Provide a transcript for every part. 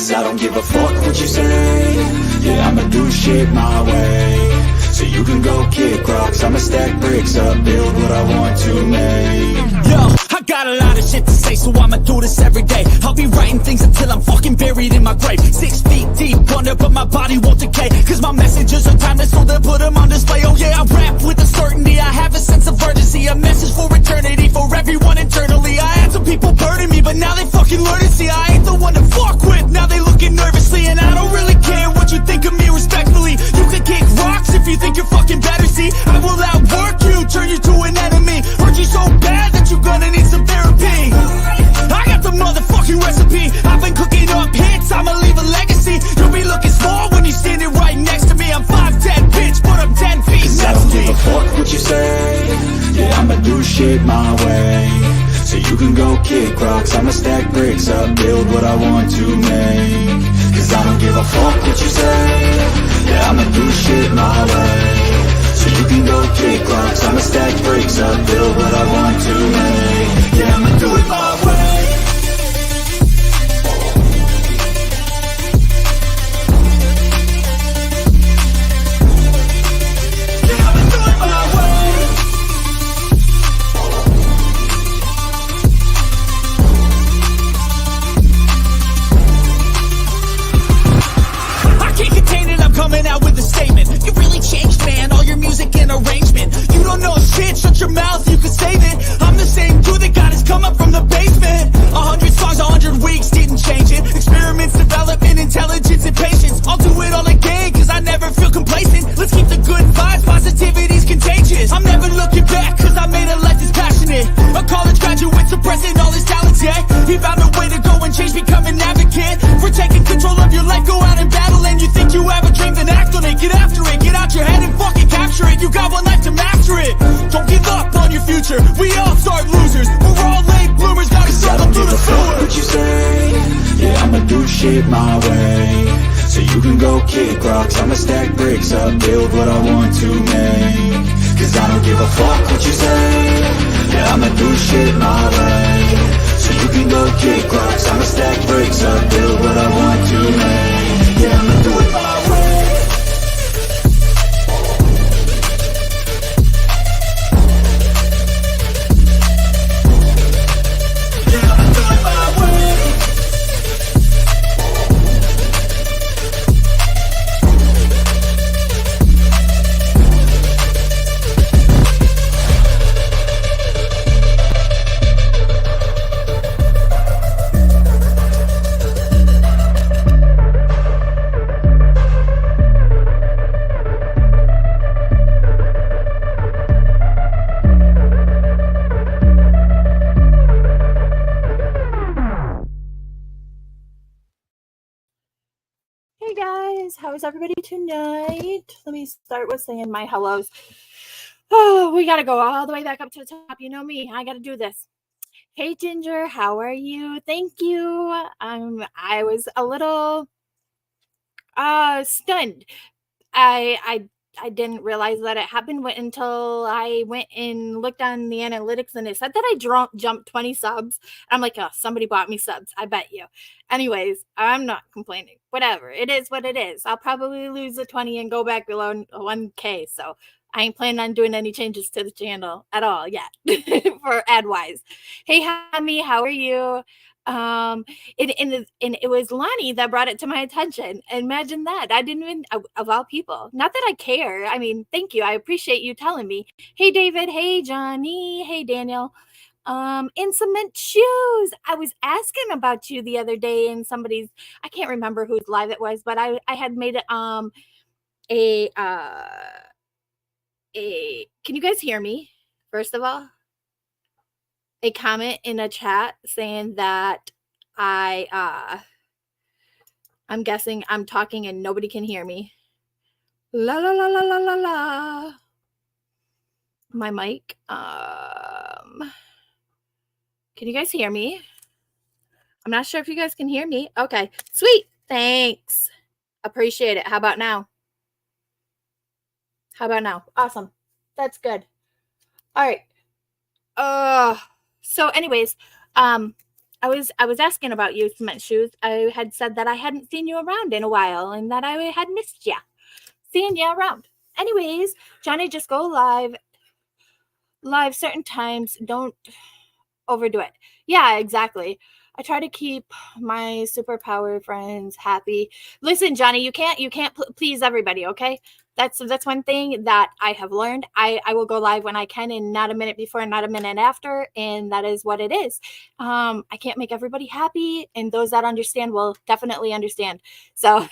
Cause I don't give a fuck what you say. Yeah, I'ma do shit my way. So you can go kick rocks, I'ma stack bricks up, build what I want to make. Yo, I got a lot of shit to say, so I'ma do this every day. I'll be writing things until I'm fucking buried in my grave. 6 feet deep under, but my body won't decay. Cause my messages are timeless, so they'll put them on display. Oh yeah, I rap with a certainty, I have a sense of urgency. A message for eternity, for everyone internally. I had some people burning me, but now they fucking learn to see I ain't the one to fuck with, now they looking nervously. And I don't really care what you think of me respectfully. You can kick rocks if you think you're fucking better, see. I will outwork you, turn you to an enemy. Hurt you so bad that you're gonna need some therapy. I got the motherfucking recipe. I've been cooking up hits, I'ma leave a legacy. You'll be looking small when you're standing right next to me. I'm 5'10", bitch, but I'm 10 feet next to me. I don't give a fuck what you say. Yeah, I'ma do shit my way. So you can go kick rocks, I'ma stack bricks up, build what I want to make. Cause I don't give a fuck what you say. Yeah, I'ma do shit my way. So you can go kick rocks, I'ma stack bricks up, build what I want to make. Yeah, I'ma do it my way. Coming out with a statement. You really changed, man, all your music and arrangement. You don't know shit, shut your mouth, you can save it. I'm the same dude that got his come up from the basement. 100 songs, 100 weeks, didn't change it. Experiments, development, intelligence, and patience. I'll do it all again, cause I never feel complacent. Let's keep the good vibes, positivity's contagious. I'm never looking back, cause I made a life that's passionate. A college graduate suppressing all his talents, yeah. He found a way to go and change, become an advocate. For taking control of your life, go out and battle. And you think you have a dream, then act on it, get after it. Get out your head and fucking capture it. You got one life to master it. Don't give up on your future, we all start losers. We're all late bloomers, gotta struggle through the sewer. What you say? Yeah, I'ma do shit my way. So you can go kick rocks, I'ma stack bricks up, build what I want to make. Cause I don't give a fuck what you say. Yeah, I'ma do shit my way. So you can go kick rocks, I'ma stack bricks up, build what I want to make. Yeah, I'ma do it my way. How is everybody tonight? Let me start with saying my hellos. Oh, we gotta go all the way back up to the top. You know me, I gotta do this. Hey Ginger, how are you? Thank you. I was a little stunned. I didn't realize that it happened until I went and looked on the analytics and it said that I jumped 20 subs. I'm like, oh, somebody bought me subs. I bet you. Anyways, I'm not complaining. Whatever. It is what it is. I'll probably lose the 20 and go back below 1K. So I ain't planning on doing any changes to the channel at all yet for ad wise. Hey, Hami, how are you? And it was Lonnie that brought it to my attention. Imagine that. I didn't even, of all people, not that I care. I mean, thank you. I appreciate you telling me. Hey, David. Hey, Johnny. Hey, Daniel. In cement shoes. I was asking about you the other day in somebody's, I can't remember whose live it was, but I had made it, can you guys hear me? First of all, a comment in a chat saying that I'm guessing I'm talking and nobody can hear me. La la la la la la la. My mic. Can you guys hear me? I'm not sure if you guys can hear me. Okay, sweet. Thanks. Appreciate it. How about now? How about now? Awesome. That's good. All right. So anyways, I was asking about you, Cement Shoes. I had said that I hadn't seen you around in a while and that I had missed you. Seeing you around. Anyways, Johnny, just go live certain times. Don't overdo it. Yeah, exactly. I try to keep my superpower friends happy. Listen, Johnny, you can't please everybody, okay? That's one thing that I have learned. I will go live when I can, and not a minute before, not a minute after, and that is what it is. I can't make everybody happy, and those that understand will definitely understand. So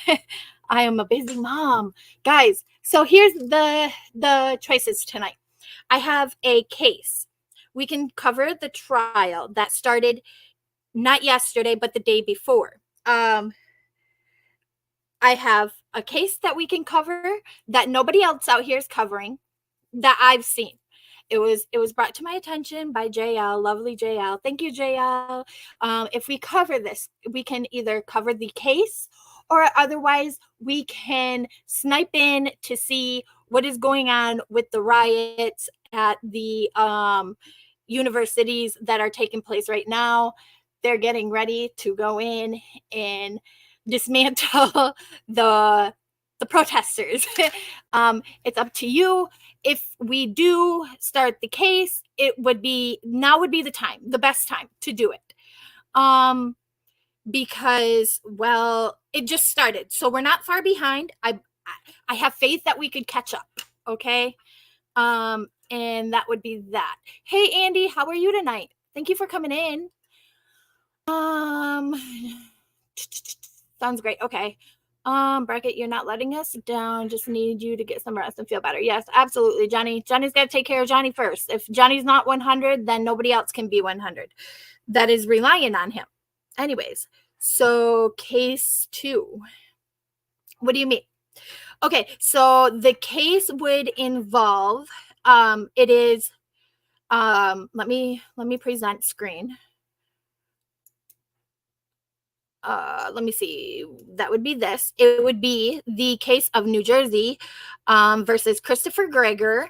I am a busy mom, guys. So here's the choices tonight. I have a case. We can cover the trial that started not yesterday, but the day before. I have a case that we can cover that nobody else out here is covering that I've seen. It was brought to my attention by JL, lovely JL. Thank you, JL. If we cover this, we can either cover the case or otherwise we can snipe in to see what is going on with the riots at the universities that are taking place right now. They're getting ready to go in and dismantle the protesters. It's up to you. If we do start the case, now would be the time, the best time to do it. Because, well, it just started. So we're not far behind. I have faith that we could catch up. Okay. And that would be that. Hey, Andy, how are you tonight? Thank you for coming in. Sounds great. Okay. Bracket, you're not letting us down. Just need you to get some rest and feel better. Yes, absolutely, Johnny. Johnny's got to take care of Johnny first. If Johnny's not 100, then nobody else can be 100. That is relying on him. Anyways, so case 2. What do you mean? Okay, so the case would involve it is let me present screen. Let me see. That would be this. It would be the case of New Jersey versus Christopher Greger.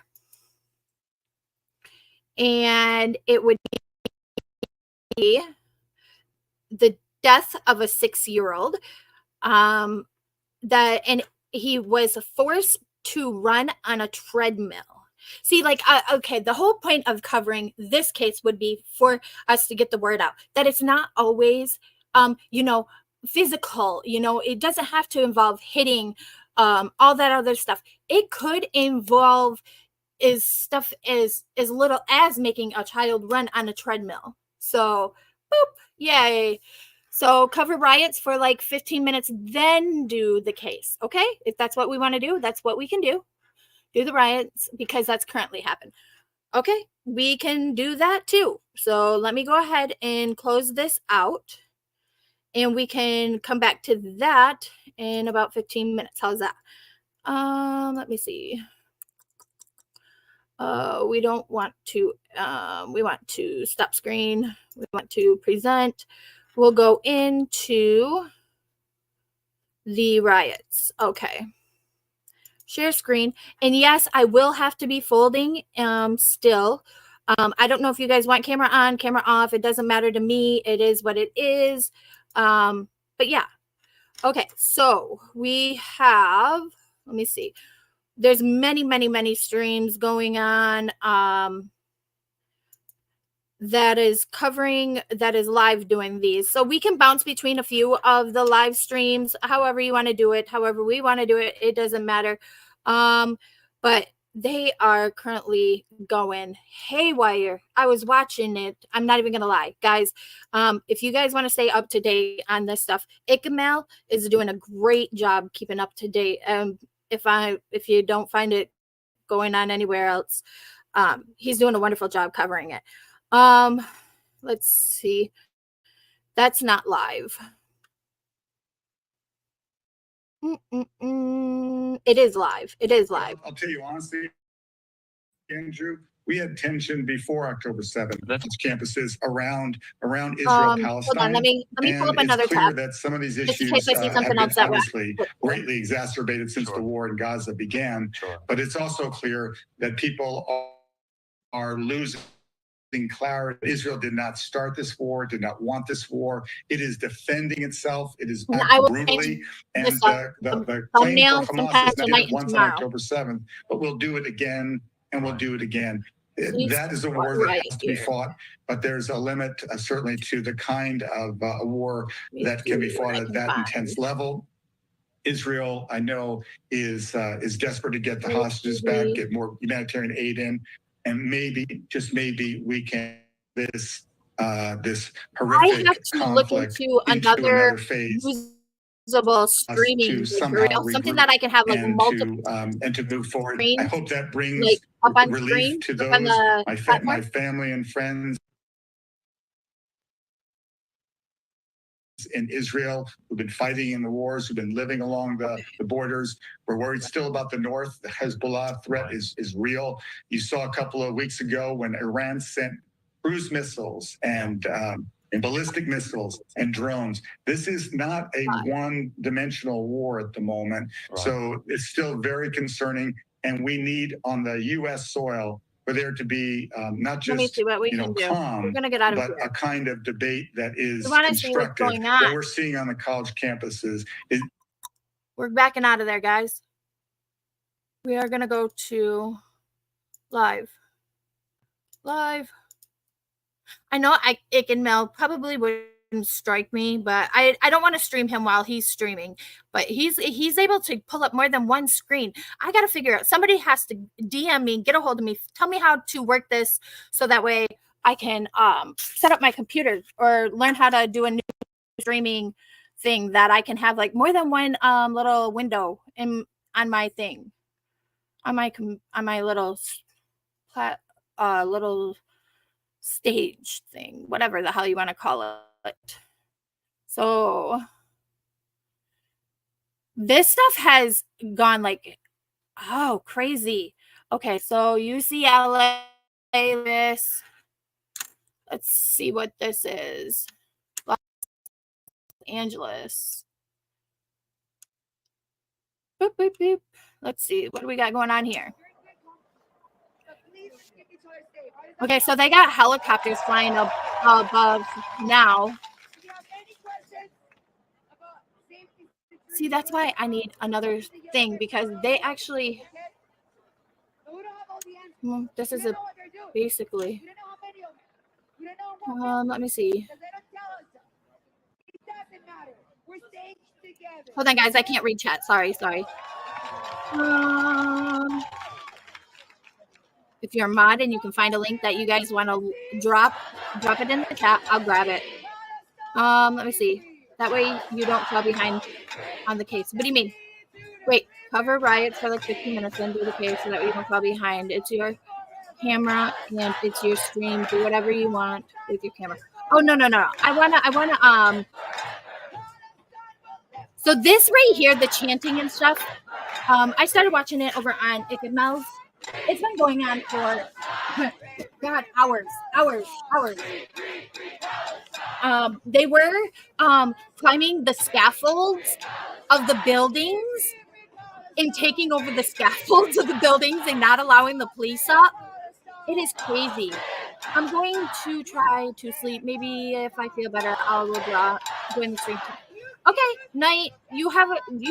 And it would be the death of a 6-year-old and he was forced to run on a treadmill. See, like, okay, the whole point of covering this case would be for us to get the word out that it's not always physical, it doesn't have to involve hitting, all that other stuff. It could involve stuff as little as making a child run on a treadmill. So, boop, yay. So cover riots for like 15 minutes, then do the case. Okay. If that's what we want to do, that's what we can do. Do the riots because that's currently happened. Okay. We can do that too. So let me go ahead and close this out. And we can come back to that in about 15 minutes. How's that? Let me see. We don't want to, we want to stop screen. We want to present. We'll go into the riots. Okay. Share screen. And yes, I will have to be folding still. I don't know if you guys want camera on, camera off. It doesn't matter to me. It is what it is. But yeah. Okay. So we have, let me see. There's many streams going on. That is live doing these. So we can bounce between a few of the live streams, however you want to do it, however we want to do it. It doesn't matter. But they are currently going haywire. I was watching it. I'm not even going to lie, guys. If you guys want to stay up to date on this stuff, Ikamal is doing a great job keeping up to date. If you don't find it going on anywhere else, he's doing a wonderful job covering it. Let's see. That's not live. It is live. It is live. I'll tell you honestly, Andrew, we had tension before October 7th. That's campuses around Israel, Palestine. Hold on, let me pull up another it's clear tab. that some of these Just in issues case I see have something been else that obviously greatly exacerbated since the war in Gaza began. But it's also clear that people are losing clarity. Israel did not start this war, did not want this war. It is defending itself. It is brutally. And the claim for Hamas is that once on October 7th, but we'll do it again and we'll do it again. That is a war that has to be fought, but there's a limit, certainly, to the kind of a war that can be fought at that intense level. Israel, I know, is desperate to get the hostages back, get more humanitarian aid in, and maybe, just maybe, we can this horrific I have to look into another phase. Usable streaming material, something that I can have like multiple and to move forward. screens, I hope that brings like up on relief screen, to those my family and friends in Israel who've been fighting in the wars, who've been living along the borders. We're worried still about the north. The Hezbollah threat is real. You saw a couple of weeks ago when Iran sent cruise missiles and ballistic missiles and drones. This is not a one-dimensional war at the moment. Right. So it's still very concerning. And we need on the U.S. soil for there to be not just calm, we're gonna get out of but here. A kind of debate that is constructive. What we're seeing on the college campuses is we're backing out of there, guys. We are gonna go to live. I know Aiken probably wouldn't strike me, but I don't want to stream him while he's streaming. But he's able to pull up more than one screen. I got to figure out. Somebody has to DM me, get a hold of me, tell me how to work this so that way I can set up my computer or learn how to do a new streaming thing that I can have like more than one little window on my thing, on my little little stage thing, whatever the hell you want to call it. So this stuff has gone like, oh, crazy. Okay, so UCLA, this, let's see what this is. Los Angeles. Boop, boop, boop. Let's see, what do we got going on here? Okay, so they got helicopters flying above now. See, that's why I need another thing, because they actually, this is basically, let me see. Hold on, guys, I can't read chat. Sorry. If you're a mod and you can find a link that you guys want to drop it in the chat, I'll grab it. Let me see. That way you don't fall behind on the case. What do you mean? Wait, cover riots for like 15 minutes, then do the case so that you don't fall behind. It's your camera and it's your stream. Do whatever you want with your camera. Oh, no. I wanna so this right here, the chanting and stuff, I started watching it over on Ickemels. It's been going on for, God, hours. They were climbing the scaffolds of the buildings and taking over the scaffolds of the buildings and not allowing the police up. It is crazy. I'm going to try to sleep. Maybe if I feel better, I will join the stream. Okay, night. You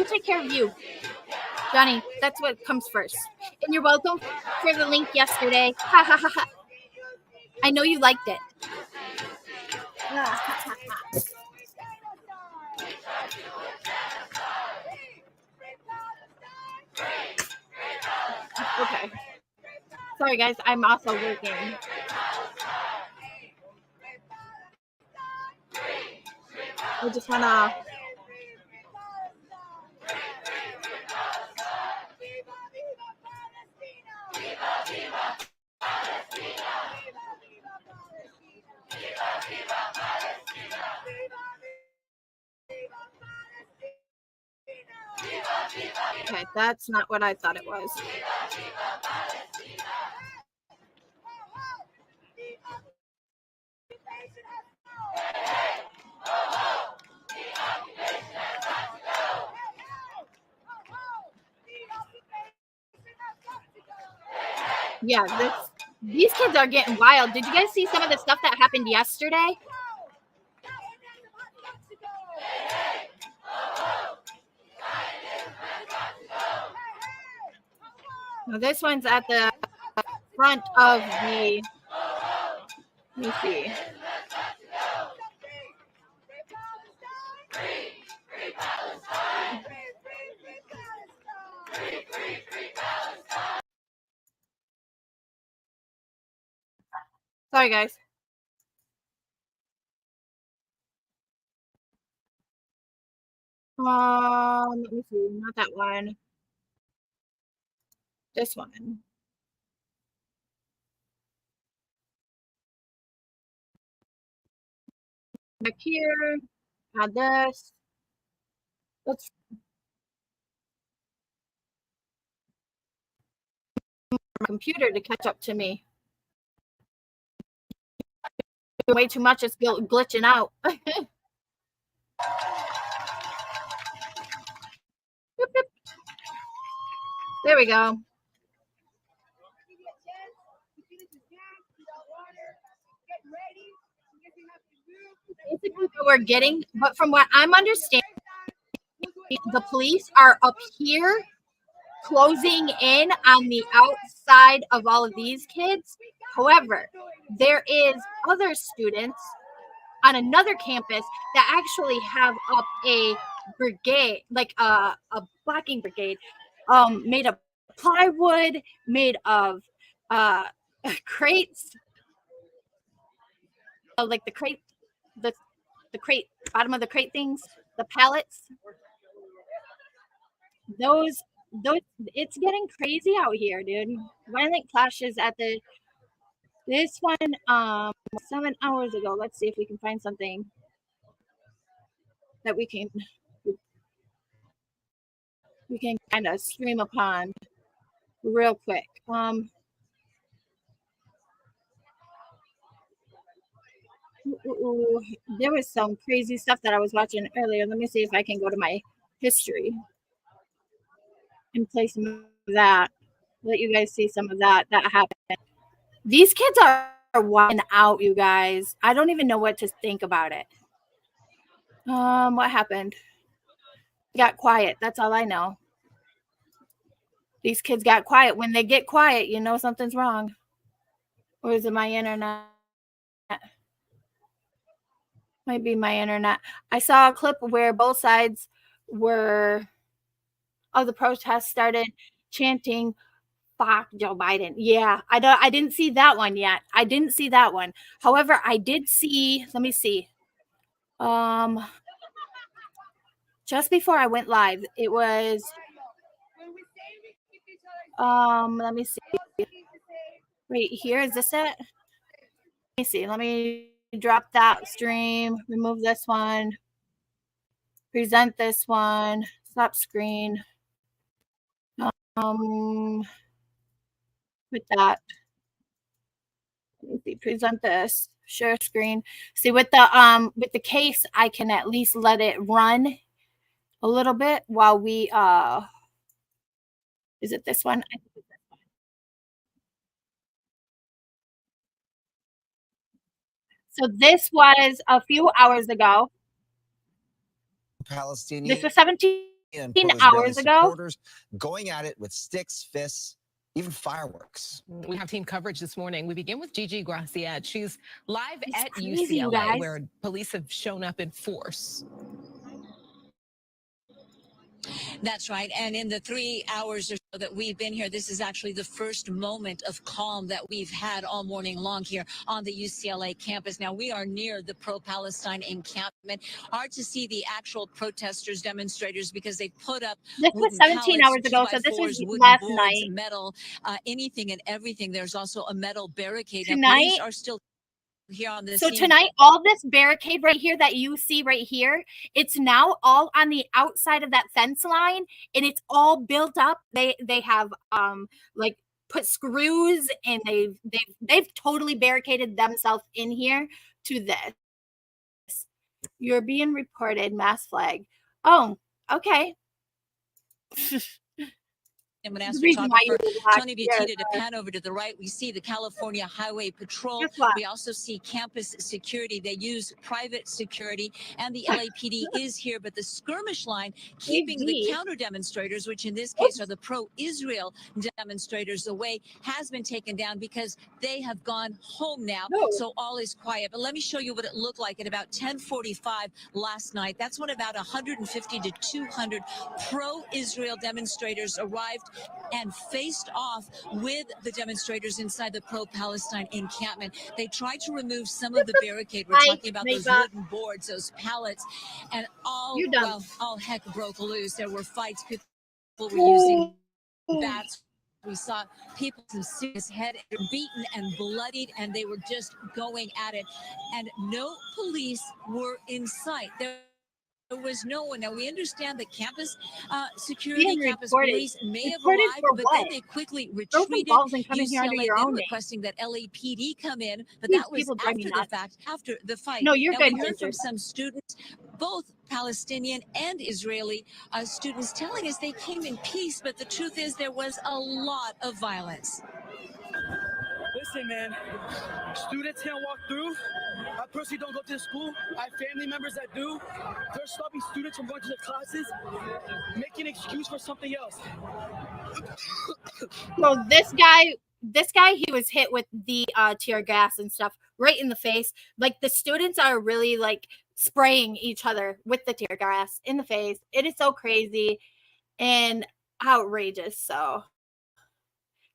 take care of you. Johnny, that's what comes first. And you're welcome for the link yesterday. Ha ha ha ha. I know you liked it. Okay. Sorry guys, I'm also working. I just wanna okay, that's not what I thought it was. Yeah, These kids are getting wild. Did you guys see some of the stuff that happened yesterday? Now this one's at the front of the, let me see. Sorry, guys. Let me see. Not that one. This one. Back here. Add this. Let's my computer to catch up to me. Way too much. It's glitching out. There we go. Basically what we're getting, but from what I'm understanding, the police are up here closing in on the outside of all of these kids. However, there is other students on another campus that actually have up a brigade, like a blocking brigade, made of plywood, made of crates, like the crate, the crate, bottom of the crate things, the pallets. Those, it's getting crazy out here, dude. Violent clashes at this one 7 hours ago. Let's see if we can find something that we can kind of stream upon real quick. There was some crazy stuff that I was watching earlier. Let me see if I can go to my history and play some of that. Let you guys see some of that happened. These kids are wilding out, you guys. I don't even know what to think about it. What happened? Got quiet. That's all I know. These kids got quiet. When they get quiet, you know something's wrong. Or is it my internet? Might be my internet. I saw a clip where both sides of the protest started chanting, "Fuck Joe Biden." Yeah, I didn't see that one yet. I didn't see that one. However, I did see, let me see. Just before I went live, it was let me see. Right here, is this it? Let me see. Let me drop that stream, remove this one, present this one, stop screen. With that, let me see, present this, share screen. See, with the case, I can at least let it run a little bit while we is it this one? I think it's this one. So this was a few hours ago. Palestinian. This was 17 hours ago. Going at it with sticks, fists, even fireworks. We have team coverage this morning. We begin with Gigi Graciette. She's live at UCLA, where police have shown up in force. That's right. And in the 3 hours or so that we've been here, this is actually the first moment of calm that we've had all morning long here on the UCLA campus. Now, we are near the pro-Palestine encampment. Hard to see the actual protesters, demonstrators, because they put up this was 17 hours ago, so this was last night. Metal, anything and everything. There's also a metal barricade. Tonight, police are still here on this. So tonight, all this barricade right here that you see right here, it's now all on the outside of that fence line, and it's all built up. They have like put screws, and they've totally barricaded themselves in here to this. You're being reported, mass flag. Oh, okay. I'm going to ask photographer Tony Butita to pan over to the right. We see the California Highway Patrol. We also see campus security. They use private security, and the LAPD is here. But the skirmish line keeping the counter demonstrators, which in this case are the pro-Israel demonstrators, away, has been taken down because they have gone home now. So all is quiet. But let me show you what it looked like at about 10:45 last night. That's when about 150 to 200 pro-Israel demonstrators arrived and faced off with the demonstrators inside the pro-Palestine encampment. They tried to remove some of the barricade. We're talking about those wooden boards, those pallets, and all heck broke loose. There were fights. People were using bats. We saw people with serious head beaten and bloodied, and they were just going at it. And no police were in sight. There was no one. Now, we understand that campus security, campus police may have arrived, but then they quickly retreated. UCLA then requesting that LAPD come in, but that was after the fact, after the fight. No, you're good. We heard from some students, both Palestinian and Israeli students, telling us they came in peace, but the truth is there was a lot of violence. Listen, man, students can't walk through. I personally don't go to the school. I have family members that do. They're stopping students from going to the classes, making an excuse for something else. So this guy, he was hit with the tear gas and stuff right in the face. Like, the students are really like spraying each other with the tear gas in the face. It is so crazy and outrageous. So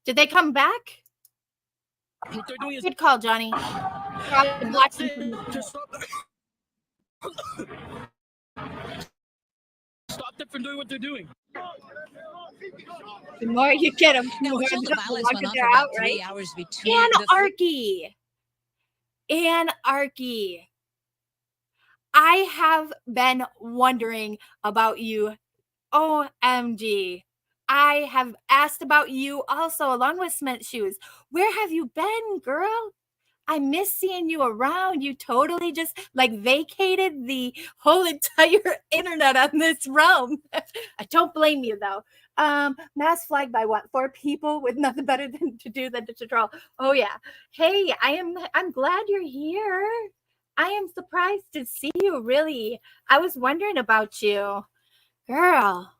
did they come back? What they're doing is Good call, Johnny. stop them from doing what they're doing. The more you get them, the Now, more we're told the violence went on for they're about out, 3 right? hours between Anarchy. I have been wondering about you. OMG. I have asked about you also, along with Cement Shoes. Where have you been, girl? I miss seeing you around. You totally just like vacated the whole entire internet on this realm. I don't blame you though. Mass flagged by what? 4 people with nothing better than to do than to troll. Oh yeah. Hey, I'm glad you're here. I am surprised to see you, really. I was wondering about you. Girl.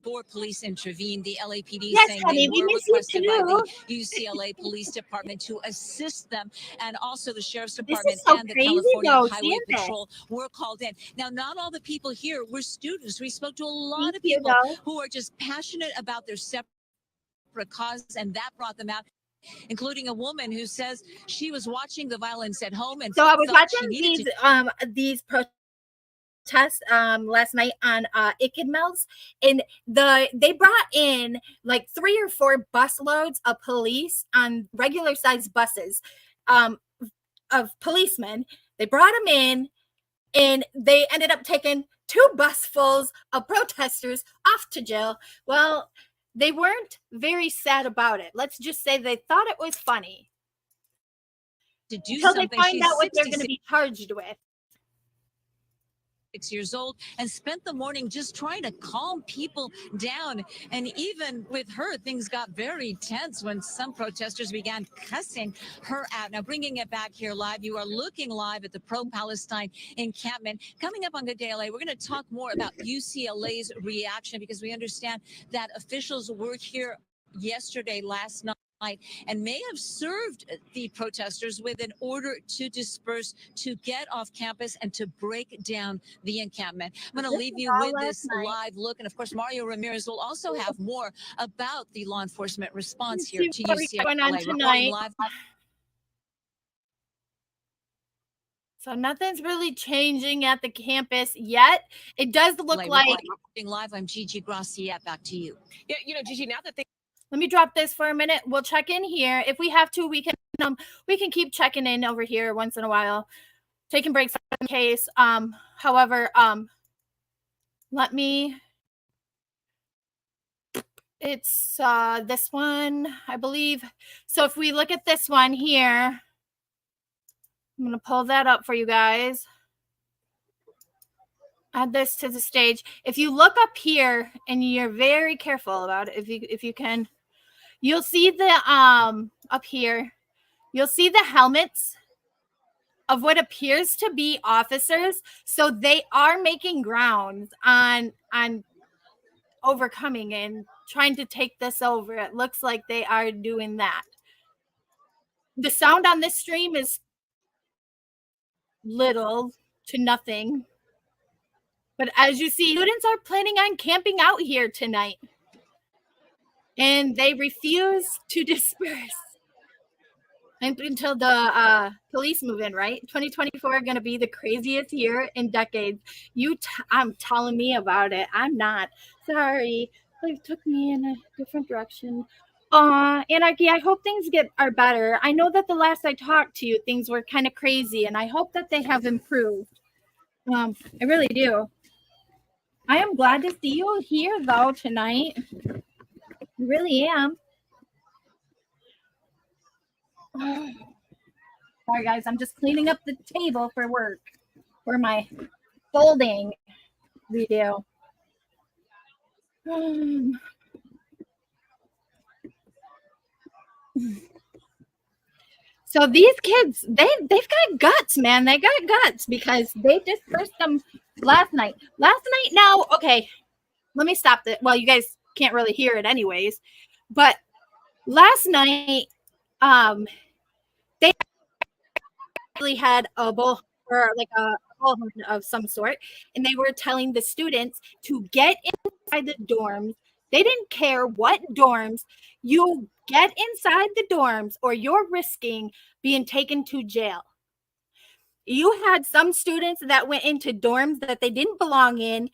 4 police intervened. The LAPD Yes, saying honey, they we were miss you requested by too. the UCLA Police Department to assist them, and also the Sheriff's This Department is so and the crazy, California though, Highway seeing this. Patrol were called in. Now, not all the people here were students. We spoke to a lot Thank of you, people though. who are just passionate about their separate causes, and that brought them out, including a woman who says she was watching the violence at home and So I was felt she watching needed these protests last night on Icked and they brought in like 3 or 4 busloads of police on regular sized buses of policemen. They brought them in and they ended up taking 2 busfuls of protesters off to jail. Well, they weren't very sad about it. Let's just say they thought it was funny to do until something. they find She's out what they're going to 66 be charged with. years old and spent the morning just trying to calm people down. And even with her, things got very tense when some protesters began cussing her out. Now, bringing it back here live, you are looking live at the pro-Palestine encampment. Coming up on Good Day LA, we're going to talk more about UCLA's reaction, because we understand that officials were here yesterday, last night, and may have served the protesters with an order to disperse, to get off campus, and to break down the encampment. I'm going to leave you with this live look. And of course, Mario Ramirez will also have more about the law enforcement response here to UCLA. Tonight. So nothing's really changing at the campus yet. It does look like live. I'm Gigi Gracia. Back to you. Yeah, Gigi, now that they let me drop this for a minute. We'll check in here. If we have to, we can keep checking in over here once in a while, taking breaks in case. However, let me. It's this one, I believe. So if we look at this one here, I'm gonna pull that up for you guys. add this to the stage. If you look up here and you're very careful about it, if you can, you'll see the up here, you'll see the helmets of what appears to be officers. So they are making grounds on overcoming and trying to take this over. It looks like they are doing that. The sound on this stream is little to nothing. But as you see, students are planning on camping out here tonight. And they refuse to disperse until the police move in, right? 2024 are going to be the craziest year in decades. I'm telling me about it. I'm not. Sorry. Life took me in a different direction. Anarchy, I hope things are better. I know that the last I talked to you, things were kind of crazy, and I hope that they have improved. I really do. I am glad to see you here, though, tonight. I really am. Sorry, guys. I'm just cleaning up the table for work, for my folding video. So these kids, they've got guts, man. They got guts because they dispersed them last night. Now, okay, let me stop that. Well, you guys can't really hear it anyways, but last night, they actually had a bull or like a bullhorn of some sort, and they were telling the students to get inside the dorms. They didn't care what dorms. You get inside the dorms or you're risking being taken to jail. You had some students that went into dorms that they didn't belong in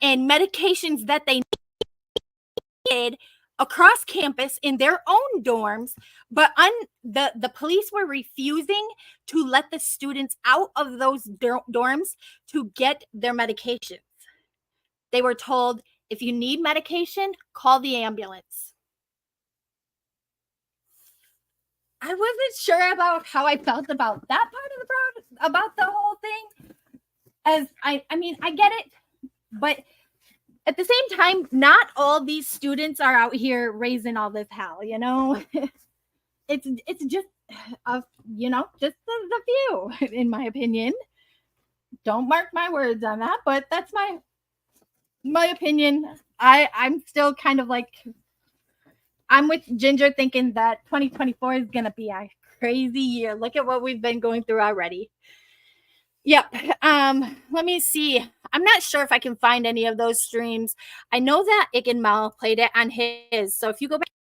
and medications that they needed across campus in their own dorms, but the police were refusing to let the students out of those dorms to get their medications. They were told, if you need medication, call the ambulance. I wasn't sure about how I felt about that part of about the whole thing. As I mean, I get it, but at the same time, not all these students are out here raising all this hell, you know? It's just just the few, in my opinion. Don't mark my words on that, but that's my opinion. I'm still kind of like, I'm with Ginger thinking that 2024 is going to be a crazy year. Look at what we've been going through already. Yep. Let me see. I'm not sure if I can find any of those streams. I know that Ig Mel played it on his. So if you go back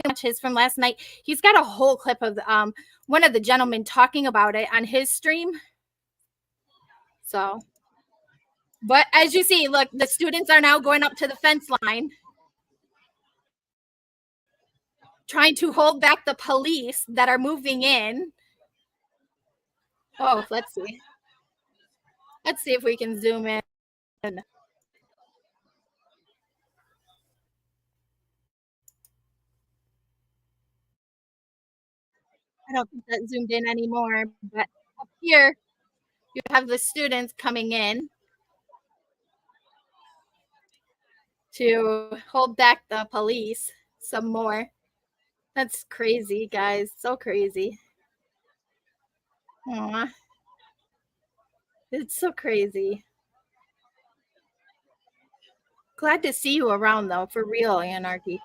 and watch his from last night, he's got a whole clip of one of the gentlemen talking about it on his stream. So, but as you see, look, the students are now going up to the fence line, trying to hold back the police that are moving in. Oh, let's see. Let's see if we can zoom in. I don't think that zoomed in anymore, but up here you have the students coming in to hold back the police some more. That's crazy, guys. So crazy. Aww. It's so crazy. Glad to see you around, though, for real, Anarchy.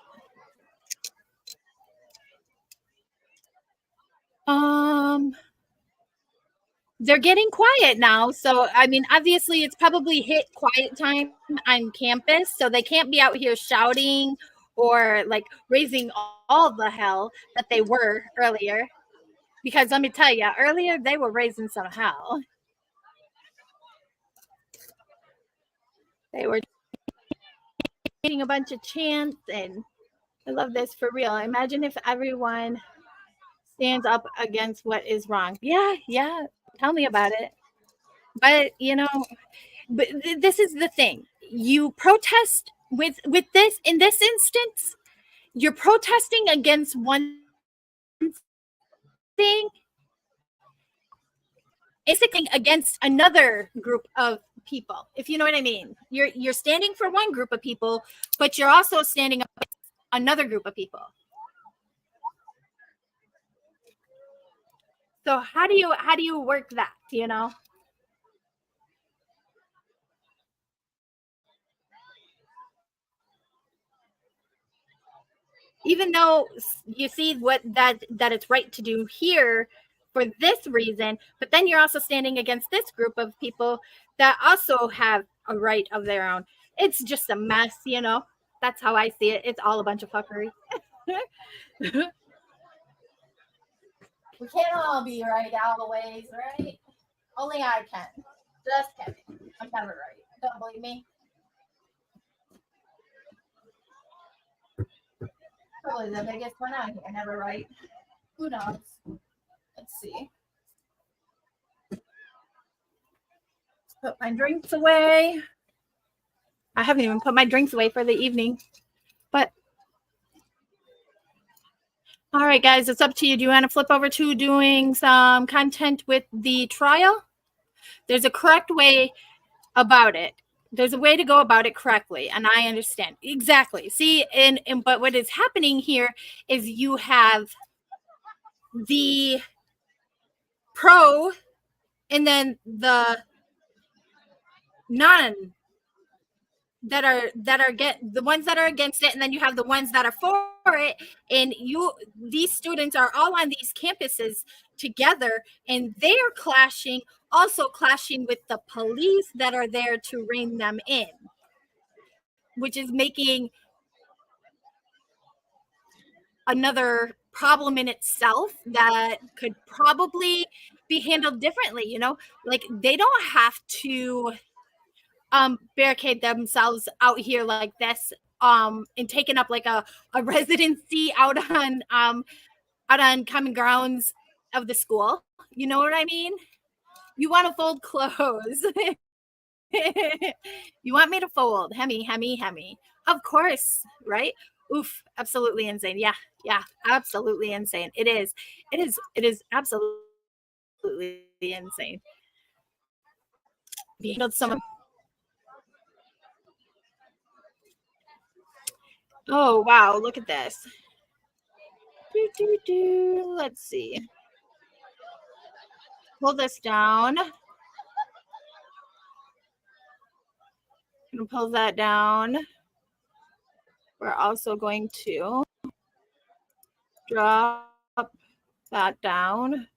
They're getting quiet now. So, I mean, obviously, it's probably hit quiet time on campus. So they can't be out here shouting or like raising all the hell that they were earlier. Because let me tell you, earlier they were raising some hell. They were getting a bunch of chants, and I love this for real. Imagine if everyone stands up against what is wrong. Yeah. Tell me about it. But, but this is the thing. You protest with this, in this instance, you're protesting against one thing, basically against another group of people, if you know what I mean. You're standing for one group of people, but you're also standing up against another group of people. So how do you work that, you know? Even though you see what that it's right to do here for this reason, but then you're also standing against this group of people that also have a right of their own. It's just a mess, you know. That's how I see it. It's all a bunch of fuckery. We can't all be right always, right? Only I can. Just kidding. I'm never right. Don't believe me? Probably the biggest one out here. Never right. Who knows? Let's see. Let's put my drinks away. I haven't even put my drinks away for the evening. But all right, guys, it's up to you. Do you want to flip over to doing some content with the trial? There's a correct way about it. There's a way to go about it correctly, and I understand. Exactly. See, but what is happening here is you have the pro and then the non that are the ones that are against it, and then you have the ones that are for it, and these students are all on these campuses together, and they are clashing with the police that are there to rein them in, which is making another problem in itself that could probably be handled differently. You know, like they don't have to barricade themselves out here like this, and taking up like a residency out on common grounds of the school. You know what I mean? You want to fold clothes. You want me to fold? Hemi. Of course, right? Oof, absolutely insane. Yeah, absolutely insane. It is absolutely insane. We handled some. Oh wow, look at this. Let's see. Pull this down. And pull that down. We're also going to drop that down.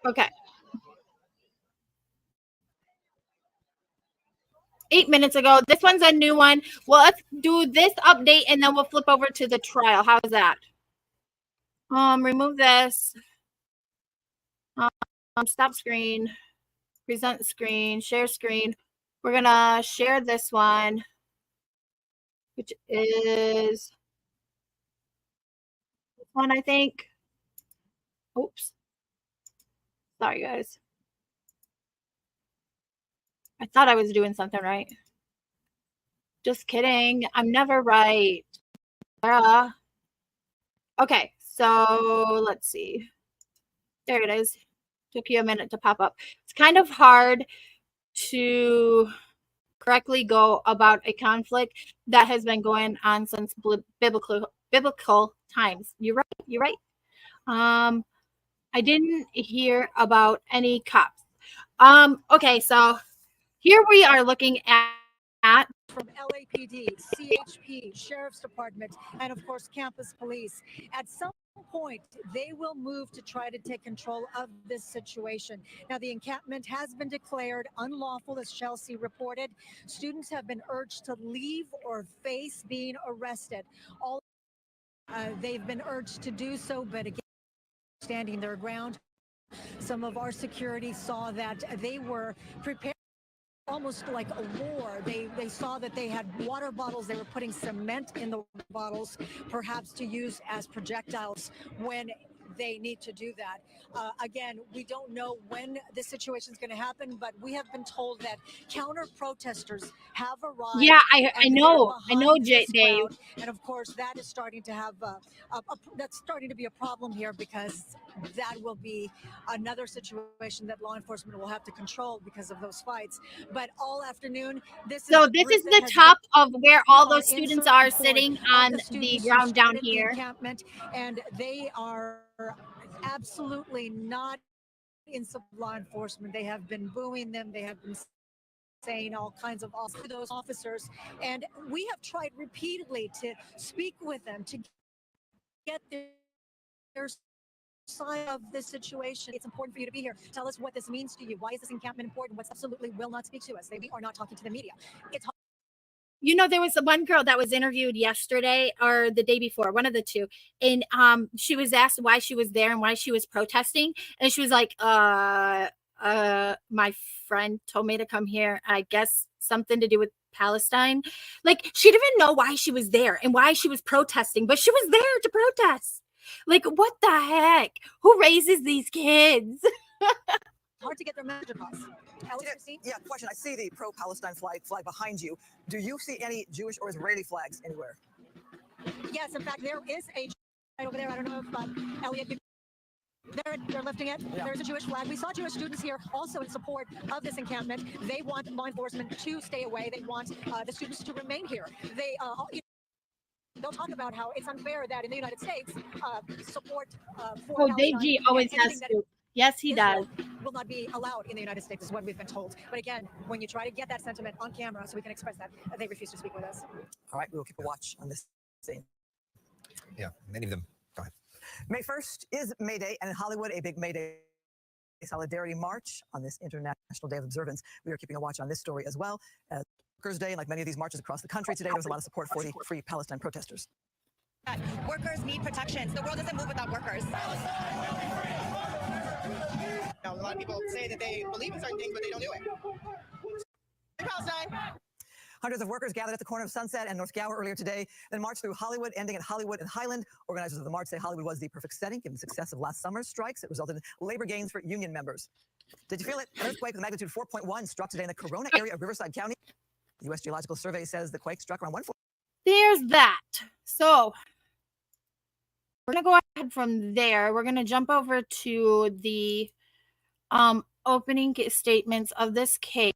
Okay. 8 minutes ago. This one's a new one. Well, let's do this update and then we'll flip over to the trial. How is that? Remove this. Stop screen. Present screen. Share screen. We're gonna share this one, which is this one, I think. Oops. Sorry, guys. I thought I was doing something right. Just kidding. I'm never right. Okay, so let's see. There it is. Took you a minute to pop up. It's kind of hard to correctly go about a conflict that has been going on since biblical times. You're right. I didn't hear about any cops. Okay, so here we are looking at from LAPD, CHP, Sheriff's Department, and of course, campus police. At some point, they will move to try to take control of this situation. Now, the encampment has been declared unlawful, as Chelsea reported. Students have been urged to leave or face being arrested. They've been urged to do so, but again, standing their ground. Some of our security saw that they were prepared. Almost like a war. They saw that they had water bottles. They were putting cement in the bottles, perhaps to use as projectiles when they need to do that. Again, we don't know when this situation is going to happen, but we have been told that counter protesters have arrived. Yeah, I know, Dave. And of course, that is starting to have that's starting to be a problem here, because that will be another situation that law enforcement will have to control because of those fights. But all afternoon, this is the top of where all those students are sitting on the ground down here. Encampment, and they are absolutely not in law enforcement. They have been booing them. They have been saying all kinds of awful to those officers, and we have tried repeatedly to speak with them to get their side of this situation. It's important for you to be here. Tell us what this means to you. Why is this encampment important? What's absolutely will not speak to us. They are not talking to the media. It's You know, there was one girl that was interviewed yesterday or the day before, one of the two, and she was asked why she was there and why she was protesting, and she was like, my friend told me to come here. I guess something to do with Palestine. Like, she didn't even know why she was there and why she was protesting, but she was there to protest. Like, what the heck? Who raises these kids? hard to get their message across. Yeah, question. I see the pro-Palestine flag behind you. Do you see any Jewish or Israeli flags anywhere? Yes, in fact, there is a right over there. I don't know if Elliot. They're lifting it. Yeah. There's a Jewish flag. We saw Jewish students here also in support of this encampment. They want law enforcement to stay away. They want the students to remain here. They'll talk about how it's unfair that in the United States, support for Deji always has to. Yes, he does. Will not be allowed in the United States, is what we've been told. But again, when you try to get that sentiment on camera so we can express that, they refuse to speak with us. All right, we'll keep a watch on this scene. Yeah, many of them. Go ahead. May 1st is May Day, and in Hollywood, a big May Day solidarity march on this International Day of Observance. We are keeping a watch on this story as well. Workers' Day, and like many of these marches across the country today, there was a lot of support for the Free Palestine protesters. Workers need protections. The world doesn't move without workers. Now, a lot of people say that they believe in certain things, but they don't do it. Free Palestine. Hundreds of workers gathered at the corner of Sunset and North Gower earlier today, then marched through Hollywood, ending at Hollywood and Highland. Organizers of the march say Hollywood was the perfect setting, given the success of last summer's strikes. It resulted in labor gains for union members. Did you feel it? An earthquake with magnitude 4.1 struck today in the Corona area of Riverside County. The U.S. Geological Survey says the quake struck around 1:40. There's that. So we're going to go ahead from there. We're going to jump over to the opening statements of this case.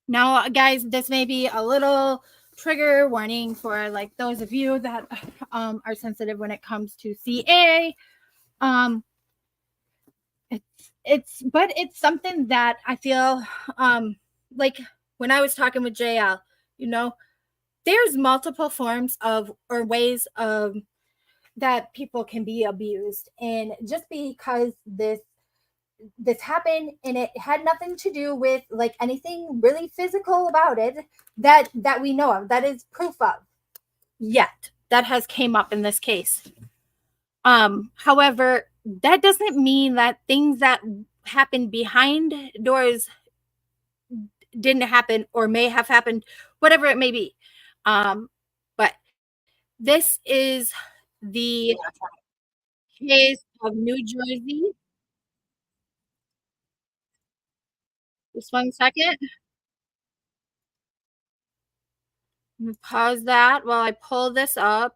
Now, guys, this may be a little trigger warning for like those of you that are sensitive when it comes to CA. It's something that I feel like when I was talking with JL, you know, there's multiple forms of or ways of that people can be abused, and just because this happened and it had nothing to do with like anything really physical about it that we know of, that is proof of yet that has came up in this case. However, that doesn't mean that things that happened behind doors didn't happen or may have happened, whatever it may be. But this is the case of New Jersey. Just 1 second. Pause that while I pull this up.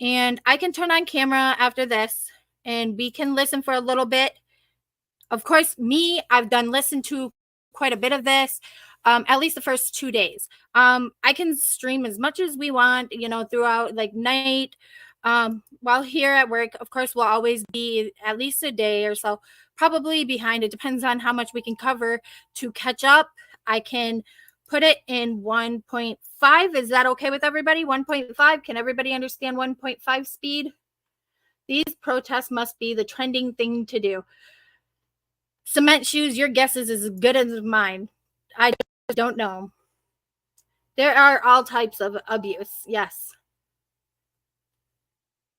And I can turn on camera after this and we can listen for a little bit. Of course, I've listened to quite a bit of this, at least the first 2 days. I can stream as much as we want, you know, throughout like night. While here at work, of course, we'll always be at least a day or so, probably behind. It depends on how much we can cover to catch up. I can put it in 1.5. Is that okay with everybody? 1.5. Can everybody understand 1.5 speed? These protests must be the trending thing to do. Cement shoes, your guess is as good as mine. I don't know. There are all types of abuse. Yes.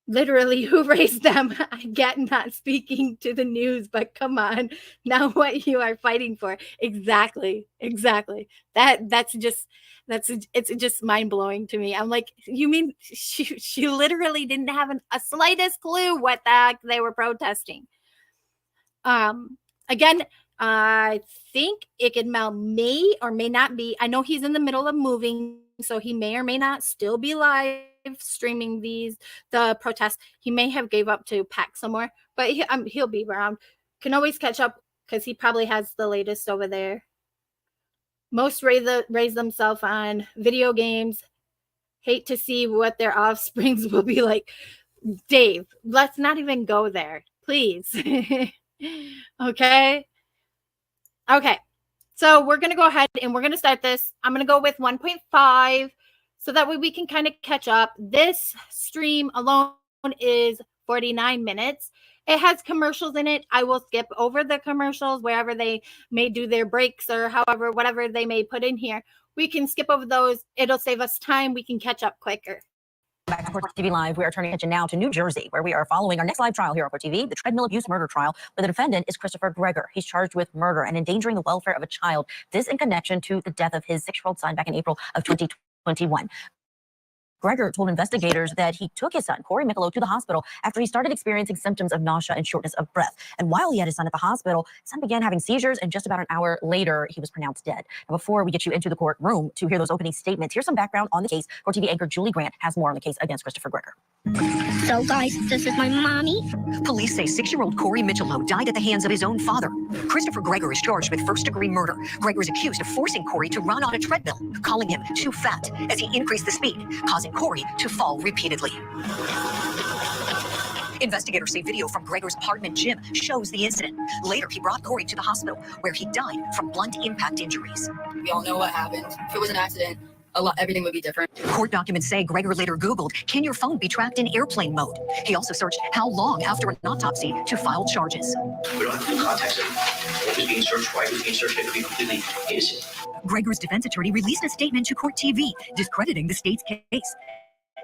literally who raised them. I get not speaking to the news, but come on, now what you are fighting for. Exactly. It's just mind-blowing to me. I'm like, you mean she literally didn't have a slightest clue what the heck they were protesting. Again, I think Iqbal may or may not be. I know he's in the middle of moving, so he may or may not still be live streaming the protests. He may have gave up to pack somewhere, but he'll be around. Can always catch up because he probably has the latest over there. Most raise themselves on video games. Hate to see what their offsprings will be like. Dave, let's not even go there, please. Okay. So we're going to go ahead and we're going to start this. I'm going to go with 1.5 so that way we can kind of catch up. This stream alone is 49 minutes. It has commercials in it. I will skip over the commercials wherever they may do their breaks or however, whatever they may put in here. We can skip over those. It'll save us time. We can catch up quicker. Back to Court TV Live, we are turning attention now to New Jersey, where we are following our next live trial here on Court TV, the treadmill abuse murder trial, where the defendant is Christopher Gregory. He's charged with murder and endangering the welfare of a child. This in connection to the death of his 6-year-old son back in April of 2021. Gregory told investigators that he took his son, Corey Michelot, to the hospital after he started experiencing symptoms of nausea and shortness of breath. And while he had his son at the hospital, his son began having seizures, and just about an hour later, he was pronounced dead. Now, before we get you into the courtroom to hear those opening statements, here's some background on the case. Court TV anchor Julie Grant has more on the case against Christopher Gregory. So, guys, this is my mommy. Police say 6-year-old Corey Michelot died at the hands of his own father. Christopher Gregory is charged with first-degree murder. Gregory is accused of forcing Corey to run on a treadmill, calling him too fat as he increased the speed, causing Corey to fall repeatedly. Investigators say video from Gregory's apartment gym shows the incident. Later, he brought Corey to the hospital, where he died from blunt impact injuries. We all know what happened. If it was an accident, everything would be different. Court documents say Gregory later Googled, can your phone be tracked in airplane mode? He also searched how long after an autopsy to file charges. We don't have the context of what was being searched, why it was being searched. It could be completely innocent. Gregory's defense attorney released a statement to Court TV, discrediting the state's case,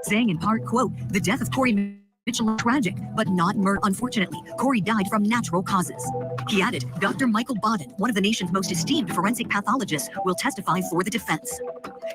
saying in part, quote, the death of Corey Mitchell tragic, but not murder. Unfortunately, Corey died from natural causes. He added, Dr. Michael Baden, one of the nation's most esteemed forensic pathologists, will testify for the defense.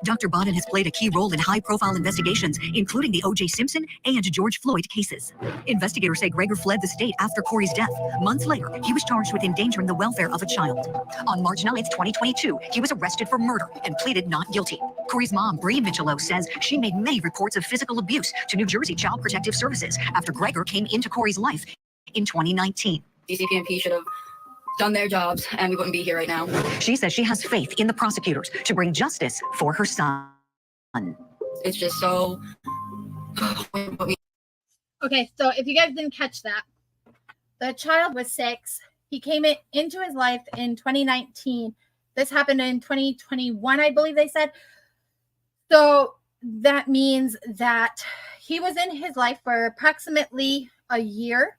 Dr. Baden has played a key role in high-profile investigations, including the O.J. Simpson and George Floyd cases. Investigators say Gregory fled the state after Corey's death. Months later, he was charged with endangering the welfare of a child. On March 9th, 2022, he was arrested for murder and pleaded not guilty. Corey's mom, Bree Michelot, says she made many reports of physical abuse to New Jersey Child Protective Services after Gregory came into Corey's life in 2019. DCPMP should have done their jobs and we wouldn't be here right now. She says she has faith in the prosecutors to bring justice for her son. It's just so... Okay, so if you guys didn't catch that, the child was 6. He came into his life in 2019. This happened in 2021, I believe they said. So that means that he was in his life for approximately a year.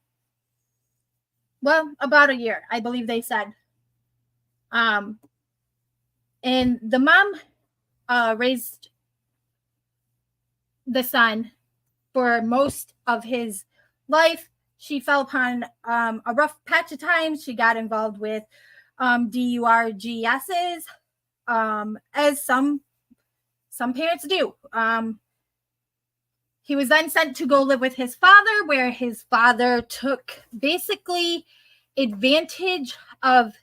Well, about a year, I believe they said. And the mom raised the son for most of his life. She fell upon a rough patch of times. She got involved with DURGSs, as some parents do. He was then sent to go live with his father, where his father took basically advantage of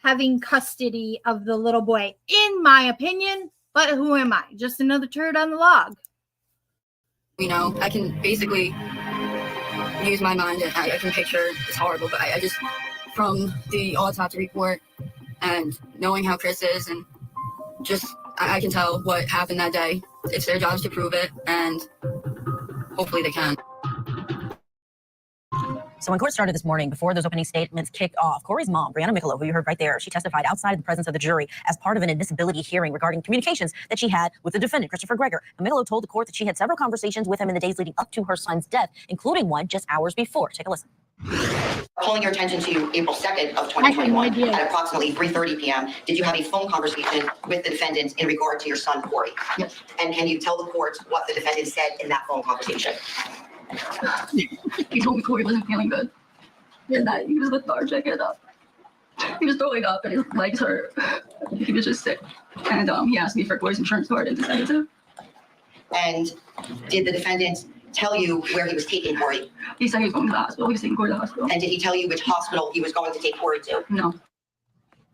having custody of the little boy, in my opinion. But who am I? Just another turd on the log. You know, I can basically use my mind and I can picture, it's horrible, but I just, from the autopsy report and knowing how Chris is, and just, I can tell what happened that day. It's their jobs to prove it, and hopefully they can. So when court started this morning, before those opening statements kicked off, Corey's mom, Brianna Michelot, who you heard right there, she testified outside of the presence of the jury as part of an admissibility hearing regarding communications that she had with the defendant, Christopher Gregory. And Michelot told the court that she had several conversations with him in the days leading up to her son's death, including one just hours before. Take a listen. Calling your attention to April 2nd of 2021 at approximately 3:30 p.m. Did you have a phone conversation with the defendant in regard to your son, Corey? Yes. And can you tell the court what the defendant said in that phone conversation? He told me Corey wasn't feeling good and that he was lethargic and he was throwing up and his legs hurt. He was just sick. And he asked me for Corey's insurance card and decided to. And did the defendant tell you where he was taking Corey? He said he was going to the hospital. He was taking Corey to the hospital. And did he tell you which hospital he was going to take Corey to? No.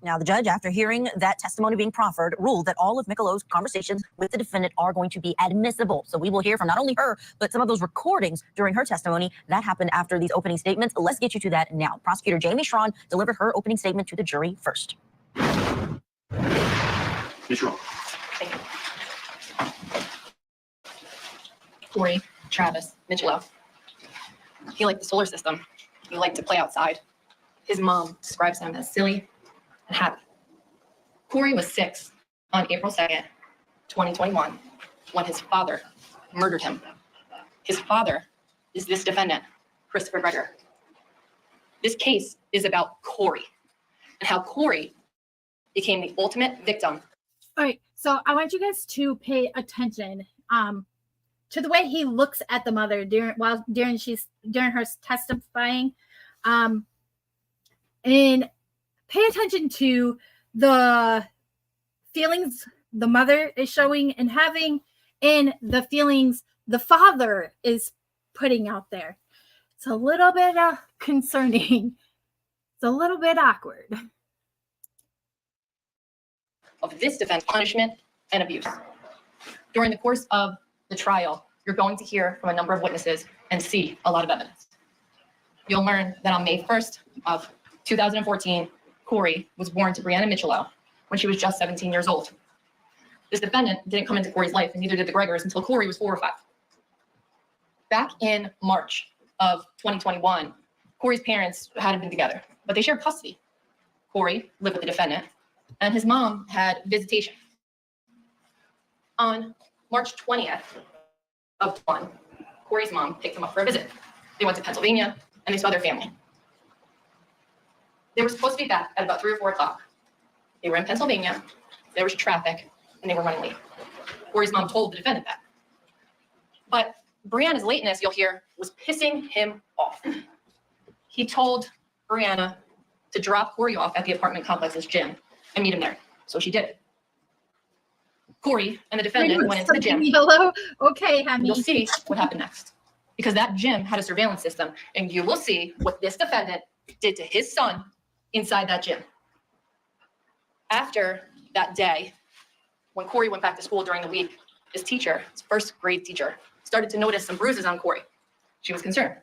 Now, the judge, after hearing that testimony being proffered, ruled that all of Michelo's conversations with the defendant are going to be admissible. So we will hear from not only her, but some of those recordings during her testimony. That happened after these opening statements. Let's get you to that now. Prosecutor Jamie Schron delivered her opening statement to the jury first. Ms. Schron. Corey Travis Michelo. He liked the solar system. He liked to play outside. His mom describes him as silly and happy. Corey was 6 on April 2nd, 2021, when his father murdered him. His father is this defendant, Christopher Greger. This case is about Corey and how Corey became the ultimate victim. All right, so I want you guys to pay attention to the way he looks at the mother during her testifying, and pay attention to the feelings the mother is showing and having, and the feelings the father is putting out there. It's a little bit concerning. It's a little bit awkward. Of this defense, punishment and abuse. During the course of the trial, you're going to hear from a number of witnesses and see a lot of evidence. You'll learn that on May 1st of 2014, Corey was born to Brianna Michelo when she was just 17 years old. This defendant didn't come into Corey's life, and neither did the Gregors, until Corey was 4 or 5. Back in March of 2021, Corey's parents hadn't been together, but they shared custody. Corey lived with the defendant, and his mom had visitation. On March 20th of 1, Corey's mom picked him up for a visit. They went to Pennsylvania, and they saw their family. They were supposed to be back at about 3 or 4 o'clock. They were in Pennsylvania, there was traffic, and they were running late. Corey's mom told the defendant that. But Brianna's lateness, you'll hear, was pissing him off. He told Brianna to drop Corey off at the apartment complex's gym and meet him there. So she did it. Corey and the defendant went into the gym. Hello? Okay, honey. You'll see what happened next. Because that gym had a surveillance system, and you will see what this defendant did to his son inside that gym. After that day, when Corey went back to school during the week, his teacher, his first grade teacher, started to notice some bruises on Corey. She was concerned.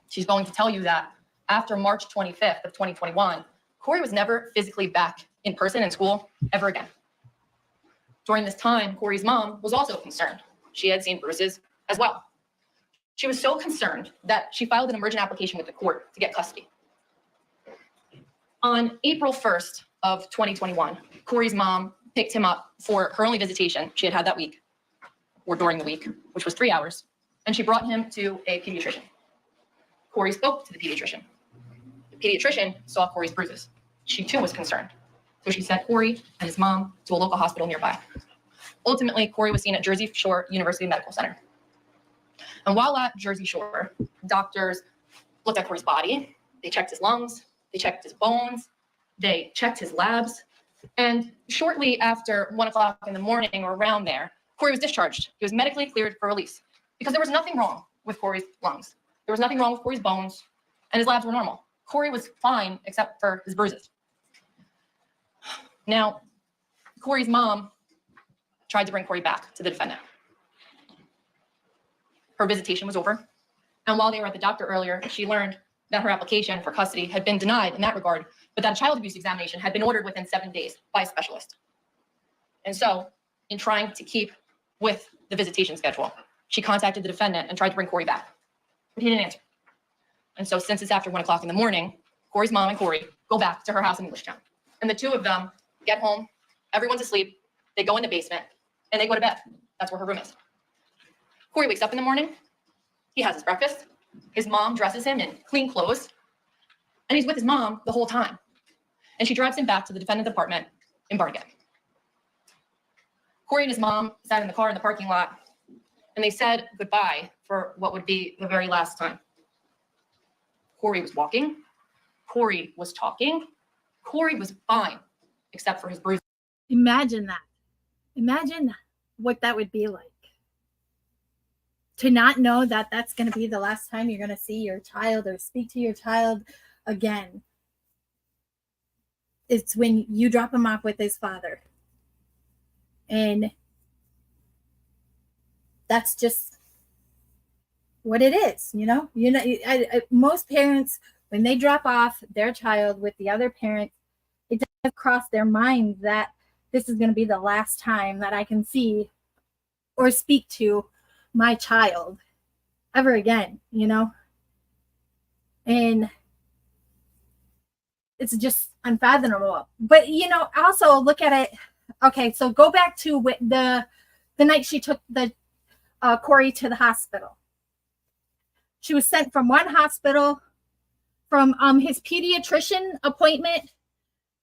She's going to tell you that after March 25th of 2021, Corey was never physically back in person in school ever again. During this time, Corey's mom was also concerned. She had seen bruises as well. She was so concerned that she filed an emergent application with the court to get custody. On April 1st of 2021, Corey's mom picked him up for her only visitation she had had that week, or during the week, which was 3 hours, and she brought him to a pediatrician. Corey spoke to the pediatrician. The pediatrician saw Corey's bruises. She too was concerned. So she sent Corey and his mom to a local hospital nearby. Ultimately, Corey was seen at Jersey Shore University Medical Center. And while at Jersey Shore, doctors looked at Corey's body. They checked his lungs. They checked his bones. They checked his labs. And shortly after 1 o'clock in the morning or around there, Corey was discharged. He was medically cleared for release because there was nothing wrong with Corey's lungs. There was nothing wrong with Corey's bones, and his labs were normal. Corey was fine except for his bruises. Now, Corey's mom tried to bring Corey back to the defendant. Her visitation was over, and while they were at the doctor earlier, she learned that her application for custody had been denied in that regard, but that a child abuse examination had been ordered within 7 days by a specialist. And so, in trying to keep with the visitation schedule, she contacted the defendant and tried to bring Corey back, but he didn't answer. And so, since it's after 1 o'clock in the morning, Corey's mom and Corey go back to her house in Englishtown. And the two of them get home, everyone's asleep, they go in the basement, and they go to bed. That's where her room is. Corey wakes up in the morning, he has his breakfast, his mom dresses him in clean clothes, and he's with his mom the whole time. And she drives him back to the defendant's apartment in Barnegat. Corey and his mom sat in the car in the parking lot, and they said goodbye for what would be the very last time. Corey was walking. Corey was talking. Corey was fine, except for his bruises. Imagine that. Imagine what that would be like. To not know that that's going to be the last time you're going to see your child or speak to your child again. It's when you drop him off with his father. And that's just what it is, you know? Most parents, when they drop off their child with the other parent, it doesn't cross their mind that this is going to be the last time that I can see or speak to my child ever again, you know? And it's just unfathomable. But, also look at it. Okay, so go back to the night she took the Corey to the hospital. She was sent from one hospital, from his pediatrician appointment,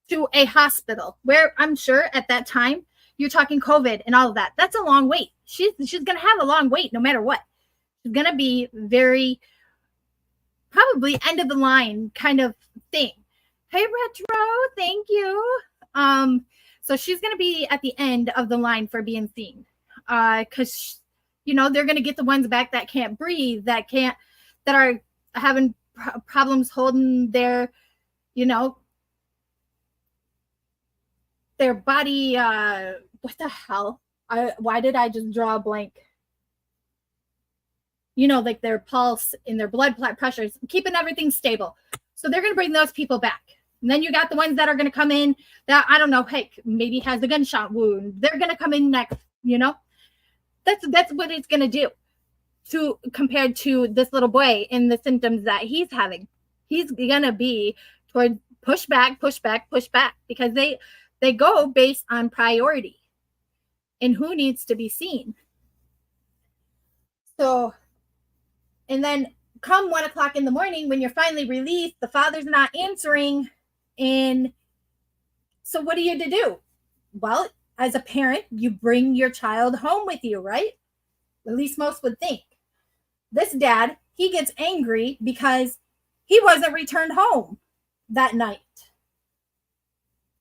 to a hospital where I'm sure at that time you're talking COVID and all of that. That's a long wait. She's going to have a long wait no matter what. She's going to be very probably end of the line kind of thing. Hey, Retro, thank you. So she's going to be at the end of the line for being seen. Because, they're going to get the ones back that can't breathe, that are having problems holding their, their body. What the hell? Why did I just draw a blank? Like their pulse and their blood pressures, keeping everything stable. So they're going to bring those people back. And then you got the ones that are going to come in that, I don't know, heck, maybe has a gunshot wound. They're going to come in next, That's what it's going to do compared to this little boy and the symptoms that he's having. He's going to be toward push back, because they go based on priority and who needs to be seen. So, and then come 1 o'clock in the morning when you're finally released, the father's not answering. And so what are you to do? Well, as a parent, you bring your child home with you, right? At least most would think. This dad, he gets angry because he wasn't returned home that night,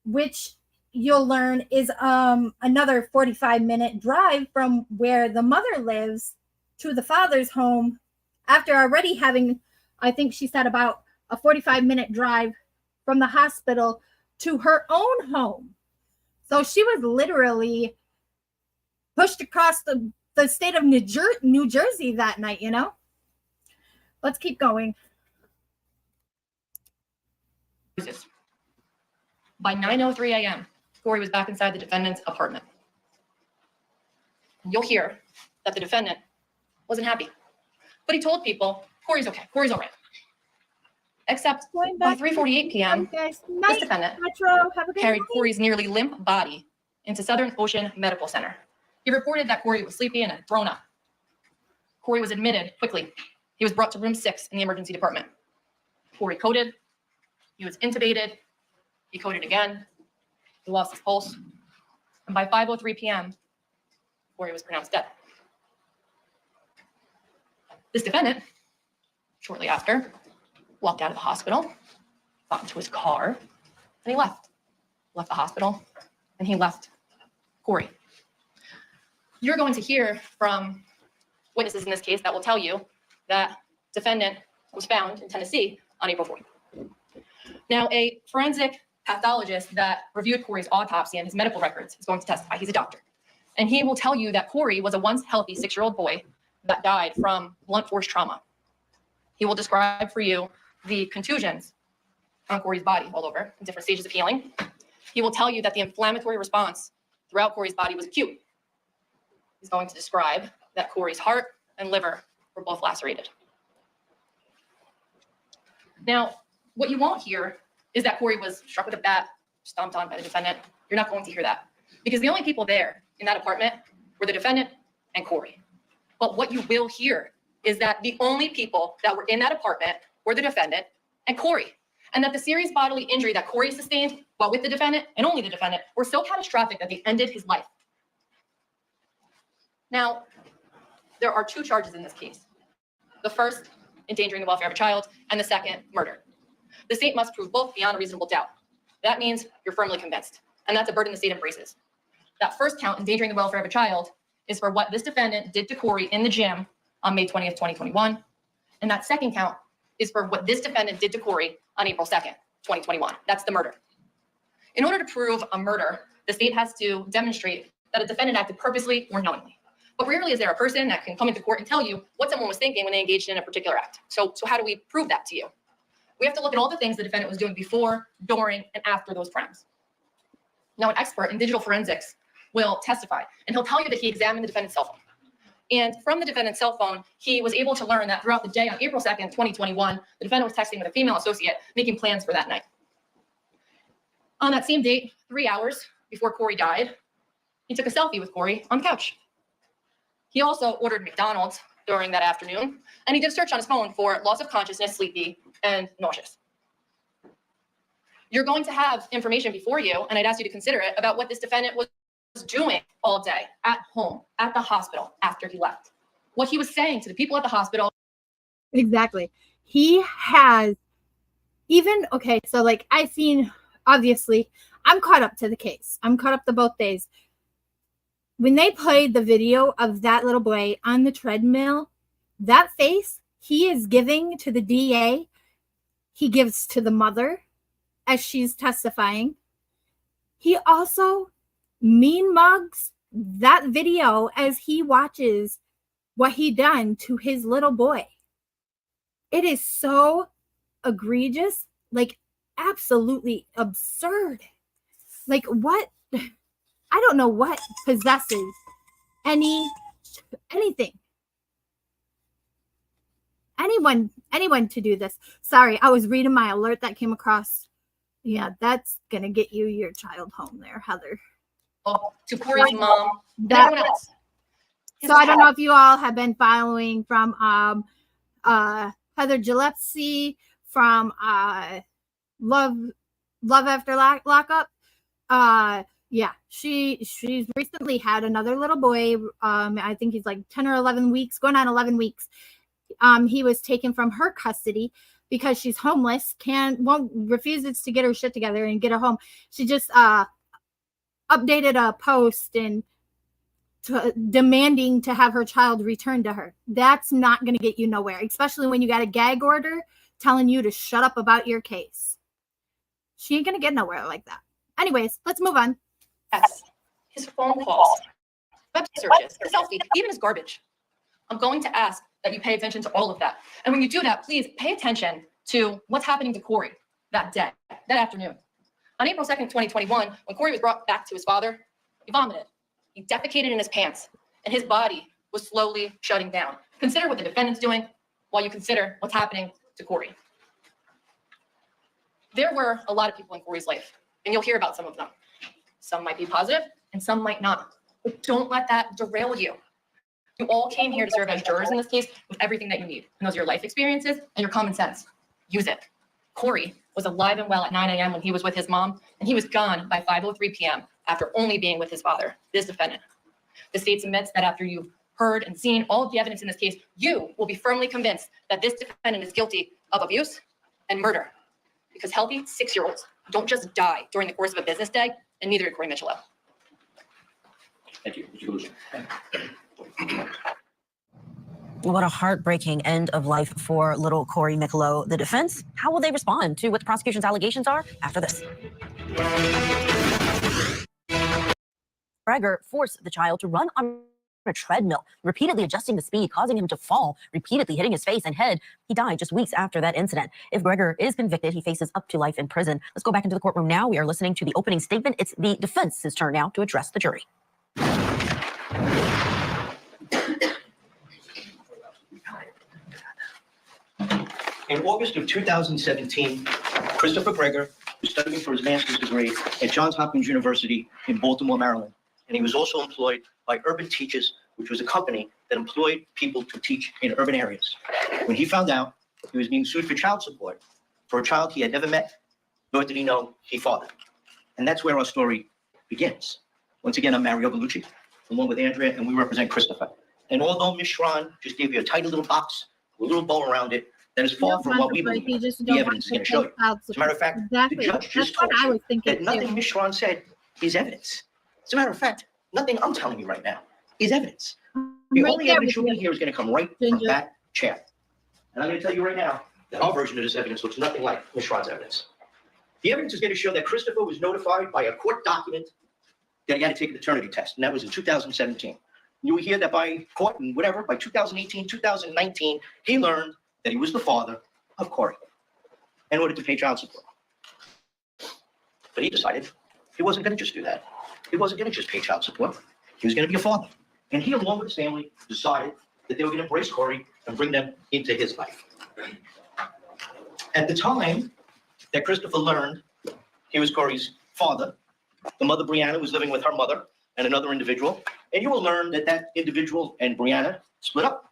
which you'll learn is another 45-minute drive from where the mother lives to the father's home, after already having, I think she said, about a 45-minute drive from the hospital to her own home. So she was literally pushed across the state of New Jersey that night, Let's keep going. By 9:03 a.m., Corey was back inside the defendant's apartment. You'll hear that the defendant wasn't happy, but he told people, Corey's okay, Corey's all right. Except by 3:48 p.m., this defendant carried Corey's nearly limp body into Southern Ocean Medical Center. He reported that Corey was sleepy and had thrown up. Corey was admitted quickly. He was brought to room 6 in the emergency department. Corey coded. He was intubated. He coded again. He lost his pulse. And by 5:03 p.m., Corey was pronounced dead. This defendant, shortly after, walked out of the hospital, got into his car, and he left. Left the hospital, and he left Corey. You're going to hear from witnesses in this case that will tell you that defendant was found in Tennessee on April 4th. Now, a forensic pathologist that reviewed Corey's autopsy and his medical records is going to testify. He's a doctor. And he will tell you that Corey was a once healthy 6-year-old boy that died from blunt force trauma. He will describe for you the contusions on Corey's body all over in different stages of healing. He will tell you that the inflammatory response throughout Corey's body was acute. He's going to describe that Corey's heart and liver were both lacerated. Now, what you won't hear is that Corey was struck with a bat, stomped on by the defendant. You're not going to hear that, because the only people there in that apartment were the defendant and Corey. But what you will hear is that the only people that were in that apartment were the defendant and Corey, and that the serious bodily injury that Corey sustained while with the defendant, and only the defendant, were so catastrophic that they ended his life. Now, there are 2 charges in this case. The first, endangering the welfare of a child, and the second, murder. The state must prove both beyond a reasonable doubt. That means you're firmly convinced, and that's a burden the state embraces. That first count, endangering the welfare of a child, is for what this defendant did to Corey in the gym on May 20th, 2021. And that second count is for what this defendant did to Corey on April 2nd, 2021. That's the murder. In order to prove a murder, the state has to demonstrate that a defendant acted purposely or knowingly. But rarely is there a person that can come into court and tell you what someone was thinking when they engaged in a particular act. So how do we prove that to you? We have to look at all the things the defendant was doing before, during, and after those crimes. Now, an expert in digital forensics will testify, and he'll tell you that he examined the defendant's cell phone. And from the defendant's cell phone, he was able to learn that throughout the day on April 2nd, 2021, the defendant was texting with a female associate, making plans for that night. On that same date, 3 hours before Corey died, he took a selfie with Corey on the couch. He also ordered McDonald's during that afternoon, and he did a search on his phone for loss of consciousness, sleepy, and nauseous. You're going to have information before you, and I'd ask you to consider it, about what this defendant was doing all day at home, at the hospital, after he left. What he was saying to the people at the hospital. Exactly. He has even, okay, so like I've seen, obviously, I'm caught up to the case. I'm caught up to both days. When they played the video of that little boy on the treadmill, that face he is giving to the DA, he gives to the mother as she's testifying. He also mean mugs that video as he watches what he done to his little boy. It is so egregious, like absolutely absurd. Like what? I don't know what possesses anything. Anyone to do this. Sorry, I was reading my alert that came across. Yeah, that's gonna get you your child home there, Heather. To Corey's mom, that, so I don't know if you all have been following from Heather Gillespie from Love After Lockup. Yeah, she's recently had another little boy. I think he's like 10 or 11 weeks, going on 11 weeks. He was taken from her custody because she's homeless, refuses to get her shit together and get her home. She just updated a post and demanding to have her child returned to her. That's not going to get you nowhere, especially when you got a gag order telling you to shut up about your case. She ain't going to get nowhere like that. Anyways, let's move on. Yes. His phone calls, web searches, his selfie, even his garbage. I'm going to ask that you pay attention to all of that. And when you do that, please pay attention to what's happening to Corey that day, that afternoon. On April 2nd, 2021, when Corey was brought back to his father, he vomited. He defecated in his pants, and his body was slowly shutting down. Consider what the defendant's doing while you consider what's happening to Corey. There were a lot of people in Corey's life, and you'll hear about some of them. Some might be positive, and some might not. But don't let that derail you. You all came here to serve as jurors in this case with everything that you need. And those are your life experiences and your common sense. Use it. Corey was alive and well at 9 a.m. when he was with his mom, and he was gone by 5:03 p.m. after only being with his father, this defendant. The state submits that after you've heard and seen all of the evidence in this case, you will be firmly convinced that this defendant is guilty of abuse and murder. Because healthy 6-year-olds don't just die during the course of a business day, and neither did Corey Michelot. Thank you. What a heartbreaking end of life for little Corey Michelot. The defense, how will they respond to what the prosecution's allegations are after this? Greger forced the child to run on a treadmill, repeatedly adjusting the speed, causing him to fall, repeatedly hitting his face and head. He died just weeks after that incident. If Greger is convicted, he faces up to life in prison. Let's go back into the courtroom now. We are listening to the opening statement. It's the defense's turn now to address the jury. In August of 2017, Christopher Greger was studying for his master's degree at Johns Hopkins University in Baltimore, Maryland. And he was also employed by Urban Teachers, which was a company that employed people to teach in urban areas. When he found out he was being sued for child support for a child he had never met, nor did he know he fathered. And that's where our story begins. Once again, I'm Mario Bellucci, along with Andrea, and we represent Christopher. And although Ms. Schron just gave you a tiny little box with a little bow around it, that is far from what we believe the evidence is going to show you. As a matter of fact, the judge just told you that nothing Ms. Schron said is evidence. As a matter of fact, nothing I'm telling you right now is evidence. The only evidence you'll be here is going to come right from that chair. And I'm going to tell you right now that our version of this evidence looks nothing like Ms. Schron's evidence. The evidence is going to show that Christopher was notified by a court document that he had to take a paternity test, and that was in 2017. You will hear that by court and whatever, by 2018, 2019, he learned that he was the father of Corey in order to pay child support. But he decided he wasn't going to just do that. He wasn't going to just pay child support. He was going to be a father. And he, along with his family, decided that they were going to embrace Corey and bring them into his life. At the time that Christopher learned he was Corey's father, the mother, Brianna, was living with her mother and another individual. And you will learn that that individual and Brianna split up.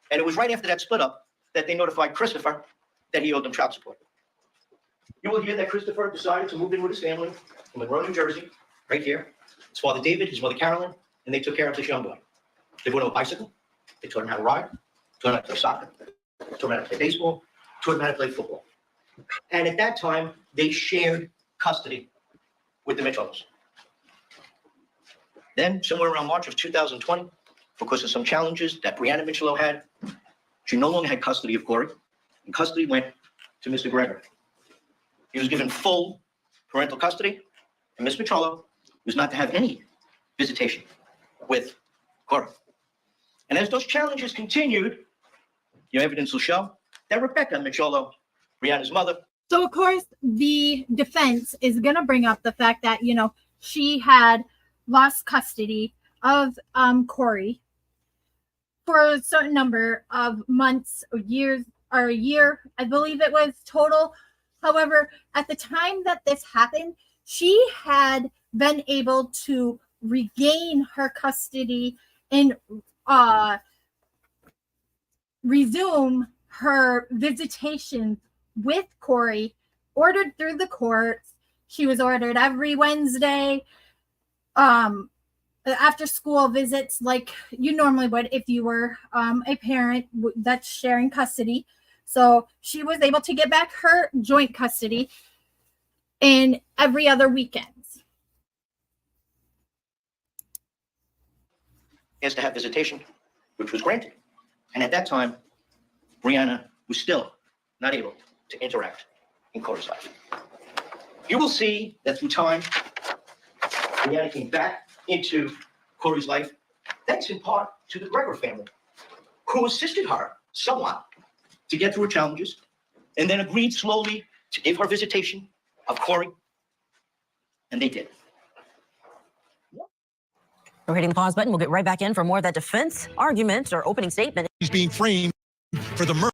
And it was right after that split up that they notified Christopher that he owed them child support. You will hear that Christopher decided to move in with his family in Monroe, New Jersey, right here. His father David, his mother Carolyn, and they took care of this young boy. They bought him a bicycle. They taught him how to ride, taught him how to play soccer, taught him how to play baseball, taught him how to play football. And at that time, they shared custody with the Mitchellos. Then, somewhere around March of 2020, because of some challenges that Brianna Michello had, she no longer had custody of Corey, and custody went to Mr. Greger. He was given full parental custody, and Ms. Michello was not to have any visitation with Corey. And as those challenges continued, your evidence will show that Rebecca Michello, Brianna's mother. So, of course, the defense is going to bring up the fact that, she had lost custody of Corey for a certain number of months or years, or a year, I believe it was total. However, at the time that this happened, she had been able to regain her custody and resume her visitation with Corey, ordered through the courts. She was ordered every Wednesday, after school visits like you normally would if you were a parent that's sharing custody. So she was able to get back her joint custody in every other weekend. He has to have visitation, which was granted. And at that time, Brianna was still not able to interact in Corey's life. You will see that through time, Brianna came back into Corey's life, thanks in part to the Greger family, who assisted her somewhat to get through her challenges, and then agreed slowly to give her visitation of Corey, and they did. We're hitting the pause button. We'll get right back in for more of that defense argument or opening statement. He's being framed for the murder.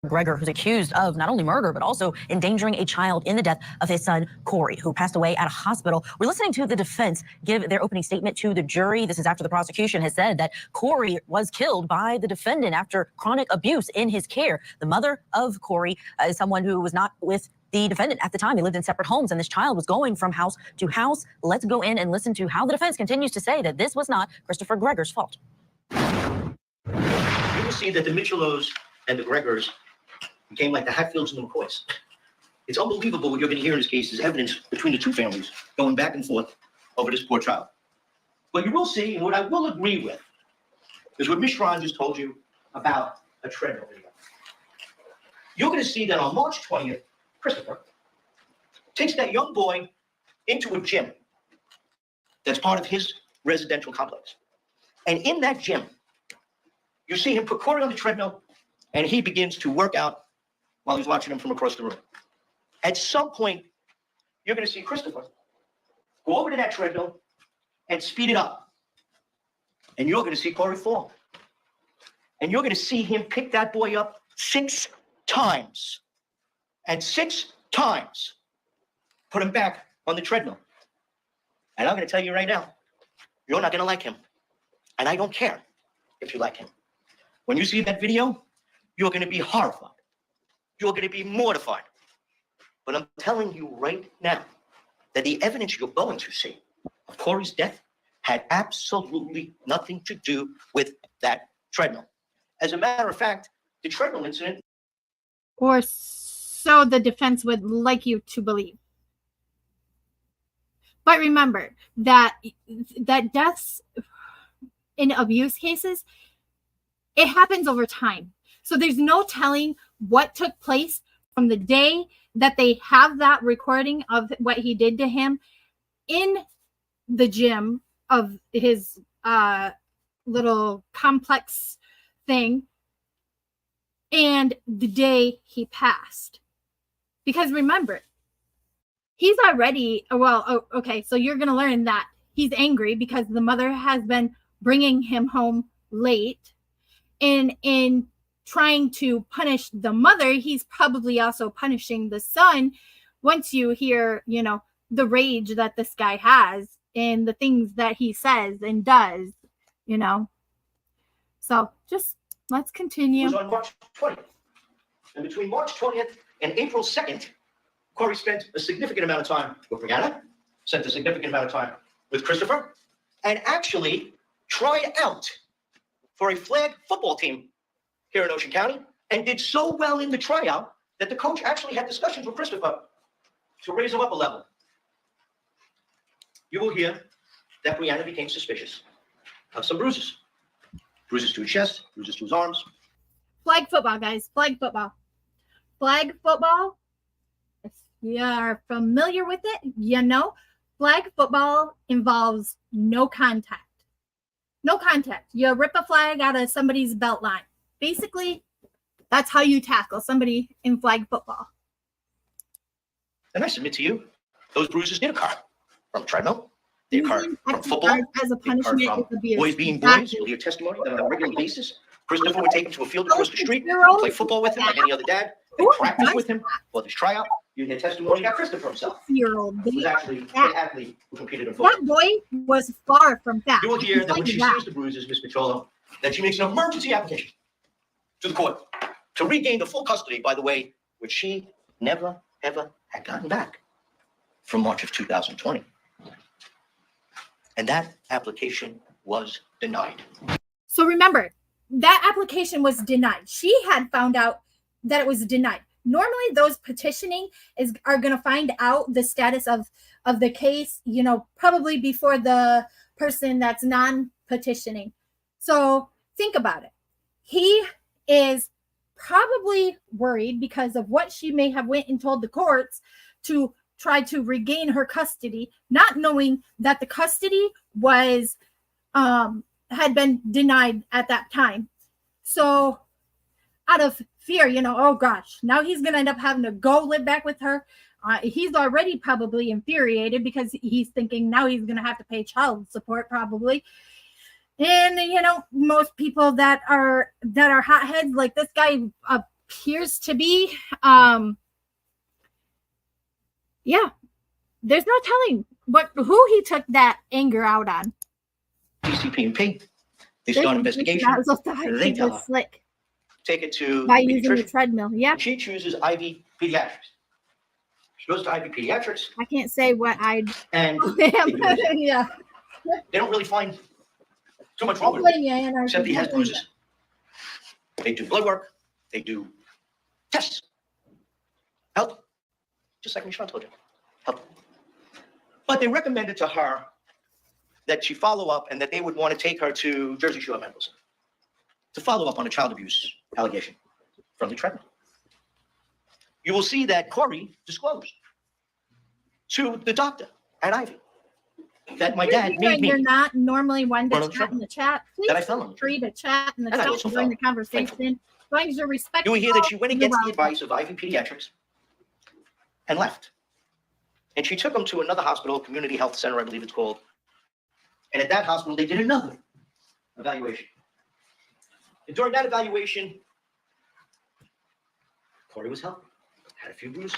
Greger, who's accused of not only murder, but also endangering a child in the death of his son, Corey, who passed away at a hospital. We're listening to the defense give their opening statement to the jury. This is after the prosecution has said that Corey was killed by the defendant after chronic abuse in his care. The mother of Corey is someone who was not with the defendant at the time. They lived in separate homes, and this child was going from house to house. Let's go in and listen to how the defense continues to say that this was not Christopher Greger's fault. You will see that the Michellos and the Gregers became like the Hatfields and the McCoys. It's unbelievable what you're going to hear in this case is evidence between the two families going back and forth over this poor child. But you will see, and what I will agree with, is what Ms. Schron just told you about a treadmill video. You're going to see that on March 20th, Christopher takes that young boy into a gym that's part of his residential complex. And in that gym, you see him put Corey on the treadmill, and he begins to work out while he's watching him from across the room. At some point, you're going to see Christopher go over to that treadmill and speed it up. And you're going to see Corey fall. And you're going to see him pick that boy up 6 times. And 6 times put him back on the treadmill. And I'm going to tell you right now, you're not going to like him. And I don't care if you like him. When you see that video, you're going to be horrified. You're going to be mortified. But I'm telling you right now that the evidence you're going to see of Corey's death had absolutely nothing to do with that treadmill. As a matter of fact, the treadmill incident, Or so the defense would like you to believe. But remember that deaths in abuse cases, it happens over time. So there's no telling what took place from the day that they have that recording of what he did to him in the gym of his little complex thing and the day he passed. Because remember, he's already, okay, so you're going to learn that he's angry because the mother has been bringing him home late. And in trying to punish the mother, he's probably also punishing the son. Once you hear, the rage that this guy has and the things that he says and does, So just let's continue. was on March 20th. And between March 20th and April 2nd, Corey spent a significant amount of time with Brianna, spent a significant amount of time with Christopher, and actually tried out for a flag football team here in Ocean County, and did so well in the tryout that the coach actually had discussions with Christopher to raise him up a level. You will hear that Brianna became suspicious of some bruises. Bruises to his chest, bruises to his arms. Flag football, guys. Flag football. Flag football. If you are familiar with it, flag football involves no contact. No contact. You rip a flag out of somebody's belt line. Basically, that's how you tackle somebody in flag football. And I submit to you, those bruises did occur from treadmill. They occurred from football. As a punishment, they occurred from boys being boys. You'll hear testimony on a regular basis. Christopher would take him to a field across the street, play football with him like any other dad. They practice with him for this tryout. You hear testimony about Christopher himself. Was actually an athlete who competed in football. That boy was far from that. You will hear that when she sees the bruises, Ms. Piccolo, that she makes an emergency application to the court to regain the full custody, by the way, which she never, ever had gotten back from March of 2020. And that application was denied. So remember, that application was denied. She had found out that it was denied. Normally, those petitioning are going to find out the status of the case, probably before the person that's non-petitioning. So think about it. He is probably worried because of what she may have went and told the courts to try to regain her custody, not knowing that the custody was had been denied at that time. So out of fear, oh gosh, now he's going to end up having to go live back with her. He's already probably infuriated because he's thinking now he's going to have to pay child support probably. And, most people that are hotheads like this guy appears to be, there's no telling who he took that anger out on. DCP&P, they start an investigation. They tell her, slick. Take it to By using the treadmill, yeah. She chooses Ivy Pediatrics. She goes to Ivy Pediatrics. I can't say what I'd. And yeah. They don't really find too much wrong with him, except he has bruises. They do blood work. They do tests. Health. Just like Michelle told you. Health. But they recommended to her that she follow up and that they would want to take her to Jersey Shore Medical Center to follow up on a child abuse allegation from the treadmill. You will see that Corey disclosed to the doctor at Ivy that my dad made me. You're not normally one to chat in the chat. Please that I fell on. free to chat in the chat during the conversation. As long as you're respectful. You will hear that she went against the advice of Ivy Pediatrics and left. And she took him to another hospital, Community Health Center, I believe it's called. And at that hospital, they did another evaluation. And during that evaluation, Corey was healthy, had a few bruises,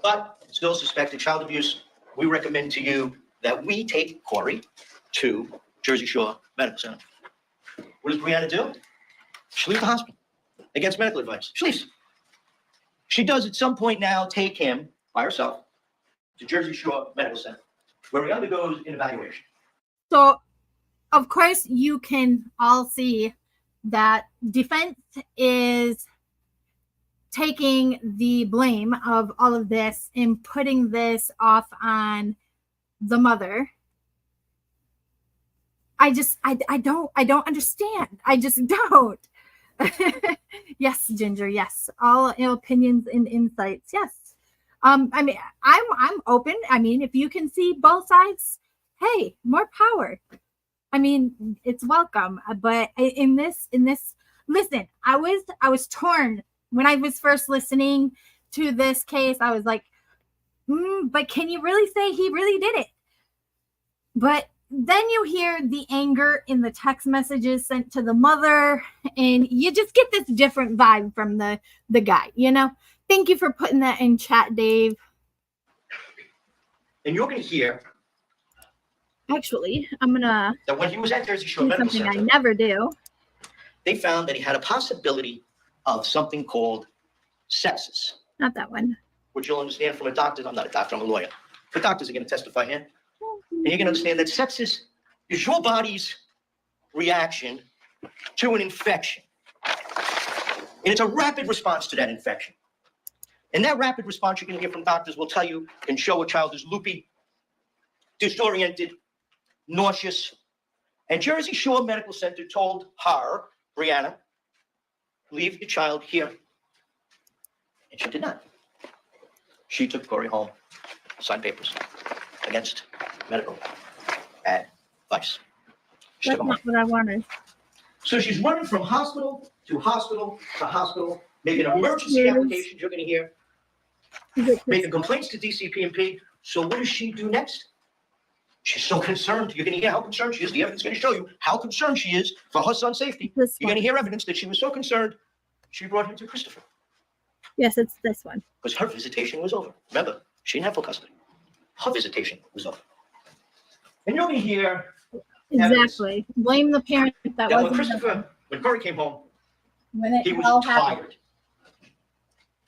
but still suspected child abuse. We recommend to you that we take Corey to Jersey Shore Medical Center. What does Brianna do? She leaves the hospital against medical advice. She leaves. She does at some point now take him by herself to Jersey Shore Medical Center, where he undergoes an evaluation. So of course, you can all see that defense is taking the blame of all of this and putting this off on the mother. I don't understand. I just don't. Yes, Ginger. Yes, all opinions and insights. Yes. I mean, I'm open. I mean, if you can see both sides, hey, more power. I mean, it's welcome. But in this, listen, I was torn when I was first listening to this case. I was like, but can you really say he really did it? But then you hear the anger in the text messages sent to the mother, and you just get this different vibe from the guy, you know? Thank you for putting that in chat, Dave. And you're going to hear. Actually, I'm going to. That when he was at Jersey Shore do Medical something Center, I never do. they found that he had a possibility of something called sepsis, Not that one. which you'll understand from a doctor. I'm not a doctor, I'm a lawyer. But doctors are going to testify here. And you're going to understand that sepsis is your body's reaction to an infection. And it's a rapid response to that infection. And that rapid response you're going to hear from doctors will tell you can show a child is loopy, disoriented, nauseous. And Jersey Shore Medical Center told her, Brianna, leave your child here. And she did not. She took Corey home, signed papers against medical advice. She took That's him not home. what I wanted. So she's running from hospital to hospital to hospital, making emergency Yes. applications, you're going to hear, making complaints to DCP&P. So what does she do next? She's so concerned. You're going to hear how concerned she is. The evidence is going to show you how concerned she is for her son's safety. You're going to hear evidence that she was so concerned, she brought him to Christopher Yes, it's this one. because her visitation was over. Remember, she didn't have full custody. Her visitation was over. And you're going to hear evidence Exactly. Blame the parent that that when wasn't Christopher, when Corey came home, when it he was all happened. tired.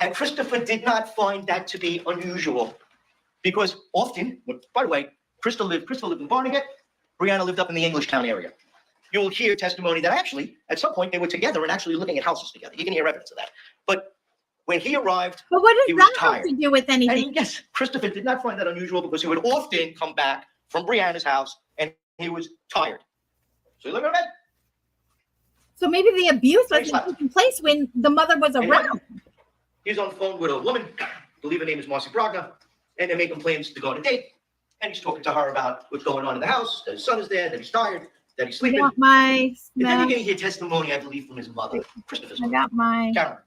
And Christopher did not find that to be unusual because often, by the way, Crystal lived in Barnegat, Brianna lived up in the Englishtown area. You'll hear testimony that actually, at some point, they were together and actually looking at houses together. You can hear evidence of that. But when he arrived, But what he does was that have tired. to do with anything? And yes, Christopher did not find that unusual because he would often come back from Brianna's house and he was tired. So he looked at bed. So maybe the abuse He wasn't slept. taking place when the mother was And around. He's on the phone with a woman, I believe her name is Marcy Brogna, and they're making plans to go on a date. And he's talking to her about what's going on in the house, that his son is there, that he's tired, that he's I sleeping. got my And then you're snack. going to hear testimony, I believe, from his mother, Christopher's I mother, got my Karen.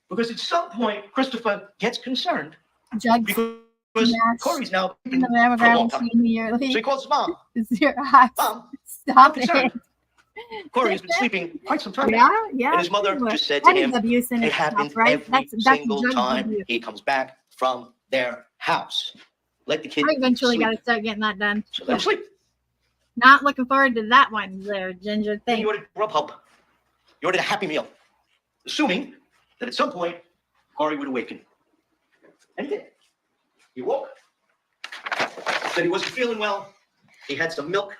Because at some point, Christopher gets concerned jugs. because Yes. Corey's now In the for a long mammogram time. machine yearly. So he calls his mom. Your eyes. Mom, Stop I'm it. concerned. Corey has been sleeping quite some time Yeah, now. yeah. And his mother sure. just said to That is him, abuse in it itself, happens right? every That's single drug time abuse. he comes back from their house. Let the kid I eventually sleep. got to start getting that done. So let him sleep. Not looking forward to that one there, Ginger. Then Thank you ordered Grubhub. You ordered a Happy Meal, assuming that at some point Corey would awaken. And he did. He woke, said he wasn't feeling well. He had some milk,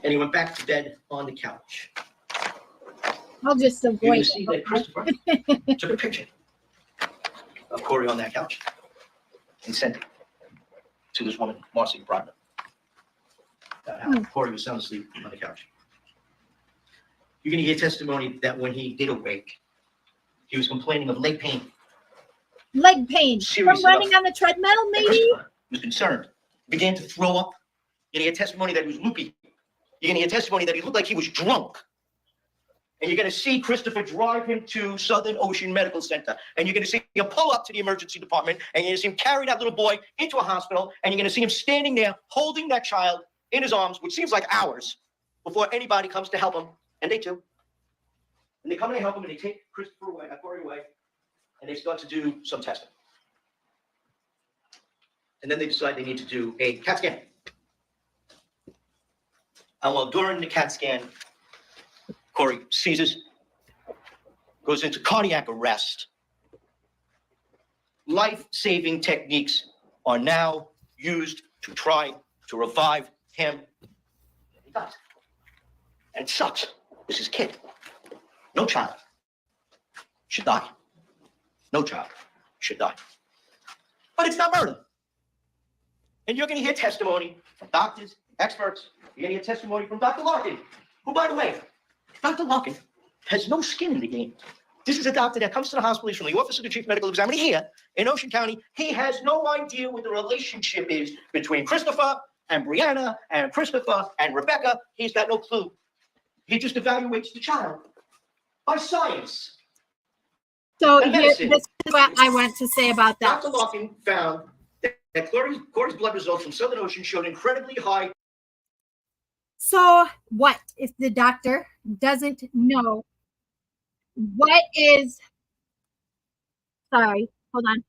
and he went back to bed on the couch. I'll just You're going avoid to see that Christopher took a picture of Corey on that couch and sent it to this woman, Marcy Brogna. Corey was sound asleep on the couch. You're going to hear testimony that when he did awake, he was complaining of leg pain. leg pain Serious from running enough. on the treadmill, And maybe. Christopher was concerned. Began to throw up. You're going to hear testimony that he was loopy. You're going to hear testimony that he looked like he was drunk. And you're going to see Christopher drive him to Southern Ocean Medical Center. And you're going to see him pull up to the emergency department. And you're going to see him carry that little boy into a hospital. And you're going to see him standing there holding that child in his arms, which seems like hours, before anybody comes to help him. And they do. And they come and they help him and they take Christopher away, Corey away. And they start to do some testing. And then they decide they need to do a CAT scan. And while during the CAT scan, Corey seizes, goes into cardiac arrest. Life-saving techniques are now used to try to revive him. does. And it sucks. This is kid. No child should die. No child should die. But it's not murder. And you're going to hear testimony from doctors, experts. You're going to hear testimony from Dr. Larkin, who, by the way, Dr. Larkin has no skin in the game. This is a doctor that comes to the hospital. He's from the Office of the Chief Medical Examiner here in Ocean County. He has no idea what the relationship is between Christopher and Brianna and Christopher and Rebecca. He's got no clue. He just evaluates the child by science. So this is what I want to say about that. Dr. Larkin found that Corey's blood results from Southern Ocean showed incredibly high. So what if the doctor doesn't know what is, sorry, hold on.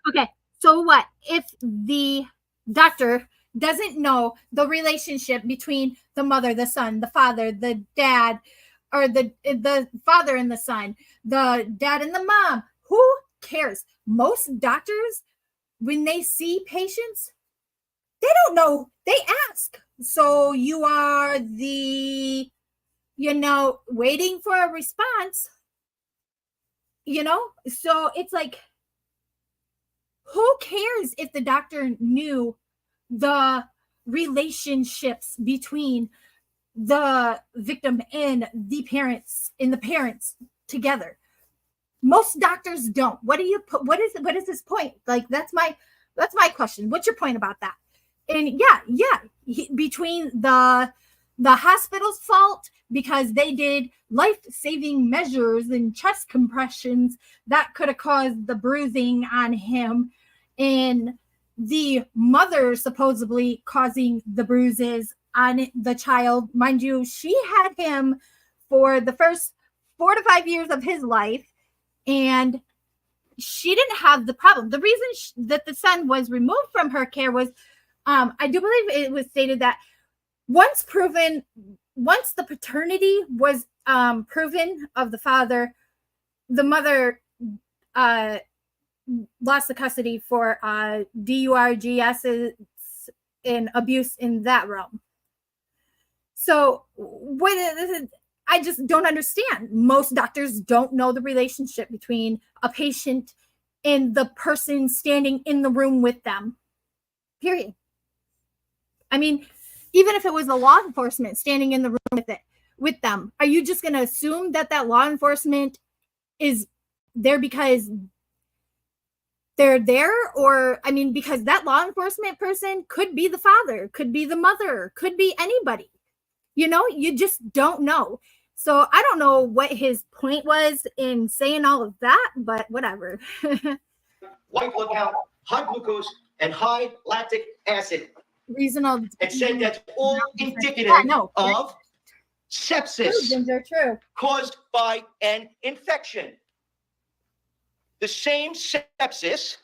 Okay, so what if the doctor doesn't know the relationship between the mother, the son, the father, the dad, or the father and the son, the dad and the mom? Who cares? Most doctors, when they see patients, they don't know. They ask. So you are waiting for a response, So it's like, who cares if the doctor knew the relationships between the victim and the parents together? Most doctors don't. What is this point? Like, that's my question. What's your point about that? And between the hospital's fault because they did life-saving measures and chest compressions that could have caused the bruising on him, and the mother supposedly causing the bruises on the child. Mind you, she had him for the first 4 to 5 years of his life, and she didn't have the problem. The reason that the son was removed from her care was, I do believe it was stated that once the paternity was proven of the father, the mother lost the custody for DURGS and abuse in that realm. So I just don't understand. Most doctors don't know the relationship between a patient and the person standing in the room with them. Period. I mean, even if it was the law enforcement standing in the room with them, are you just going to assume that law enforcement is there because they're there? Or, I mean, because that law enforcement person could be the father, could be the mother, could be anybody. You just don't know. So I don't know what his point was in saying all of that, but whatever. White blood count, high glucose, and high lactic acid. Reasonable. And said that's all indicative of sepsis. Things are true. Caused by an infection. The same sepsis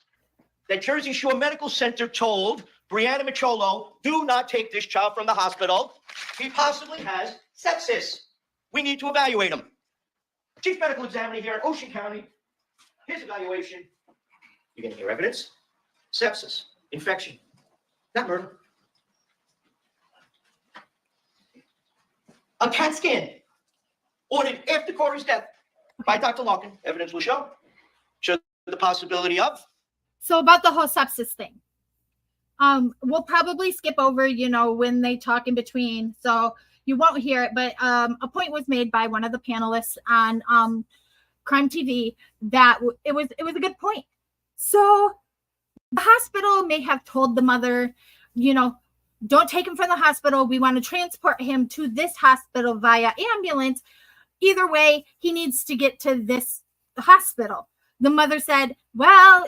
that Jersey Shore Medical Center told Brianna Micholo, do not take this child from the hospital. He possibly has sepsis. We need to evaluate him. Chief Medical Examiner here in Ocean County. His evaluation. You're going to hear evidence. Sepsis. Infection. Not murder. A CAT scan ordered after Corey's death by Dr. Larkin. Evidence will show the possibility of. So about the whole sepsis thing, we'll probably skip over, when they talk in between, so you won't hear it. But a point was made by one of the panelists on Crime TV that it was a good point. So the hospital may have told the mother, don't take him from the hospital. We want to transport him to this hospital via ambulance. Either way, he needs to get to this hospital. The mother said, well,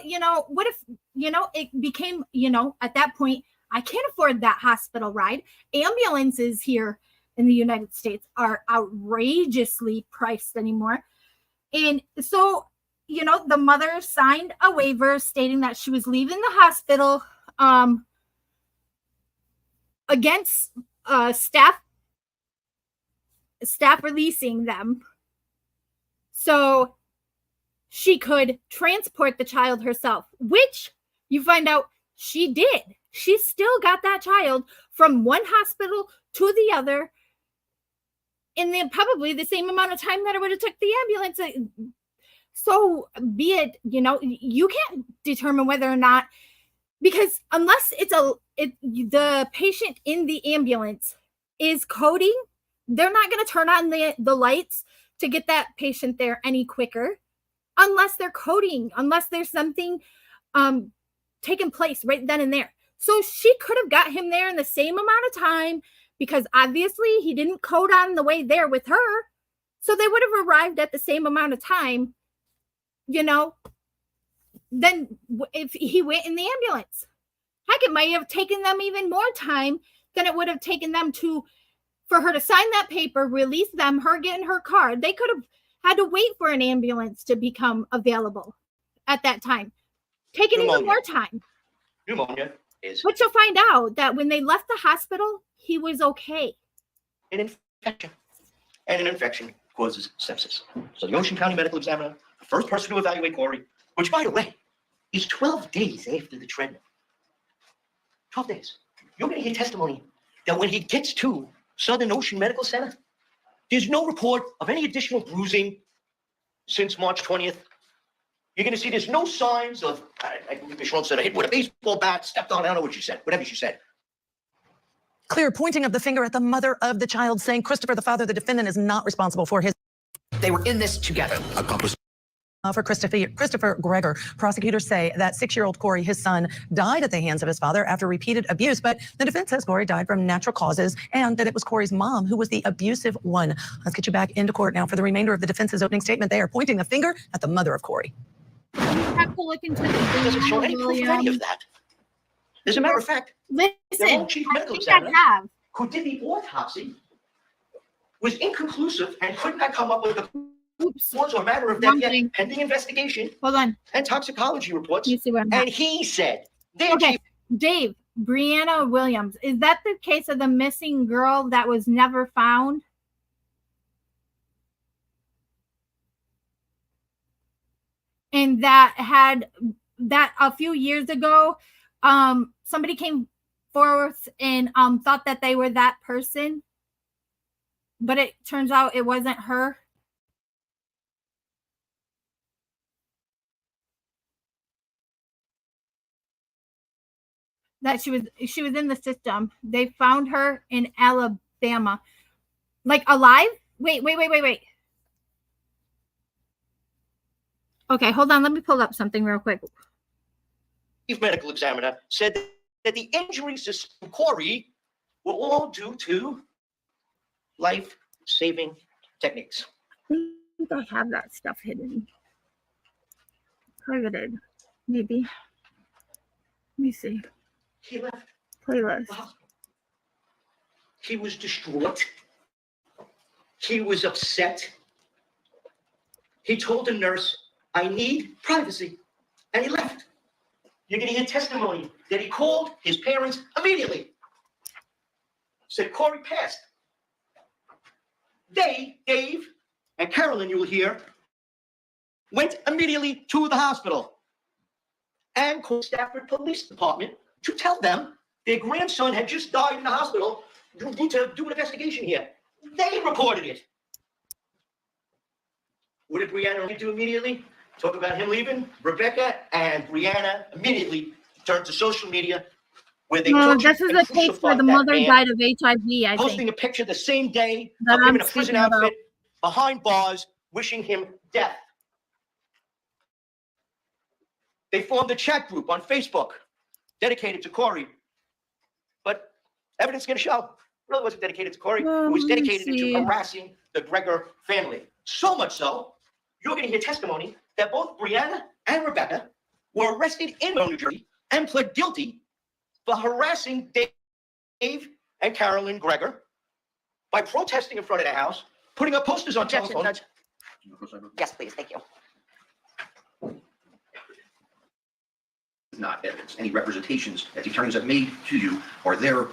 what if, it became, at that point, I can't afford that hospital ride. Ambulances here in the United States are outrageously priced anymore. And so, the mother signed a waiver stating that she was leaving the hospital, against staff releasing them, so she could transport the child herself, which you find out She did. She still got that child from one hospital to the other in probably the same amount of time that it would have took the ambulance. So be it, you can't determine whether or not, because unless the patient in the ambulance is coding, they're not going to turn on the lights to get that patient there any quicker unless they're coding, unless there's something taking place right then and there. So she could have got him there in the same amount of time because obviously he didn't code on the way there with her. So they would have arrived at the same amount of time, then if he went in the ambulance. Heck, it might have taken them even more time than it would have taken them for her to sign that paper, release them, her getting her card. They could have had to wait for an ambulance to become available at that time. Taking even more time. Pneumonia is. But you'll find out that when they left the hospital, he was okay. An infection. And an infection causes sepsis. So the Ocean County Medical Examiner, the first person to evaluate Corey, which, by the way, is 12 days after the treatment. 12 days. You're going to hear testimony that when he gets to Southern Ocean Medical Center, there's no report of any additional bruising since March 20th. You're going to see there's no signs of, I believe Michelle said, I hit with a baseball bat, stepped on, I don't know what she said, whatever she said. Clear pointing of the finger at the mother of the child, saying Christopher, the father, the defendant, is not responsible for his. They were in this together. For Christopher Gregor, prosecutors say that 6-year-old Corey, his son, died at the hands of his father after repeated abuse, but the defense says Corey died from natural causes and that it was Corey's mom who was the abusive one. Let's get you back into court now for the remainder of the defense's opening statement. They are pointing the finger at the mother of Corey. You have to look into the doesn't show any proof of any of that. As a matter of fact, their own chief medical examiner, who did the autopsy, was inconclusive and could not come up with a cause or matter of death yet, pending investigation. Hold on. And toxicology reports. You see what I'm and he said, okay, Dave, Brianna Williams, is that the case of the missing girl that was never found? And that a few years ago, somebody came forth and thought that they were that person, but it turns out it wasn't her. That she was in the system. They found her in Alabama, like alive. Wait. Okay, hold on. Let me pull up something real quick. Chief medical examiner said that the injuries to Corey were all due to life-saving techniques. I think I have that stuff hidden. Targeted, maybe. Let me see. He left. Playlist. He was distraught. He was upset. He told the nurse, I need privacy. And he left. You're going to hear testimony that he called his parents immediately. Said Corey passed. They, Dave and Carolyn, you will hear, went immediately to the hospital and called Stafford Police Department to tell them their grandson had just died in the hospital. You need to do an investigation here. They reported it. What did Brianna do immediately? Talk about him leaving. Rebecca and Brianna immediately turned to social media where they this is the case where the mother died of HIV, posting a picture the same day of him in a prison outfit behind bars, wishing him death. They formed a chat group on Facebook dedicated to Corey. But evidence is going to show it really wasn't dedicated to Corey. It was dedicated to harassing the Gregor family. So much so, you're going to hear testimony that both Brianna and Rebecca were arrested in New Jersey and pled guilty for harassing Dave and Carolyn Gregor by protesting in front of the house, putting up posters on telephones. Yes, please. Thank you. Not evidence. Any representations that the attorneys have made to you are their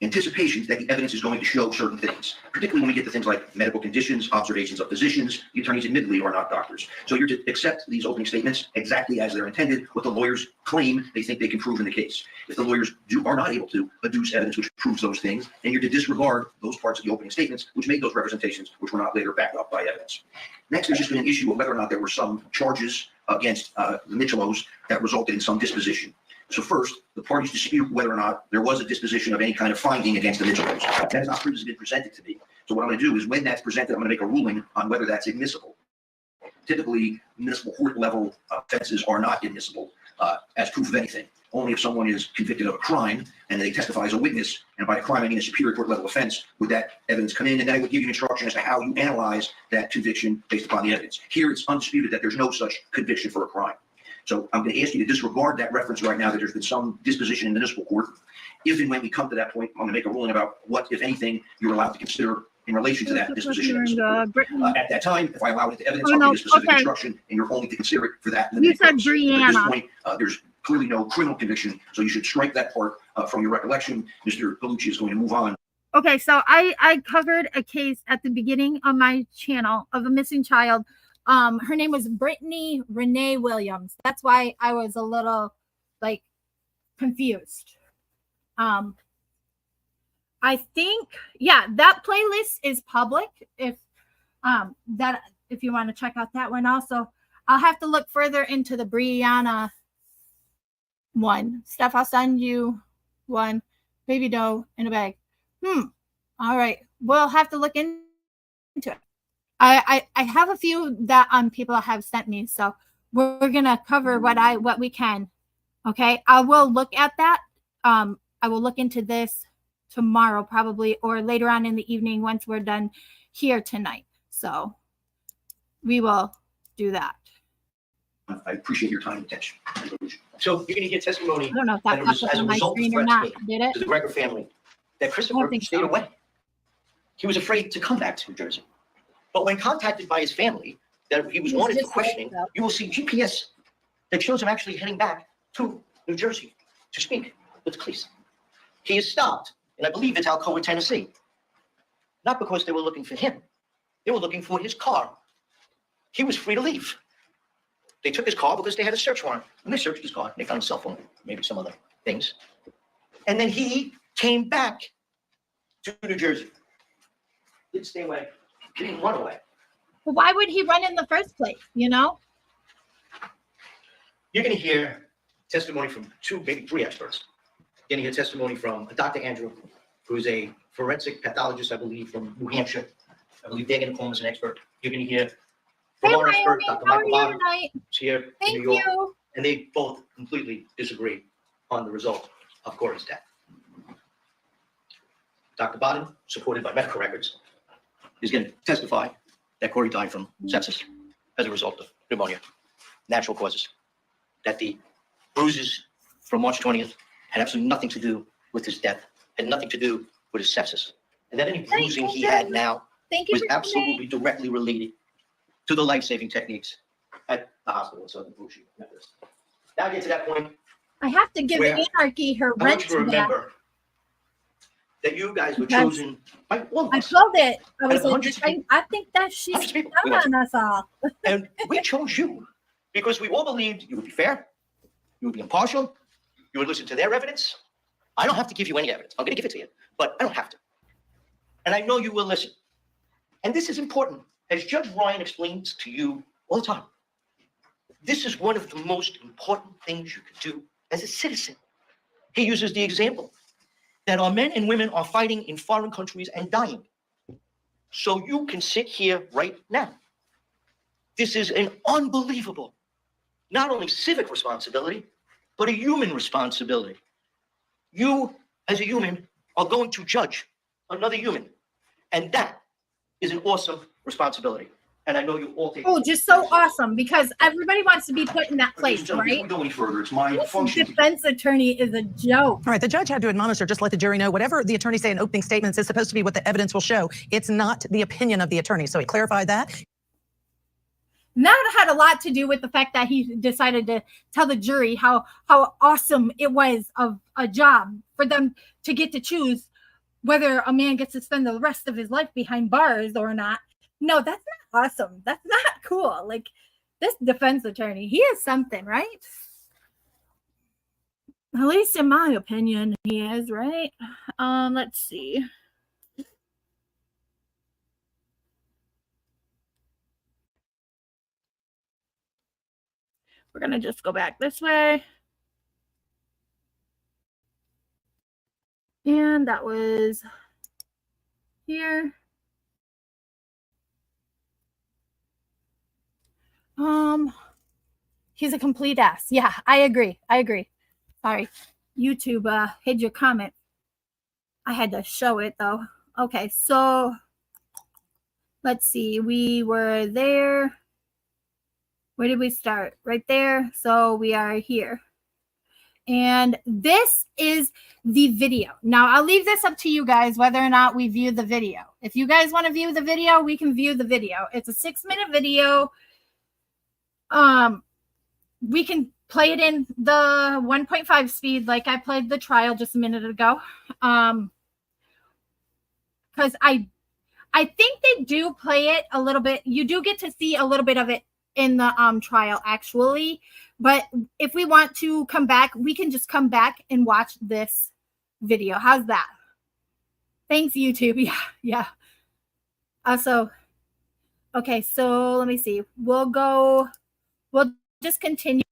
anticipations that the evidence is going to show certain things, particularly when we get to things like medical conditions, observations of physicians. The attorneys admittedly are not doctors. So you're to accept these opening statements exactly as they're intended, what the lawyers claim they think they can prove in the case. If the lawyers are not able to adduce evidence which proves those things, then you're to disregard those parts of the opening statements which make those representations, which were not later backed up by evidence. Next, there's just been an issue of whether or not there were some charges against the Michelos that resulted in some disposition. So first, the parties dispute whether or not there was a disposition of any kind of finding against the Michelos. That has not previously been presented to me. So what I'm going to do is when that's presented, I'm going to make a ruling on whether that's admissible. Typically, municipal court level offenses are not admissible as proof of anything. Only if someone is convicted of a crime and they testify as a witness, and by a crime I mean a superior court level offense, would that evidence come in, and then I would give you instruction as to how you analyze that conviction based upon the evidence. Here it's undisputed that there's no such conviction for a crime. So I'm going to ask you to disregard that reference right now that there's been some disposition in municipal court. If and when we come to that point, I'm going to make a ruling about what, if anything, you're allowed to consider in relation to that disposition. At that time, if I allow it to evidence, I'll give you specific instruction, and you're only to consider it for that. You said Brianna. At this point, there's clearly no criminal conviction, so you should strike that part from your recollection. Mr. Bellucci is going to move on. Okay, so I covered a case at the beginning of my channel of a missing child. Her name was Brittany Renee Williams. That's why I was a little like confused. I think, yeah, that playlist is public. If you want to check out that one also, I'll have to look further into the Brianna one. Steph, I'll send you one. Baby dough in a bag. All right. We'll have to look into it. I have a few that people have sent me, so we're gonna cover what we can. Okay. I will look at that. I will look into this tomorrow probably, or later on in the evening once we're done here tonight. So we will do that. I appreciate your time and attention. So you're going to get testimony. I don't know if that popped up on my screen or not. Did it? To the Gregor family, that Christopher stayed away. He was afraid to come back to New Jersey. But when contacted by his family that he was wanted for questioning, you will see GPS that shows him actually heading back to New Jersey to speak with the police. He is stopped, and I believe it's Alcoa, Tennessee. Not because they were looking for him. They were looking for his car. He was free to leave. They took his car because they had a search warrant. And they searched his car. They found a cell phone, maybe some other things. And then he came back to New Jersey. Didn't stay away. Didn't run away. Well, why would he run in the first place, you know? You're going to hear testimony from 2, maybe 3 experts. You're going to hear testimony from Dr. Andrew, who's a forensic pathologist, I believe, from New Hampshire. I believe they're going to call him as an expert. You're going to hear from our expert, Dr. Michael Bottom, who's here in New York. And they both completely disagree on the result of Corey's death. Dr. Bottom, supported by medical records, is going to testify that Corey died from sepsis as a result of pneumonia, natural causes, that the bruises from March 20th had absolutely nothing to do with his death, had nothing to do with his sepsis, and that any bruising he had now was absolutely directly related to the life-saving techniques at the hospital in Southern Bushi. Now I get to that point. I have to give Anarchy her I rent want you to remember that you guys were chosen by all of I us. told it. I was Out of like, hundreds of I think that she's people. done on us all. And we chose you because we all believed you would be fair, you would be impartial, you would listen to their evidence. I don't have to give you any evidence. I'm going to give it to you, but I don't have to. And I know you will listen. And this is important. As Judge Ryan explains to you all the time, this is one of the most important things you can do as a citizen. He uses the example that our men and women are fighting in foreign countries and dying. So you can sit here right now. This is an unbelievable, not only civic responsibility, but a human responsibility. You, as a human, are going to judge another human. And that is an awesome responsibility. And I know you all take just so awesome, because everybody wants to be put in that place, right? Before we go any further, it's my function. Defense attorney is a joke. All right, the judge had to admonish her, just let the jury know whatever the attorney say in opening statements is supposed to be what the evidence will show. It's not the opinion of the attorney. So he clarified that. That had a lot to do with the fact that he decided to tell the jury how awesome it was of a job for them to get to choose whether a man gets to spend the rest of his life behind bars or not. No, that's not awesome. That's not cool. Like, this defense attorney, he is something, right? At least in my opinion, he is, right? Let's see. We're going to just go back this way. And that was here. He's a complete ass. Yeah, I agree. Sorry. YouTube hid your comment. I had to show it though. Okay, so let's see. We were there. Where did we start? Right there. So we are here. And this is the video. Now, I'll leave this up to you guys whether or not we view the video. If you guys want to view the video, we can view the video. It's a 6-minute video. We can play it in the 1.5 speed like I played the trial just a minute ago. Because I think they do play it a little bit. You do get to see a little bit of it in the trial actually. But if we want to come back, we can just come back and watch this video. How's that? Thanks, YouTube. Yeah. Also, okay, so let me see. We'll just continue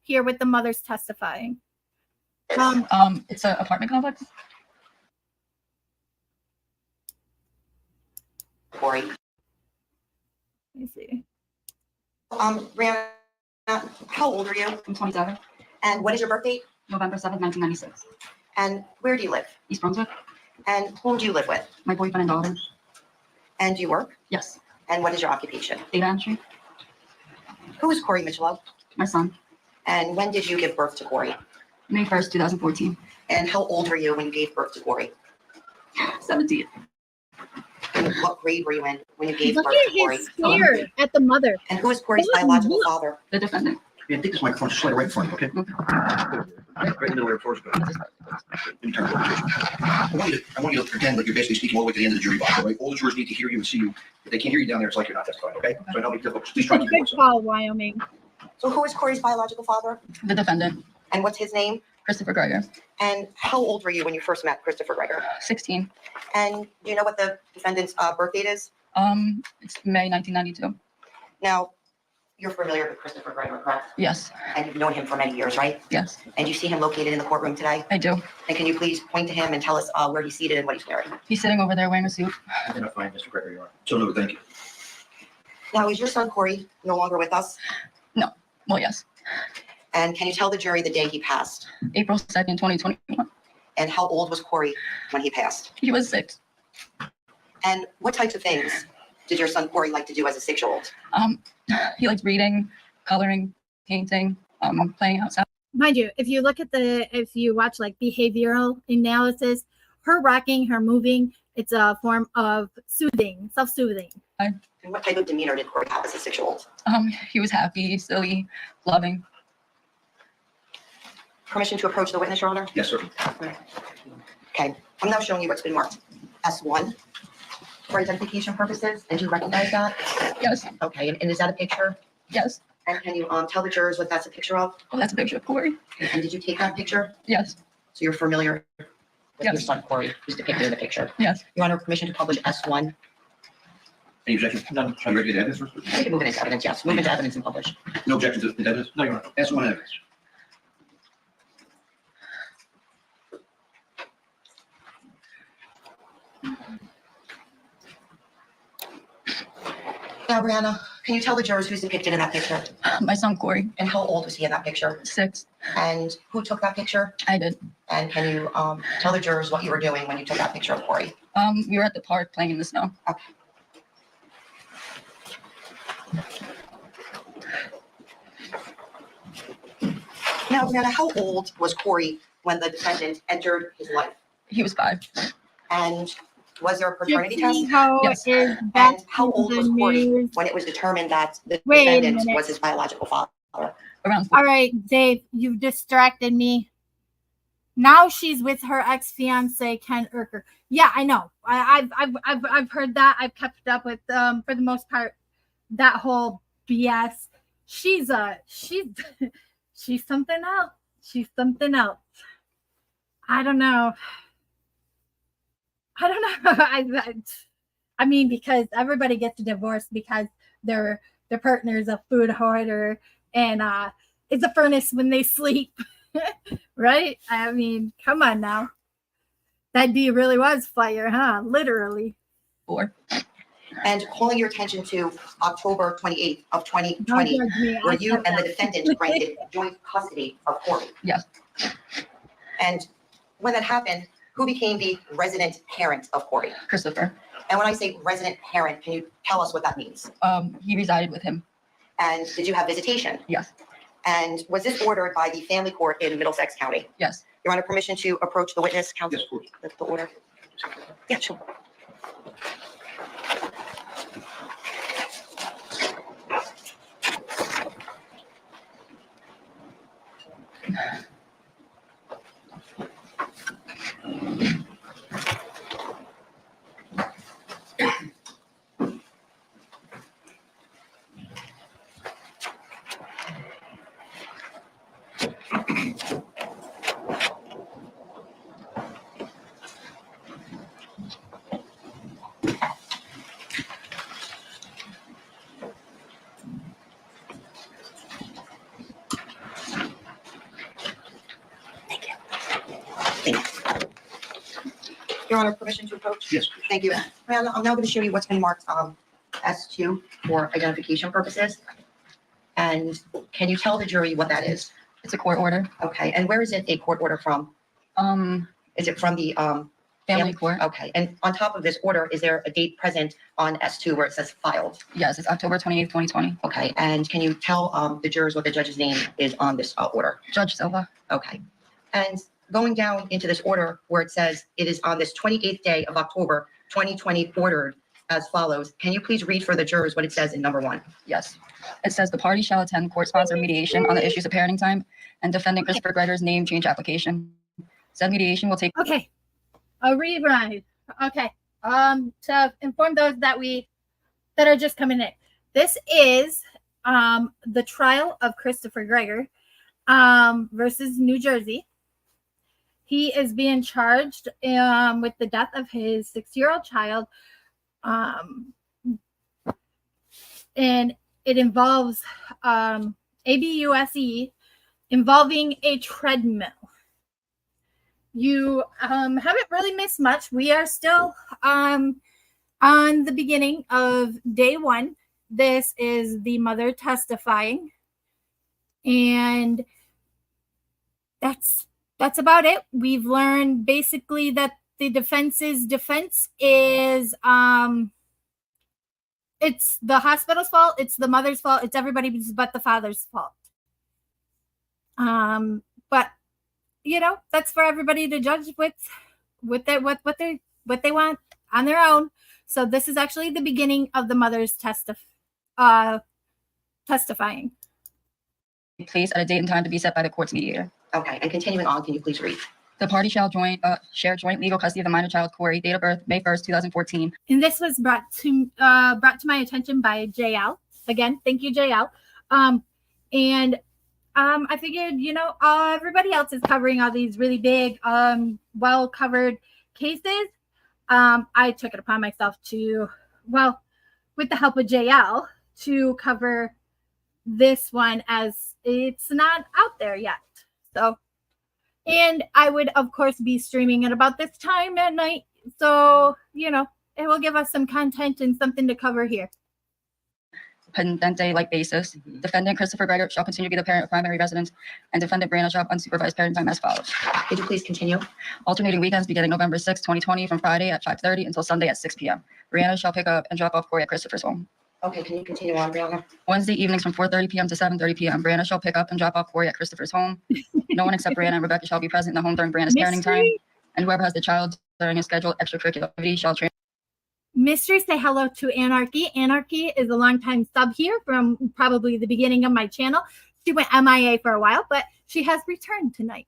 here with the mothers testifying. It's an apartment complex. Corey. Let me see. Brianna, how old are you? I'm 27. And what is your birth date? November 7th, 1996. And where do you live? East Brunswick. And whom do you live with? My boyfriend and daughter. And do you work? Yes. And what is your occupation? Data entry. Who is Corey Mitchell? My son. And when did you give birth to Corey? May 1st, 2014. And how old were you when you gave birth to Corey? 17. And what grade were you in when you gave Look birth to Corey? at his fear at the mother. And who is Corey's biological father? The defendant. Yeah, take this microphone, just lay it right in front of you, okay? Right in the middle of your floor is good. Let me turn the conversation. I want you to pretend like you're basically speaking all the way to the end of the jury box, all right? All the jurors need to hear you and see you. If they can't hear you down there, it's like you're not testifying, okay? So I know it's difficult. Please try to keep Good it call, Wyoming. So who is Corey's biological father? The defendant. And what's his name? Christopher Gregor. And how old were you when you first met Christopher Gregor? 16. And do you know what the defendant's birth date is? It's May 1992. Now, you're familiar with Christopher Gregor, correct? Yes. And you've known him for many years, right? Yes. And you see him located in the courtroom today? I do. And can you please point to him and tell us where he's seated and what he's wearing? He's sitting over there wearing a suit. Identifying Mr. Gregory, you are. So, no, thank you. Now, is your son Corey no longer with us? No. Well, yes. And can you tell the jury the day he passed? April 2nd, 2021. And how old was Corey when he passed? He was 6. And what types of things did your son Corey like to do as a 6-year-old? He liked reading, coloring, painting, playing outside. Mind you, if you watch like behavioral analysis, her rocking, her moving, it's a form of soothing, self-soothing. And what type of demeanor did Corey have as a 6-year-old? He was happy, silly, loving. Permission to approach the witness, Your Honor? Yes, sir. Okay, I'm now showing you what's been marked S1 for identification purposes. And do you recognize that? Yes. Okay, and is that a picture? Yes. And can you tell the jurors what that's a picture of? Well, that's a picture of Corey. And did you take that picture? Yes. So you're familiar with Yes. your son Corey, who's depicted in the picture? Yes. Your Honor, permission to publish S1? Any objections? None. Are you ready to evidence first? You can move it into evidence, yes. Move into evidence and publish. No objections to evidence? No, Your Honor. S1 evidence. Now, Brianna, can you tell the jurors who's depicted in that picture? My son Corey. And how old was he in that picture? 6. And who took that picture? I did. And can you tell the jurors what you were doing when you took that picture of Corey? We were at the park playing in the snow. Okay. Now, Brianna, how old was Corey when the defendant entered his life? He was 5. And was there a paternity Just see test? how Yes. it is And back how to old the was Corey news. when it was determined that the Wait a defendant minute. was his biological father? Around 4. All right, Dave, you've distracted me. Now she's with her ex-fiance Ken Urker. Yeah, I know. I've heard that. I've kept up with for the most part that whole BS. She's she's something else. She's something else. I don't know. I mean, because everybody gets divorced because their partner's a food hoarder and it's a furnace when they sleep. Right? I mean, come on now. That D really was fire, huh? Literally. And calling your attention to October 28th of 2020, where you and the defendant granted joint custody of Corey. Yes. And when that happened, who became the resident parent of Corey? Christopher. And when I say resident parent, can you tell us what that means? He resided with him. And did you have visitation? Yes. And was this ordered by the family court in Middlesex County? Yes. Your Honor, permission to approach the witness, counsel? Yes, please. That's the order. Yeah, sure. Your Honor, permission to approach? Yes, please. Thank you. Well, I'm now going to show you what's been marked S2 for identification purposes. And can you tell the jury what that is? It's a court order. Okay, and where is it a court order from? Is it from the Family court. Okay, and on top of this order, is there a date present on S2 where it says filed? Yes, it's October 28th, 2020. Okay, and can you tell the jurors what the judge's name is on this order? Judge Silva. Okay, and going down into this order where it says it is on this 28th day of October 2020 ordered as follows, can you please read for the jurors what it says in number 1? Yes. It says the party shall attend court-sponsored mediation on the issues of parenting time and defendant Christopher Gregor's name change application. Said mediation will take. Okay. A rewrite. Okay. To inform those that are just coming in. This is the trial of Christopher Gregor versus New Jersey. He is being charged with the death of his 6-year-old child. And it involves ABUSE involving a treadmill. You haven't really missed much. We are still on the beginning of day 1. This is the mother testifying. And that's about it. We've learned basically that the defense's defense is it's the hospital's fault, it's the mother's fault, it's everybody's but the father's fault. But you know, that's for everybody to judge with what they want on their own. So this is actually the beginning of the mother's testifying. Place at a date and time to be set by the court's mediator. Okay, and continuing on, can you please read? The party shall share joint legal custody of the minor child, Corey, date of birth, May 1st, 2014. And this was brought to my attention by JL. Again, thank you, JL. And I figured, you know, everybody else is covering all these really big, well-covered cases. I took it upon myself to, well, with the help of JL, to cover this one as it's not out there yet. So, and I would, of course, be streaming at about this time at night. So, you know, it will give us some content and something to cover here. Pendente-like basis. Defendant Christopher Gregor shall continue to be the parent of primary residence, and defendant Brianna shall have unsupervised parent time as follows. Could you please continue? Alternating weekends beginning November 6, 2020 from Friday at 5:30 until Sunday at 6 p.m. Brianna shall pick up and drop off Corey at Christopher's home. Okay, can you continue on, Brianna? Wednesday evenings from 4:30 p.m. to 7:30 p.m. Brianna shall pick up and drop off Corey at Christopher's home. No one except Brianna and Rebecca shall be present in the home during Brianna's parenting time, and whoever has the child during a scheduled extracurricular activity shall train. Mystery, say hello to Anarchy. Anarchy is a longtime sub here from probably the beginning of my channel. She went MIA for a while, but she has returned tonight.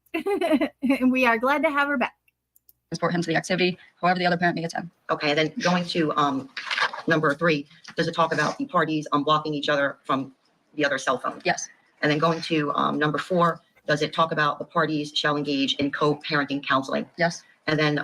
And we are glad to have her back. Transport him to the activity, however the other parent may attend. Okay, and then going to number 3, does it talk about the parties blocking each other from the other cell phone? Yes. And then going to number 4, does it talk about the parties shall engage in co-parenting counseling? Yes. And then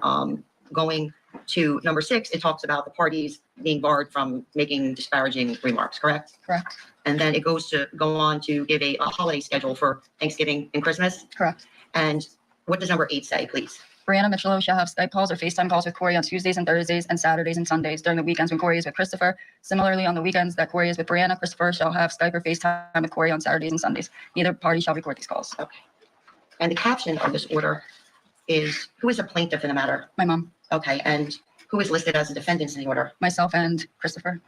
going to number 6, it talks about the parties being barred from making disparaging remarks, correct? Correct. And then it go on to give a holiday schedule for Thanksgiving and Christmas. Correct. And what does number 8 say, please? Brianna Mitchell shall have Skype calls or FaceTime calls with Corey on Tuesdays and Thursdays and Saturdays and Sundays during the weekends when Corey is with Christopher. Similarly, on the weekends that Corey is with Brianna, Christopher shall have Skype or FaceTime with Corey on Saturdays and Sundays. Neither party shall record these calls. Okay. And the caption of this order is, who is a plaintiff in the matter? My mom. Okay, and who is listed as the defendants in the order? Myself and Christopher.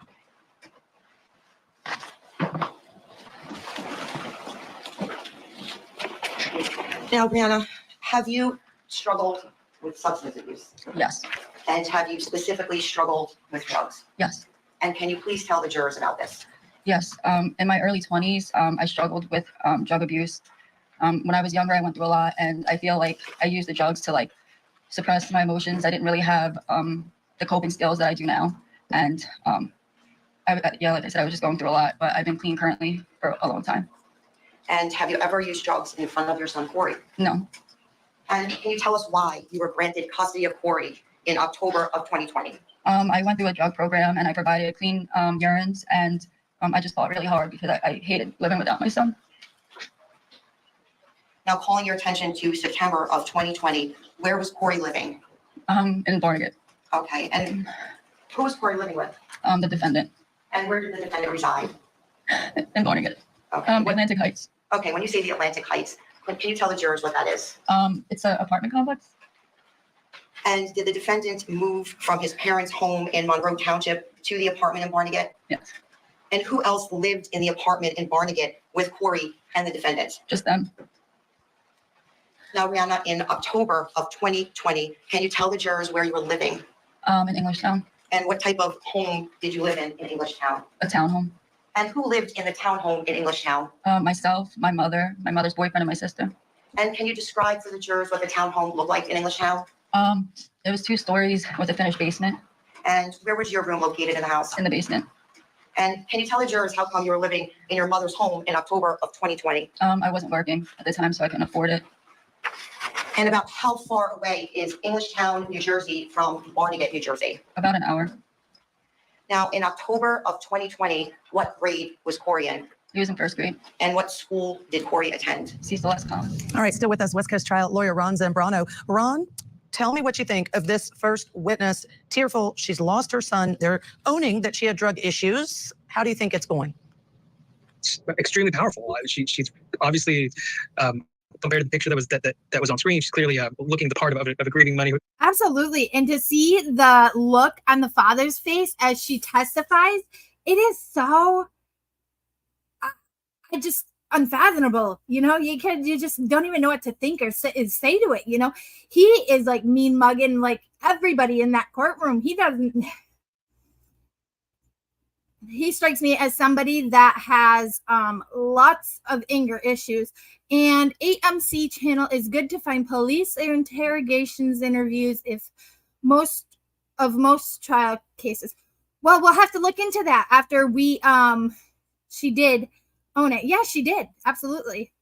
Now, Brianna, have you struggled with substance abuse? Yes. And have you specifically struggled with drugs? Yes. And can you please tell the jurors about this? Yes. In my early 20s, I struggled with drug abuse. When I was younger, I went through a lot, and I feel like I used the drugs to suppress my emotions. I didn't really have the coping skills that I do now. And like I said, I was just going through a lot, but I've been clean currently for a long time. And have you ever used drugs in front of your son, Corey? No. And can you tell us why you were granted custody of Corey in October of 2020? I went through a drug program, and I provided clean urines, and I just fought really hard because I hated living without my son. Now, calling your attention to September of 2020, where was Corey living? In Barnegat. Okay, and who was Corey living with? The defendant. And where did the defendant reside? In Barnegat. Okay. Atlantic Heights. Okay, when you say the Atlantic Heights, can you tell the jurors what that is? It's an apartment complex. And did the defendant move from his parents' home in Monroe Township to the apartment in Barnegat? Yes. And who else lived in the apartment in Barnegat with Corey and the defendant? Just them. Now, Rihanna, in October of 2020, can you tell the jurors where you were living? In Englishtown. And what type of home did you live in Englishtown? A townhome. And who lived in the townhome in Englishtown? Myself, my mother, my mother's boyfriend, and my sister. And can you describe for the jurors what the townhome looked like in Englishtown? It was 2 stories with a finished basement. And where was your room located in the house? In the basement. And can you tell the jurors how come you were living in your mother's home in October of 2020? I wasn't working at the time, so I couldn't afford it. And about how far away is Englishtown, New Jersey from Barnegat, New Jersey? About an hour. Now, in October of 2020, what grade was Corey in? He was in 1st grade. And what school did Corey attend? Cecil S. Collins. All right, still with us, West Coast trial lawyer Ron Zambrano. Ron, tell me what you think of this first witness. Tearful, she's lost her son. They're owning that she had drug issues. How do you think it's going? It's extremely powerful. She's obviously, compared to the picture that was on screen, she's clearly looking the part of a grieving money. Absolutely. And to see the look on the father's face as she testifies, it is so just unfathomable. You just don't even know what to think or say to it. He is like mean mugging like everybody in that courtroom. He strikes me as somebody that has lots of anger issues. And AMC channel is good to find police interrogations interviews if most trial cases. Well, we'll have to look into that after she did own it. Yeah, she did. Absolutely.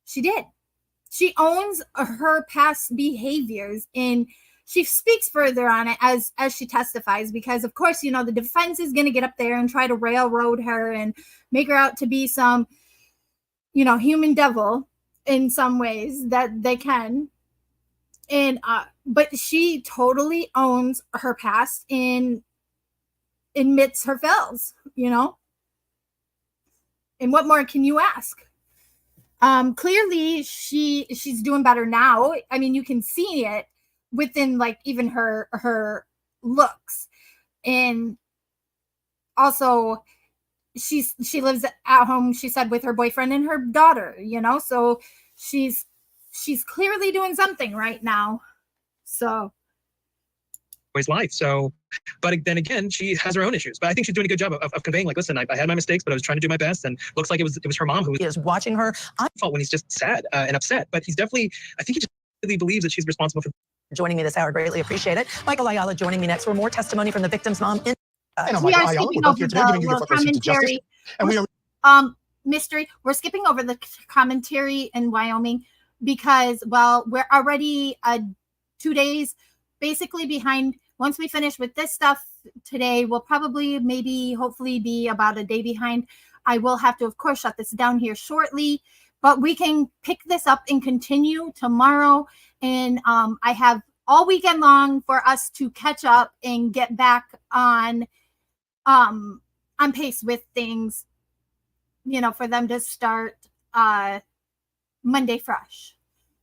She did. She owns her past behaviors, and she speaks further on it as she testifies, because of course, the defense is going to get up there and try to railroad her and make her out to be some, human devil in some ways that they can. And, but she totally owns her past and admits her fails, And what more can you ask? Clearly she's doing better now. I mean, you can see it within like even her looks. And also she lives at home, she said, with her boyfriend and her daughter, so she's clearly doing something right now. So boy's life. So, but then again, she has her own issues. But I think she's doing a good job of conveying, like, listen, I had my mistakes, but I was trying to do my best. And looks like it was her mom who is watching her. Fault when he's just sad and upset. But he's definitely, I think he just really believes that she's responsible for joining me this hour. Greatly appreciate it. Michael Ayala joining me next for more testimony from the victim's mom. We are skipping over the commentary. And we are Mystery. We're skipping over the commentary in Wyoming because, well, we're already 2 days basically behind. Once we finish with this stuff today, we'll probably, maybe, hopefully be about a day behind. I will have to, of course, shut this down here shortly, but we can pick this up and continue tomorrow. And I have all weekend long for us to catch up and get back on pace with things, you know, for them to start Monday fresh.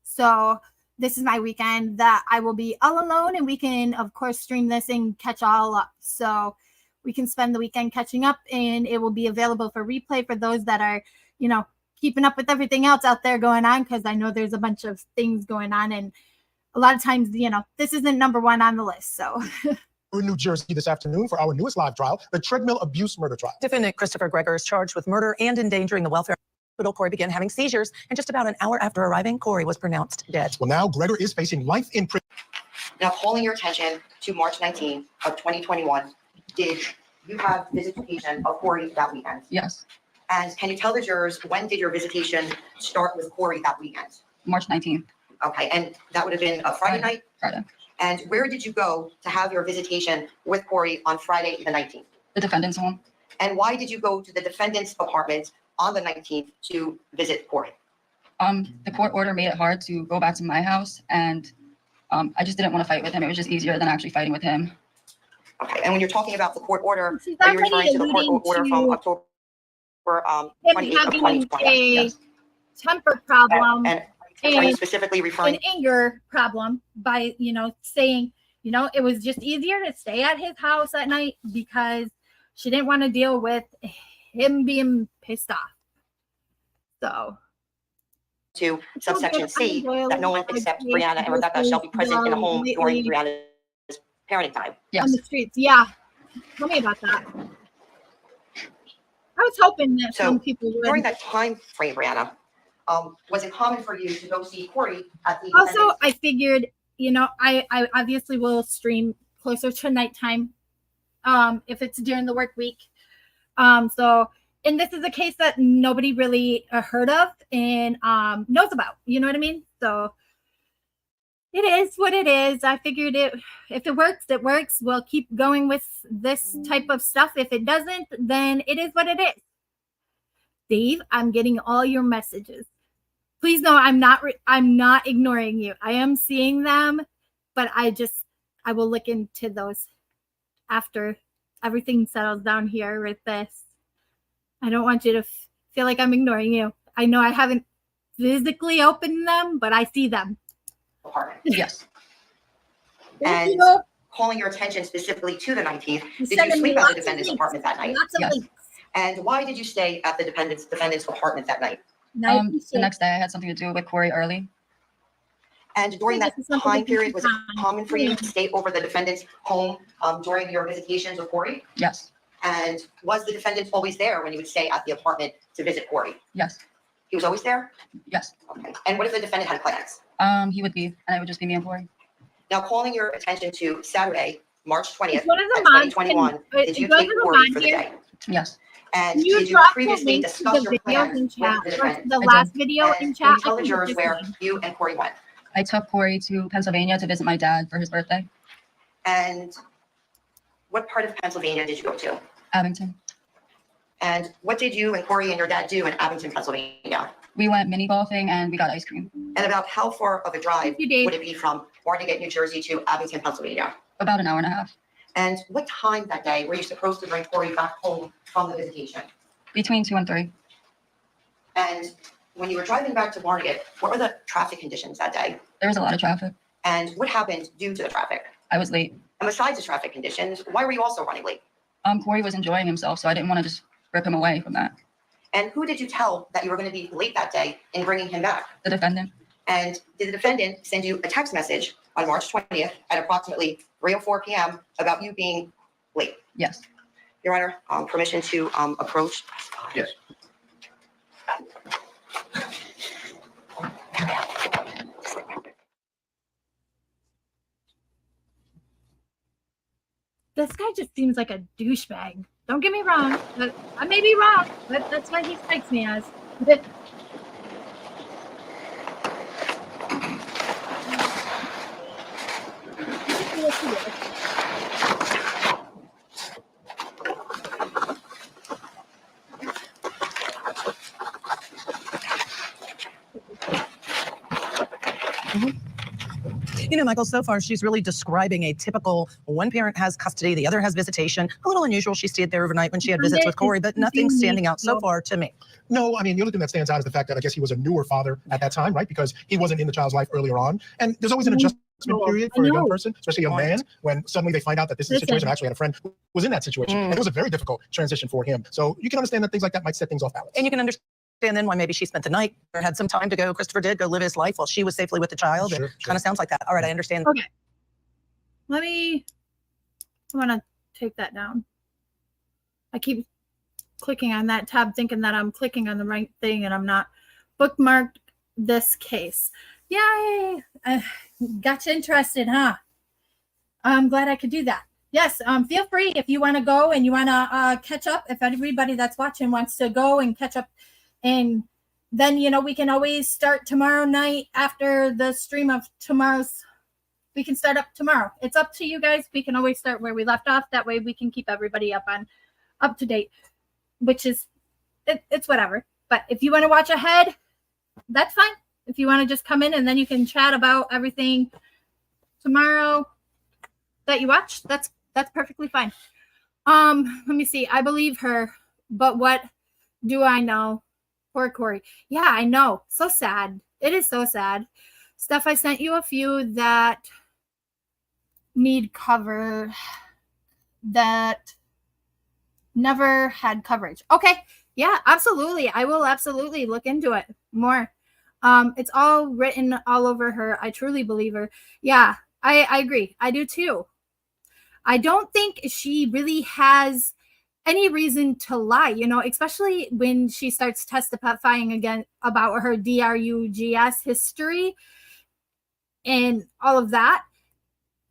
So this is my weekend that I will be all alone, and we can, of course, stream this and catch all up. So we can spend the weekend catching up, and it will be available for replay for those that are, you know, keeping up with everything else out there going on, because I know there's a bunch of things going on, and a lot of times, you know, this isn't number one on the list. So in New Jersey this afternoon for our newest live trial, the treadmill abuse murder trial. Defendant Christopher Greger is charged with murder and endangering the welfare. Corey began having seizures, and just about an hour after arriving, Corey was pronounced dead. Well, now Greger is facing life in prison. Now, calling your attention to March 19th of 2021, did you have visitation of Corey that weekend? Yes. And can you tell the jurors, when did your visitation start with Corey that weekend? March 19th. Okay, and that would have been a Friday night? Friday. And where did you go to have your visitation with Corey on Friday the 19th? The defendant's home. And why did you go to the defendant's apartment on the 19th to visit Corey? The court order made it hard to go back to my house, and I just didn't want to fight with him. It was just easier than actually fighting with him. Okay, and when you're talking about the court order, She's are you already referring to the court alluding order to from October 28th of having 2020? a Yes. temper problem And are you specifically referring? an anger problem by, you know, saying, you know, it was just easier to stay at his house at night because she didn't want to deal with him being pissed off. So To subsection C, that no one except Brianna and Rebecca shall be present in the home during Brianna's parenting time. on the streets. Yeah. Tell me about that. I was hoping that So some people would. during that time frame, Brianna, was it common for you to go see Corey at the Also, defendant's- I figured, you know, I obviously will stream closer to nighttime if it's during the work week. So, and this is a case that nobody really heard of and knows about. You know what I mean? So it is what it is. I figured if it works, it works. We'll keep going with this type of stuff. If it doesn't, then it is what it is. Dave, I'm getting all your messages. Please know I'm not ignoring you. I am seeing them, but I will look into those after everything settles down here with this. I don't want you to feel like I'm ignoring you. I know I haven't physically opened them, but I see them. apartment. Yes. And you. calling your attention specifically to the 19th, You did sent you me sleep at lots the of defendant's links. apartment that night? Lots of Yes. links. And why did you stay at the defendant's apartment that night? The next day I had something to do with Corey early. And during that This is something time that you period, was it can common for you to stay over the defendant's home during your visitations with Corey? Yes. And was the defendant always there when you would stay at the apartment to visit Corey? Yes. He was always there? Yes. Okay. And what if the defendant had plans? He would be, and it would just be me and Corey. Now, calling your attention to Saturday, March 20th, One of the at mods 2021, can- did you do I take have a Corey mod for the here? day? Yes. And You did you dropped the previously link to discuss the your videos plans in with chat. the defendant? The did. last video And in can chat. you tell I the think jurors this where one. you and Corey went? I took Corey to Pennsylvania to visit my dad for his birthday. And what part of Pennsylvania did you go to? Abington. And what did you and Corey and your dad do in Abington, Pennsylvania? We went mini golfing and we got ice cream. And about how far of a drive Thank you, Dave. would it be from Barnegat, New Jersey to Abington, Pennsylvania? About an hour and a half. And what time that day were you supposed to bring Corey back home from the visitation? Between 2 and 3. And when you were driving back to Barnegat, what were the traffic conditions that day? There was a lot of traffic. And what happened due to the traffic? I was late. And besides the traffic conditions, why were you also running late? Corey was enjoying himself, so I didn't want to just rip him away from that. And who did you tell that you were going to be late that day in bringing him back? The defendant. And did the defendant send you a text message on March 20th at approximately 3:04 p.m. about you being late. Yes. Your Honor, permission to approach. Yes. This guy just seems like a douchebag. Don't get me wrong, but I may be wrong, but that's what he strikes me as. But You know, Michael, so far she's really describing a typical one parent has custody, the other has visitation. A little unusual. She stayed there overnight when she had visits with Corey, but nothing standing out so far to me. No, I mean, the only thing that stands out is the fact that I guess he was a newer father at that time, right? Because he wasn't in the child's life earlier on. And there's always an adjustment period for a young person, especially a young man, when suddenly they find out that this is a situation. I actually had a friend who was in that situation, and it was a very difficult transition for him. So you can understand that things like that might set things off balance. And you can understand then why maybe she spent the night or had some time to go. Christopher did go live his life while she was safely with the child. Sure, It kind of sounds like that. All right, I understand. okay. I want to take that down. I keep clicking on that tab thinking that I'm clicking on the right thing and I'm not. Bookmarked this case. Yay! Got you interested, huh? I'm glad I could do that. Yes, feel free if you want to go and you want to catch up. If everybody that's watching wants to go and catch up, and then, you know, we can always start tomorrow night after the stream of tomorrow's. We can start up tomorrow. It's up to you guys. We can always start where we left off. That way we can keep everybody up to date, which is, it's whatever. But if you want to watch ahead, that's fine. If you want to just come in and then you can chat about everything tomorrow that you watch, that's perfectly fine. Let me see. I believe her, but what do I know? Poor Corey. Yeah, I know. So sad. It is so sad. Steph, I sent you a few that need cover that never had coverage. Okay. Yeah, absolutely. I will absolutely look into it more. It's all written all over her. I truly believe her. Yeah, I agree. I do too. I don't think she really has any reason to lie, you know, especially when she starts testifying again about her DRUGS history and all of that.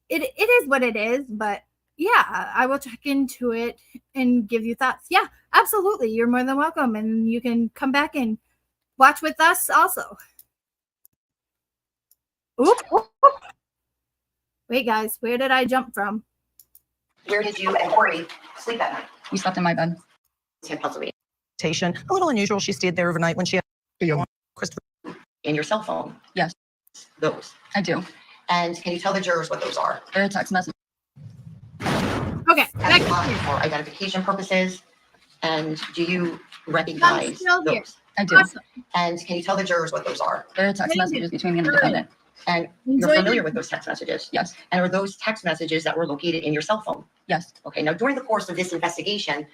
It is what it is, but yeah, I will check into it and give you thoughts. Yeah, absolutely. You're more than welcome. And you can come back and watch with us also. Oop, oop, oop. Wait, guys, where did I jump from? Where did you and Corey sleep at night? We slept in my bed. In Pennsylvania. A little unusual. She stayed there overnight when she had Christopher. In your cell phone? Yes. Those. I do. And can you tell the jurors what those are? They're a text message. Okay. For identification purposes. And do you recognize those? I do. Awesome. And can you tell the jurors what those are? There are text messages between me and the defendant. And you're familiar with those text messages? Yes. And are those text messages that were located in your cell phone? Yes. Okay. Now, during the course of this investigation,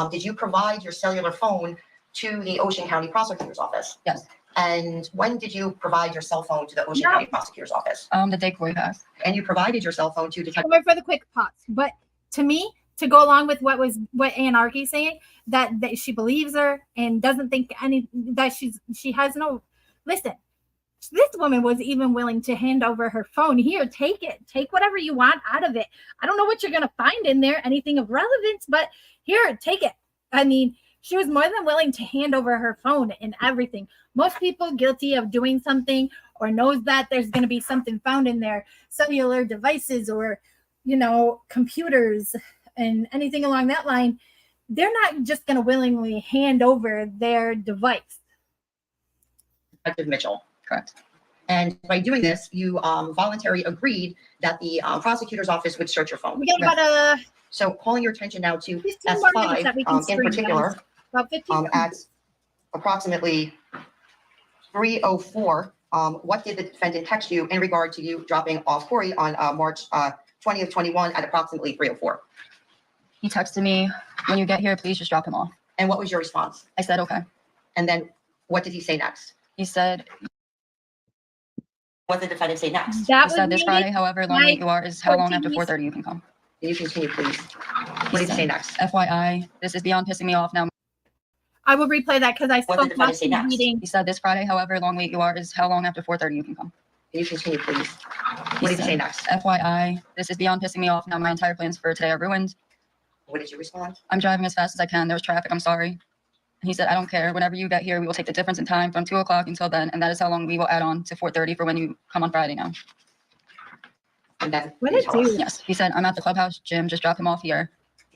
did you provide your cellular phone to the Ocean County Prosecutor's Office? Yes. And when did you provide your cell phone to the Ocean County Prosecutor's Office? The day Corey passed. And you provided your cell phone to Detective. Sorry for the quick pause, but to me, to go along with what Anarchy saying, that she believes her and doesn't think that she has no. Listen, this woman was even willing to hand over her phone. Here, take it. Take whatever you want out of it. I don't know what you're gonna find in there, anything of relevance, but here, take it. I mean, she was more than willing to hand over her phone and everything. Most people guilty of doing something or knows that there's going to be something found in their cellular devices or, you know, computers and anything along that line, they're not just going to willingly hand over their device. Detective Mitchell. Correct. And by doing this, you voluntarily agreed that the prosecutor's office would search your phone. We got about a. So calling your attention now to 15 more minutes that we can S5 in stream, particular, guys. About 15 at approximately 3:04, what did the defendant text you in regard to you dropping off Corey on March 20th, 21 at approximately 3:04? He texted me, when you get here, please just drop him off. And what was your response? I said, okay. And then what did he say next? He said, What did the defendant say next? That He said this was Friday, me. however long My wait you are is how long after 14 4:30 you can come. Can you continue, please? What did he say next? FYI, this is beyond pissing me off now. I will replay that because I What did spoke the defendant while say she was next? reading. He said this Friday, however long wait you are is how long after 4:30 you can come. Can you continue, please? What did he say next? FYI, this is beyond pissing me off now. My entire plans for today are ruined. What did you respond? I'm driving as fast as I can. There's traffic. I'm sorry. He said, I don't care. Whenever you get here, we will take the difference in time from 2 o'clock until then. And that is how long we will add on to 4:30 for when you come on Friday now. And then What did tell us. you? Yes. He said, I'm at the clubhouse gym. Just drop him off here.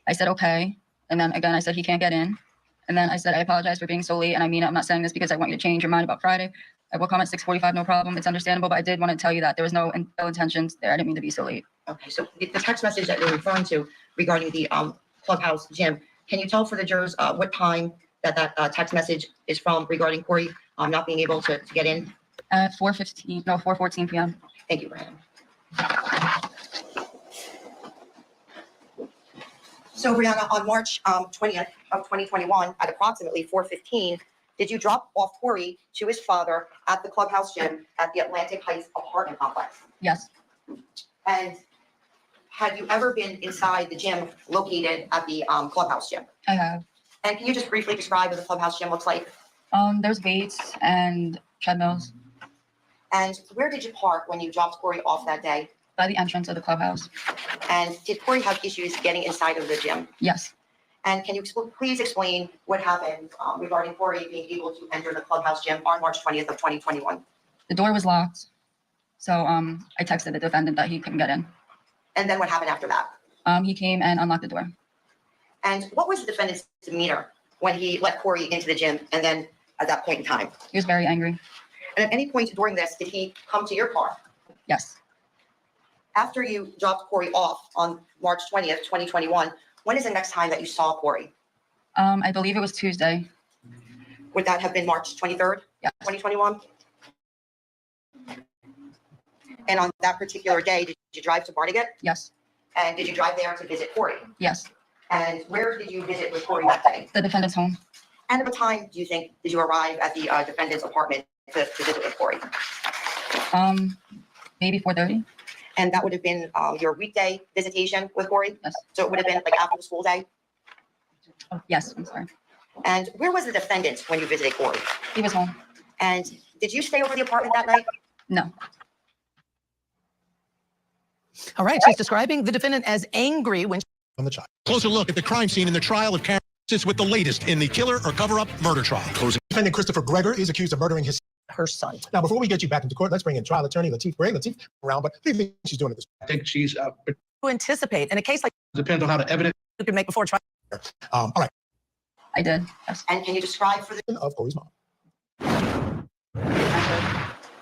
I said, okay. And then again, I said, he can't get in. And then I said, I apologize for being so late. And I mean, I'm not saying this because I want you to change your mind about Friday. I will come at 6:45, no problem. It's understandable. But I did want to tell you that there was no ill intentions there. I didn't mean to be so late. Okay, so the text message that you're referring to regarding the clubhouse gym, can you tell for the jurors what time that text message is from regarding Corey not being able to get in? At 4:14 p.m. Thank you, Brandon. So Brianna, on March 20th of 2021, at approximately 4:15, did you drop off Corey to his father at the clubhouse gym at the Atlantic Heights apartment complex? Yes. And had you ever been inside the gym located at the clubhouse gym? I have. And can you just briefly describe what the clubhouse gym looks like? There's weights and treadmills And where did you park when you dropped Corey off that day? by the entrance of the clubhouse. And did Corey have issues getting inside of the gym? Yes. And can you please explain what happened regarding Corey being able to enter the clubhouse gym on March 20th of 2021? The door was locked. So I texted the defendant that he couldn't get in. And then what happened after that? He came and unlocked the door. And what was the defendant's demeanor when he let Corey into the gym and then at that point in time? He was very angry. And at any point during this, did he come to your car? Yes. After you dropped Corey off on March 20th, 2021, when is the next time that you saw Corey? I believe it was Tuesday. Would that have been March 23rd, Yes. 2021? And on that particular day, did you drive to Barnegat? Yes. And did you drive there to visit Corey? Yes. And where did you visit with Corey that day? The defendant's home. And at what time do you think did you arrive at the defendant's apartment to visit with Corey? Maybe 4:30. And that would have been your weekday visitation with Corey? Yes. So it would have been like after the school day? Oh, yes, I'm sorry. And where was the defendant when you visited Corey? He was home. And did you stay over the apartment that night? No. All right, she's describing the defendant as angry when On the child. Closer look at the crime scene in the trial of Karen Francis with the latest in the killer or cover-up murder trial. Defendant Christopher Gregor is accused of murdering her son. Now, before we get you back into court, let's bring in trial attorney Lateef Bray. Lateef, around, but what do you think she's doing at this? I think she's to anticipate in a case like depends on how the evidence. you can make before trial. All right. I did. Yes. And can you describe for the Of Corey's mom.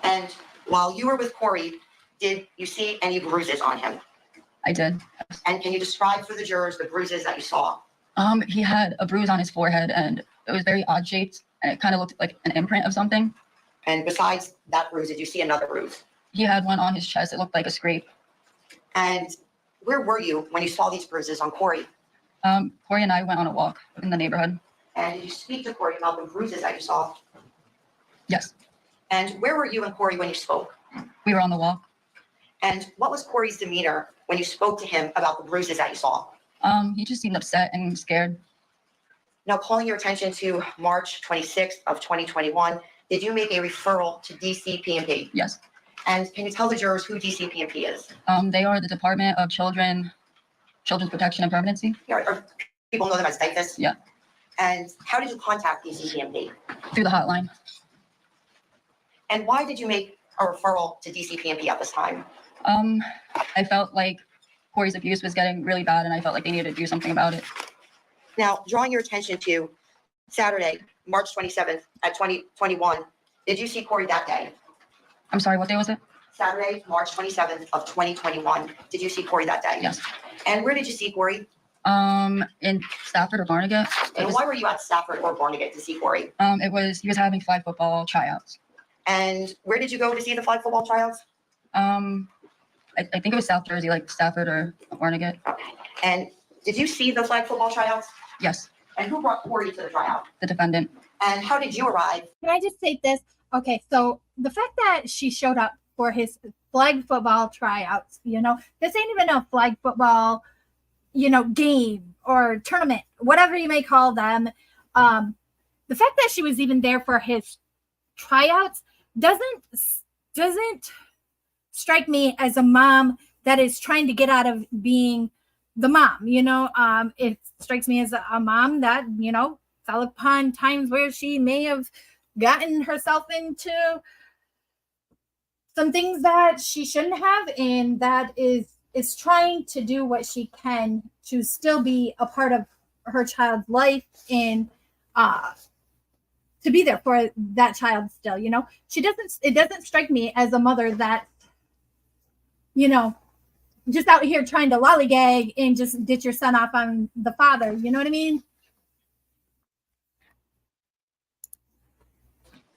and while you were with Corey, did you see any bruises on him? I did. And can you describe for the jurors the bruises that you saw? He had a bruise on his forehead and it was very odd shaped and it kind of looked like an imprint of something. And besides that bruise, did you see another bruise? He had one on his chest. It looked like a scrape. And where were you when you saw these bruises on Corey? Corey and I went on a walk in the neighborhood. And did you speak to Corey about the bruises that you saw? Yes. And where were you and Corey when you spoke? We were on the walk. And what was Corey's demeanor when you spoke to him about the bruises that you saw? He just seemed upset and scared. Now, calling your attention to March 26th of 2021, did you make a referral to DCPMP? Yes. And can you tell the jurors who DCPMP is? They are the Department of Children's Protection and Permanency. Or people know them as DIFUS? Yeah. And how did you contact DCPMP? Through the hotline. And why did you make a referral to DCPMP at this time? I felt like Corey's abuse was getting really bad and I felt like they needed to do something about it. Now, drawing your attention to Saturday, March 27th at 2021, did you see Corey that day? I'm sorry, what day was it? Saturday, March 27th of 2021, did you see Corey that day? Yes. And where did you see Corey? In Stafford or Barnegat. And why were you at Stafford or Barnegat to see Corey? He was having flag football tryouts. And where did you go to see the flag football tryouts? I think it was South Jersey, like Stafford or Barnegat. Okay. And did you see the flag football tryouts? Yes. And who brought Corey to the tryout? The defendant. And how did you arrive? Can I just say this? Okay, so the fact that she showed up for his flag football tryouts. You know, this ain't even a flag football, you know, game or tournament, whatever you may call them. The fact that she was even there for his tryouts doesn't strike me as a mom that is trying to get out of being the mom. You know, it strikes me as a mom that, you know, fell upon times where she may have gotten herself into some things that she shouldn't have, and that is trying to do what she can to still be a part of her child's life and to be there for that child still. You know, it doesn't strike me as a mother that, you know, just out here trying to lollygag and just ditch your son off on the father. You know what I mean?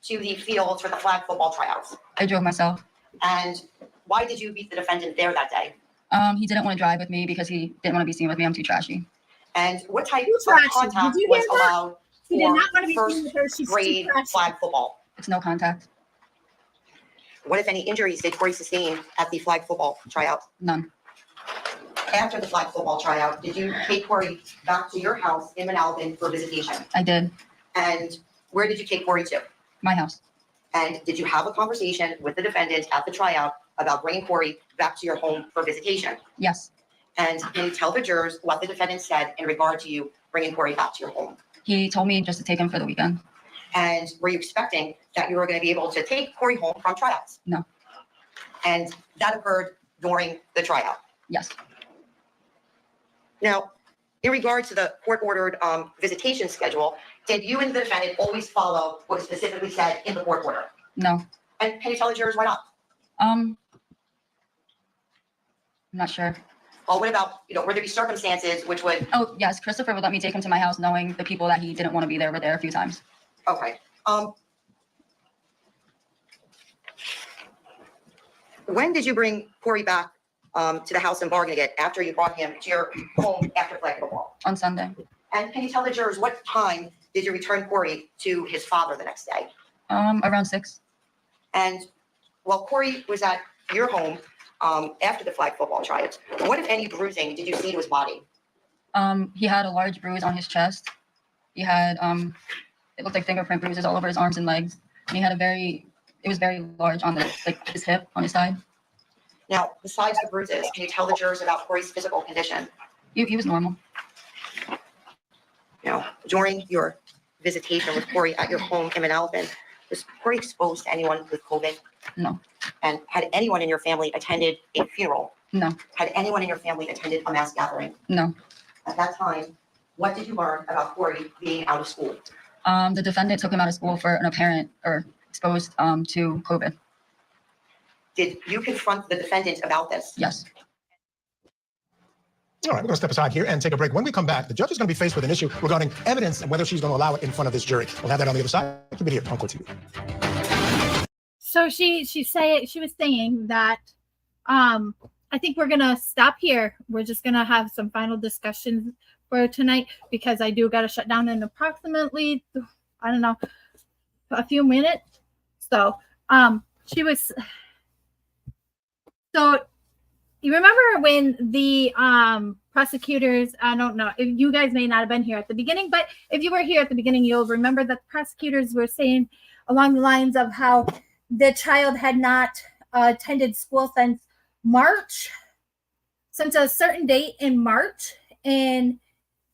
To the field for the flag football tryouts. I drove myself. And why did you meet the defendant there that day? He didn't want to drive with me because he didn't want to be seen with me. I'm too trashy. And what type of contact was allowed He did not want to be seen with her. first She's grade too trashy. flag football? It's no contact. What, if any, injuries did Corey sustain at the flag football tryout? None. After the flag football tryout, did you take Corey back to your house in Manalapan for visitation? I did. And where did you take Corey to? My house. And did you have a conversation with the defendant at the tryout about bringing Corey back to your home for visitation? Yes. And can you tell the jurors what the defendant said in regard to you bringing Corey back to your home? He told me just to take him for the weekend. And were you expecting that you were going to be able to take Corey home from tryouts? No. And that occurred during the tryout? Yes. Now, in regard to the court-ordered visitation schedule, did you and the defendant always follow what is specifically said in the court order? No. And can you tell the jurors why not? I'm not sure. Well, what about, you know, were there be circumstances which would? Oh, yes. Christopher would let me take him to my house knowing the people that he didn't want to be there were there a few times. Okay. When did you bring Corey back to the house in Barnegat after you brought him to your home after flag football? On Sunday. And can you tell the jurors what time did you return Corey to his father the next day? Around 6. And while Corey was at your home after the flag football tryouts, what, if any, bruising did you see to his body? He had a large bruise on his chest. He had it looked like fingerprint bruises all over his arms and legs. And he had it was very large on his hip on his side. Now, besides the bruises, can you tell the jurors about Corey's physical condition? He was normal. Now, during your visitation with Corey at your home in Manalapan, was Corey exposed to anyone with COVID? No. And had anyone in your family attended a funeral? No. Had anyone in your family attended a mass gathering? No. At that time, what did you learn about Corey being out of school? The defendant took him out of school for an apparent or exposed to COVID. Did you confront the defendant about this? Yes. All right, we're going to step aside here and take a break. When we come back, the judge is going to be faced with an issue regarding evidence and whether she's going to allow it in front of this jury. We'll have that on the other side. Keep it here on Court TV. So she was saying that I think we're gonna stop here. We're just gonna have some final discussions for tonight because I do gotta shut down in approximately, I don't know, a few minutes. So so you remember when the prosecutors, I don't know, if you guys may not have been here at the beginning, but if you were here at the beginning, you'll remember that the prosecutors were saying along the lines of how the child had not attended school since a certain date in March. And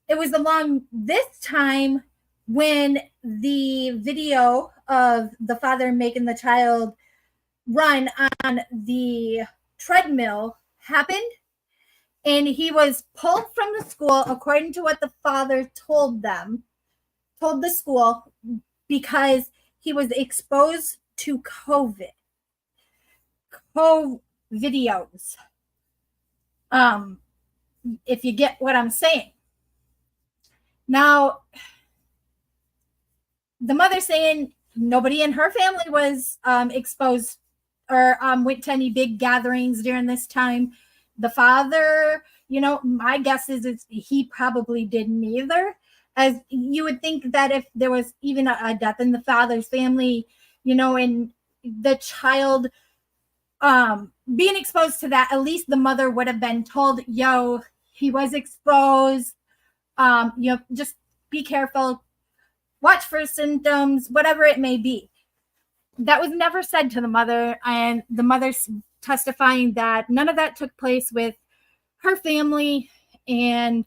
it was along this time when the video of the father making the child run on the treadmill happened. And he was pulled from the school, according to what the father told the school, because he was exposed to COVID videos. If you get what I'm saying. Now, the mother saying nobody in her family was exposed or went to any big gatherings during this time. The father, you know, my guess is he probably didn't either. As you would think that if there was even a death in the father's family, you know, and the child being exposed to that, at least the mother would have been told, yo, he was exposed. Just be careful, watch for symptoms, whatever it may be. That was never said to the mother, and the mother's testifying that none of that took place with her family, and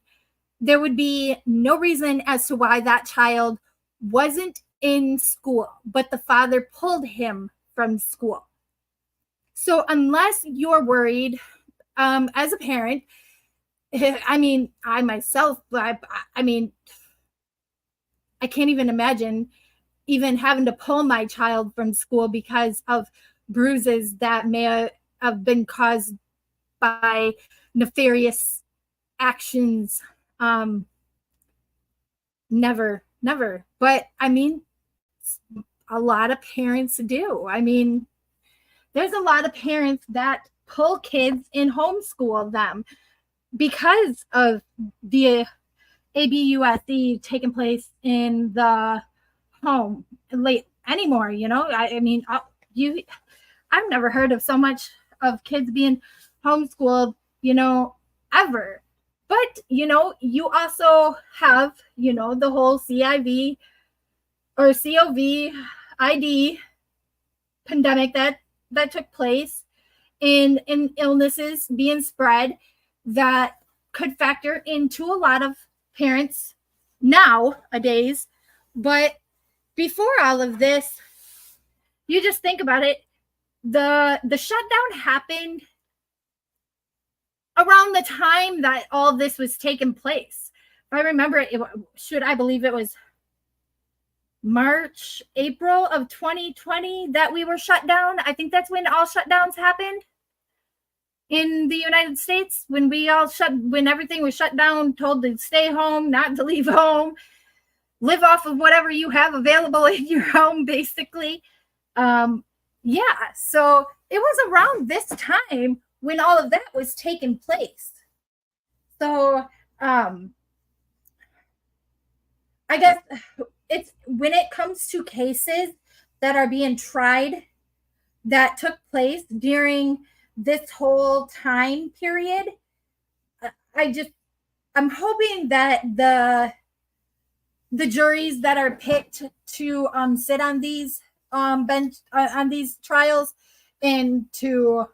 there would be no reason as to why that child wasn't in school, but the father pulled him from school. So unless you're worried, as a parent, I mean, I myself, I mean, I can't even imagine even having to pull my child from school because of bruises that may have been caused by nefarious actions. Never. But I mean, a lot of parents do. I mean, there's a lot of parents that pull kids and homeschool them because of the ABUSE taking place in the home late anymore. I mean, I've never heard of so much of kids being homeschooled, ever. But, you also have, the whole CIV or COVID pandemic that took place in illnesses being spread that could factor into a lot of parents nowadays. But before all of this, you just think about it, the shutdown happened around the time that all this was taking place. If I remember, I believe it was March, April of 2020 that we were shut down. I think that's when all shutdowns happened in the United States, when everything was shut down, told to stay home, not to leave home, live off of whatever you have available in your home, basically. So it was around this time when all of that was taking place. So I guess it's when it comes to cases that are being tried that took place during this whole time period, I'm hoping that the juries that are picked to sit on these bench on these trials and to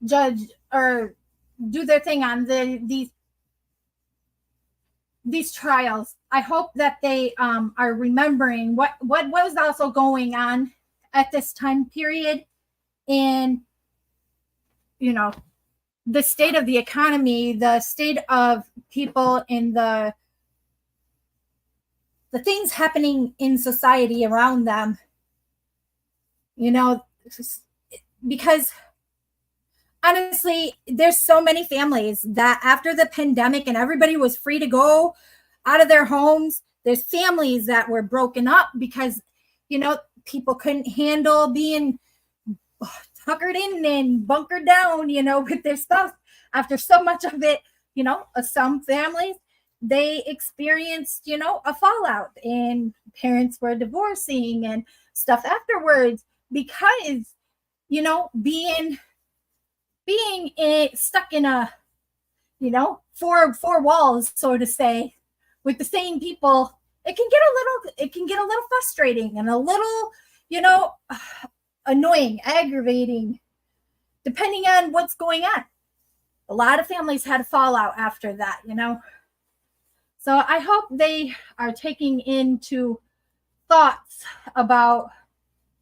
judge or do their thing on these trials. I hope that they are remembering what was also going on at this time period, and the state of the economy, the state of people, and the things happening in society around them. Because honestly, there's so many families that after the pandemic and everybody was free to go out of their homes, there's families that were broken up because, people couldn't handle being tuckered in and bunkered down, with their stuff after so much of it. Some families, they experienced, a fallout, and parents were divorcing and stuff afterwards because, being stuck in a, four walls, so to say, with the same people, it can get a little frustrating and a little, annoying, aggravating, depending on what's going on. A lot of families had a fallout after that, So I hope they are taking into thoughts about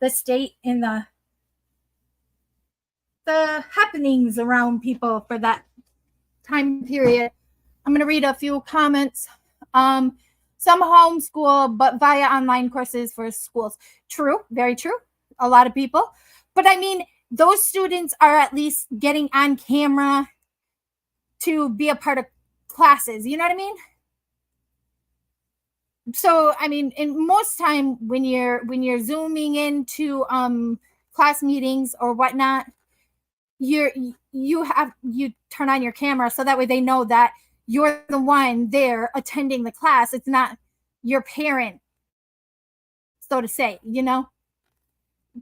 the state and the happenings around people for that time period. I'm going to read a few comments. Some homeschool, but via online courses for schools. True, very true. A lot of people. But I mean, those students are at least getting on camera to be a part of classes. You know what I mean? So, I mean, in most time when you're zooming into class meetings or whatnot, you turn on your camera so that way they know that you're the one there attending the class. It's not your parent, so to say,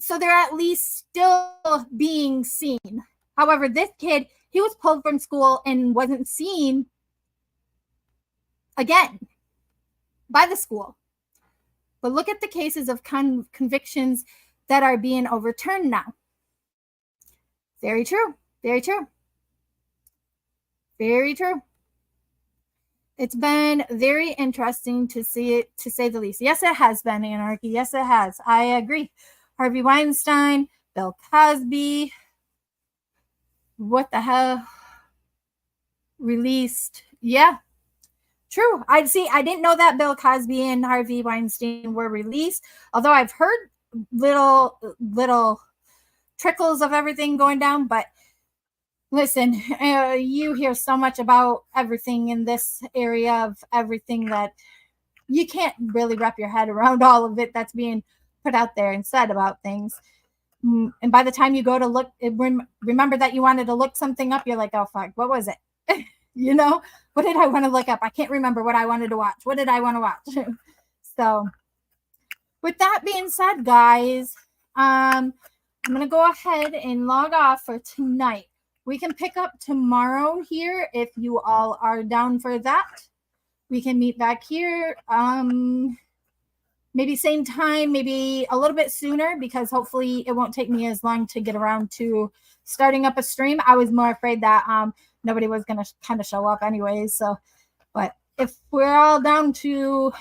So they're at least still being seen. However, this kid, he was pulled from school and wasn't seen again by the school. But look at the cases of convictions that are being overturned now. Very true. Very true. Very true. It's been very interesting to see it, to say the least. Yes, it has been, Anarchy. Yes, it has. I agree. Harvey Weinstein, Bill Cosby. What the hell? Released. Yeah. True. I didn't know that Bill Cosby and Harvey Weinstein were released, although I've heard little trickles of everything going down. But listen, you hear so much about everything in this area of everything that you can't really wrap your head around all of it that's being put out there and said about things. And by the time you go to look, remember that you wanted to look something up, you're like, oh, fuck, what was it? You know, what did I want to look up? I can't remember what I wanted to watch. What did I want to watch? So with that being said, guys, I'm going to go ahead and log off for tonight. We can pick up tomorrow here if you all are down for that. We can meet back here. Maybe same time, maybe a little bit sooner, because hopefully it won't take me as long to get around to starting up a stream. I was more afraid that nobody was going to kind of show up anyways. So, but if we're all down to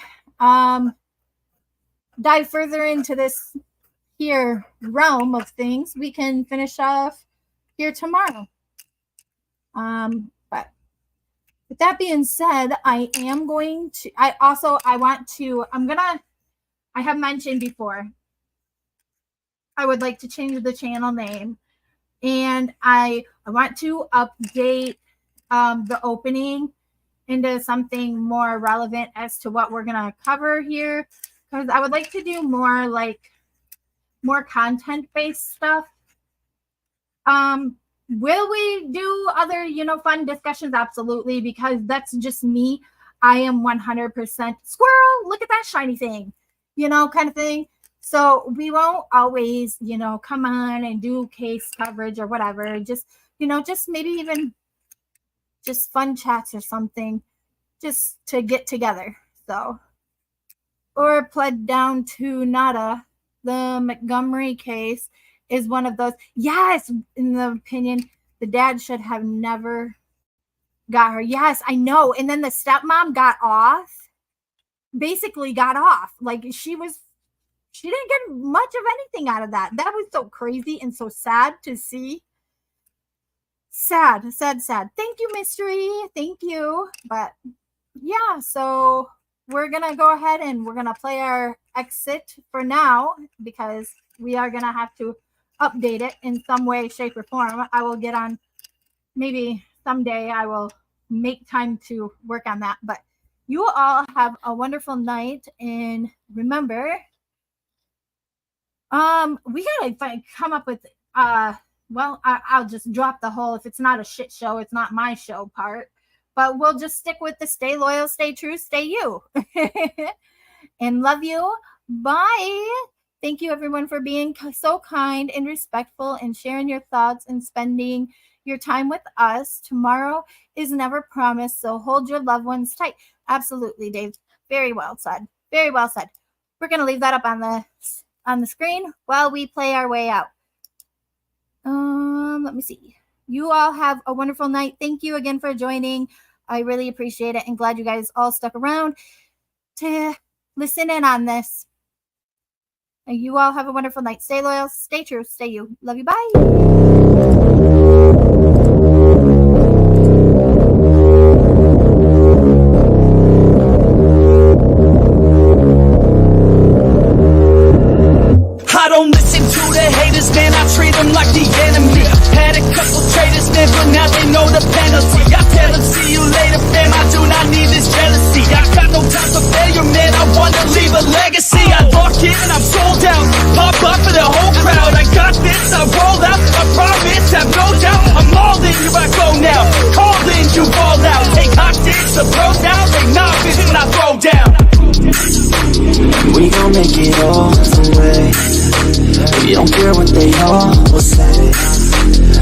dive further into this here realm of things, we can finish off here tomorrow. But with that being said, I have mentioned before, I would like to change the channel name, and I want to update the opening into something more relevant as to what we're going to cover here, because I would like to do more content-based stuff. Will we do other, fun discussions? Absolutely, because that's just me. I am 100% squirrel. Look at that shiny thing, kind of thing. So we won't always, come on and do case coverage or whatever. Just, just maybe even just fun chats or something, just to get together. So, or pled down to nada. The Montgomery case is one of those. Yes, in the opinion, the dad should have never got her. Yes, I know. And then the stepmom basically got off. Like she didn't get much of anything out of that. That was so crazy and so sad to see. Sad. Thank you, Mystery. Thank you. But yeah, so we're going to go ahead and we're going to play our exit for now, because we are going to have to update it in some way, shape, or form. I will get on, maybe someday I will make time to work on that. But you all have a wonderful night, and remember, we gotta come up with I'll just drop the whole, if it's not a shit show, it's not my show part, but we'll just stick with the stay loyal, stay true, stay you. And love you. Bye. Thank you everyone for being so kind and respectful and sharing your thoughts and spending your time with us. Tomorrow is never promised, so hold your loved ones tight. Absolutely, Dave. Very well said. Very well said. We're going to leave that up on the screen while we play our way out. Let me see. You all have a wonderful night. Thank you again for joining. I really appreciate it, and glad you guys all stuck around to listen in on this. And you all have a wonderful night. Stay loyal, stay true, stay you. Love you. Bye. I don't listen to the haters, man, I treat them like the enemy. Had a couple traitors, man, but now they know the penalty. I tell them, see you later, fam, I do not need this jealousy. I got no time for failure, man, I wanna leave a legacy. I walk in and I'm sold out, pop up for the whole crowd. I got this, I roll out, I promise, have no doubt. I'm all in, here I go now, call in, you fall out. Take hot dicks, the pros down, they novice when I throw down. We gon' make it all the way. We don't don't care what they all will say.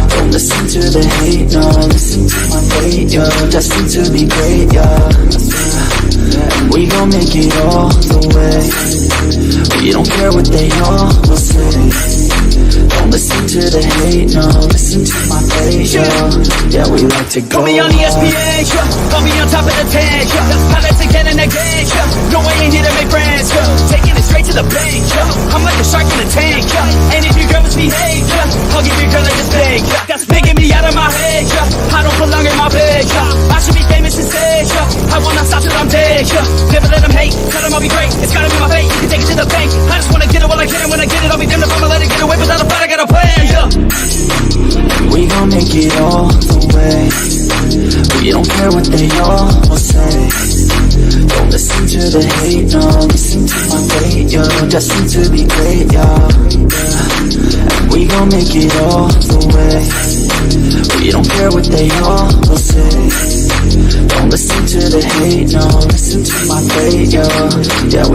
Don't listen to the hate, no, listen to my fate, you're destined to be great, yeah. And we gon' make it all the way. We don't care what they all will say. Don't listen to the hate, no, listen to my fate, yeah, we like to go. Put me on ESPN, yeah. Put me on top of the tank, yeah. Pilots again and again, yeah. No, I ain't here to make friends, yeah. Taking it straight to the bank, yeah. I'm like a shark in a tank, yeah. And if your girl misbehave, yeah, I'll give your girl like a steak, yeah. That's making me out of my head, yeah. I don't belong in my bed, yeah. I should be famous instead, yeah. I wanna stop till I'm dead, yeah. Never let them hate, tell them I'll be great. It's gotta be my fate, you can take it to the bank. I just wanna get it while I get it. When I get it, I'll be damned if I'ma let it get away. Without a fight, I got a plan, yeah. We gon' make it all the way. We don't care what they all will say. Don't listen to the hate, no, listen to my fate, you're destined to be great, yeah. And we gon' make it all the way. We don't care what they all will say. Don't listen to the hate, no, listen to my fate, yeah. Yeah,